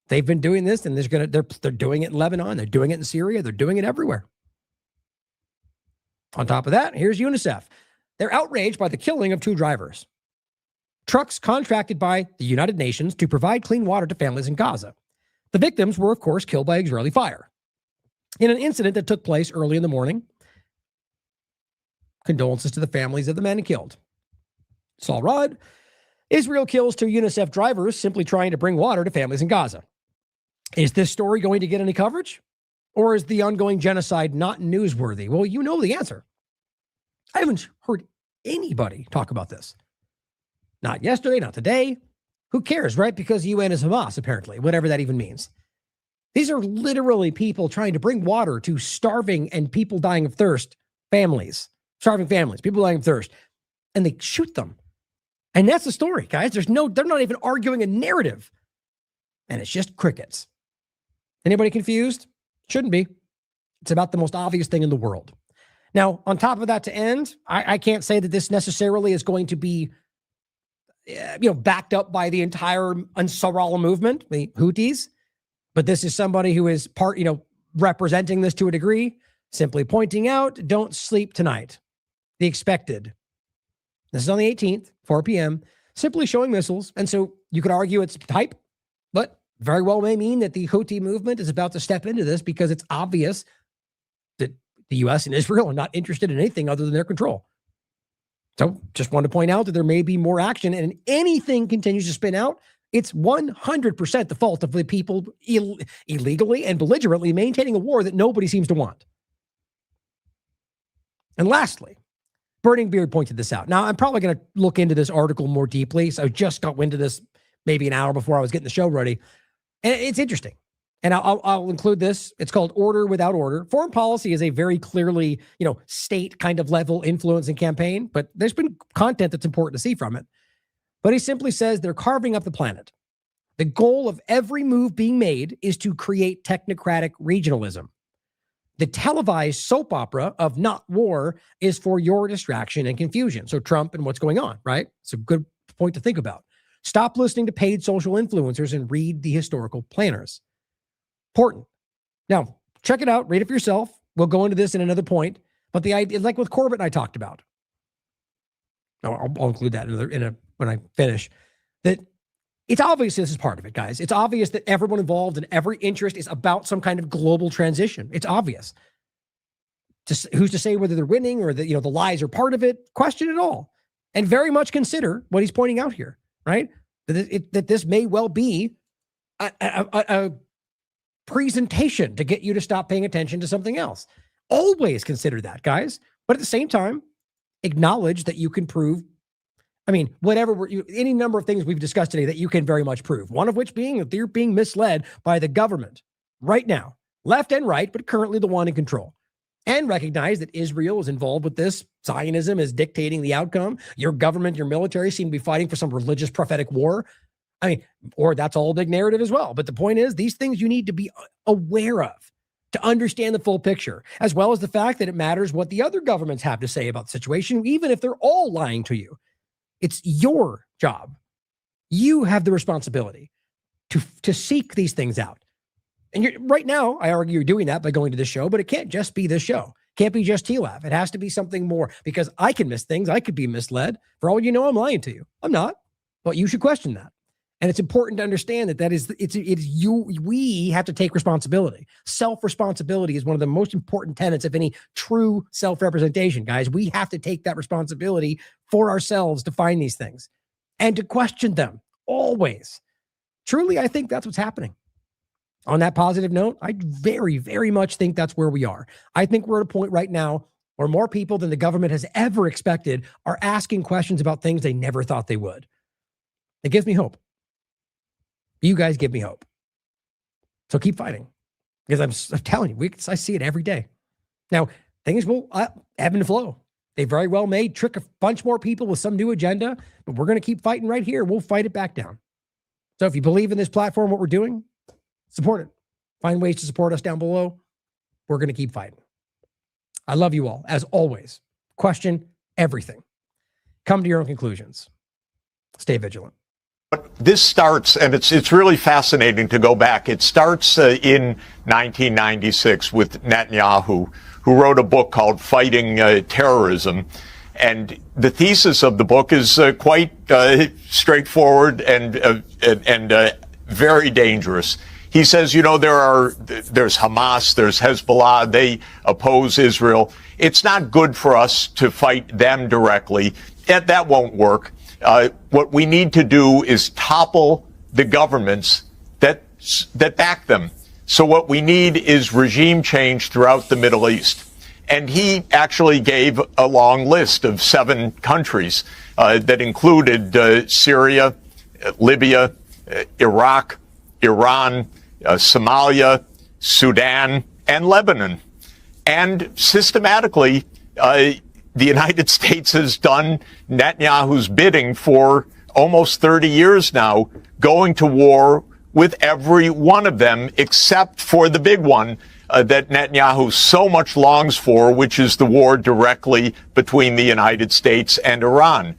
They've been doing this, and they're doing it in Lebanon, they're doing it in Syria, they're doing it everywhere. On top of that, here's UNICEF. They're outraged by the killing of 2 drivers. Trucks contracted by the United Nations to provide clean water to families in Gaza. The victims were, of course, killed by Israeli fire in an incident that took place early in the morning. Condolences to the families of the men killed. Saul Rudd. Israel kills 2 UNICEF drivers simply trying to bring water to families in Gaza. Is this story going to get any coverage? Or is the ongoing genocide not newsworthy? Well, you know the answer. I haven't heard anybody talk about this. Not yesterday, not today. Who cares, right? Because UN is Hamas, apparently, whatever that even means. These are literally people trying to bring water to starving and people dying of thirst families. Starving families, people dying of thirst. And they shoot them. And that's the story, guys. They're not even arguing a narrative. And it's just crickets. Anybody confused? Shouldn't be. It's about the most obvious thing in the world. Now, on top of that, to end, I can't say that this necessarily is going to be, backed up by the entire Ansarallah movement, the Houthis, but this is somebody who is representing this to a degree, simply pointing out, don't sleep tonight. The expected. This is on the 18th, 4 p.m., simply showing missiles. And so you could argue it's hype, but very well may mean that the Houthi movement is about to step into this because it's obvious that the U.S. and Israel are not interested in anything other than their control. So just want to point out that there may be more action, and anything continues to spin out, it's 100% the fault of the people illegally and belligerently maintaining a war that nobody seems to want. And lastly, Burning Beard pointed this out. Now, I'm probably going to look into this article more deeply. So I just got into this maybe an hour before I was getting the show ready. And it's interesting. And I'll include this. It's called Order Without Order. Foreign policy is a very clearly, state kind of level influence and campaign, but there's been content that's important to see from it. But he simply says they're carving up the planet. The goal of every move being made is to create technocratic regionalism. The televised soap opera of not war is for your distraction and confusion. So Trump and what's going on, right? It's a good point to think about. Stop listening to paid social influencers and read the historical planners. Important. Now, check it out. Read it for yourself. We'll go into this in another point. But the idea, like with Corbett and I talked about, I'll include that when I finish, that it's obvious this is part of it, guys. It's obvious that everyone involved and every interest is about some kind of global transition. It's obvious. Who's to say whether they're winning or the lies are part of it? Question it all. And very much consider what he's pointing out here, right? That this may well be a presentation to get you to stop paying attention to something else. Always consider that, guys. But at the same time, acknowledge that you can prove, any number of things we've discussed today that you can very much prove. One of which being that you're being misled by the government right now, left and right, but currently the one in control. And recognize that Israel is involved with this. Zionism is dictating the outcome. Your government, your military seem to be fighting for some religious prophetic war. Or that's all a big narrative as well. But the point is, these things you need to be aware of to understand the full picture, as well as the fact that it matters what the other governments have to say about the situation, even if they're all lying to you. It's your job. You have the responsibility to seek these things out. And right now, I argue you're doing that by going to this show, but it can't just be this show. It can't be just TLAV. It has to be something more, because I can miss things. I could be misled. For all you know, I'm lying to you. I'm not, but you should question that. And it's important to understand that it's you. We have to take responsibility. Self-responsibility is one of the most important tenets of any true self-representation, guys. We have to take that responsibility for ourselves to find these things and to question them always. Truly, I think that's what's happening. On that positive note, I very, very much think that's where we are. I think we're at a point right now where more people than the government has ever expected are asking questions about things they never thought they would. It gives me hope. You guys give me hope. So keep fighting, because I'm telling you, I see it every day. Now, things will ebb and flow. They very well may trick a bunch more people with some new agenda, but we're going to keep fighting right here. We'll fight it back down. So if you believe in this platform, what we're doing, support it. Find ways to support us down below. We're going to keep fighting. I love you all. As always, question everything. Come to your own conclusions. Stay vigilant. This starts, and it's really fascinating to go back. It starts in 1996 with Netanyahu, who wrote a book called Fighting Terrorism. And the thesis of the book is quite straightforward and very dangerous. He says, there's Hamas, there's Hezbollah, they oppose Israel. It's not good for us to fight them directly. That won't work. What we need to do is topple the governments that back them. So what we need is regime change throughout the Middle East. And he actually gave a long list of 7 countries that included Syria, Libya, Iraq, Iran, Somalia, Sudan, and Lebanon. And systematically, the United States has done Netanyahu's bidding for almost 30 years now, going to war with every one of them except for the big one that Netanyahu so much longs for, which is the war directly between the United States and Iran.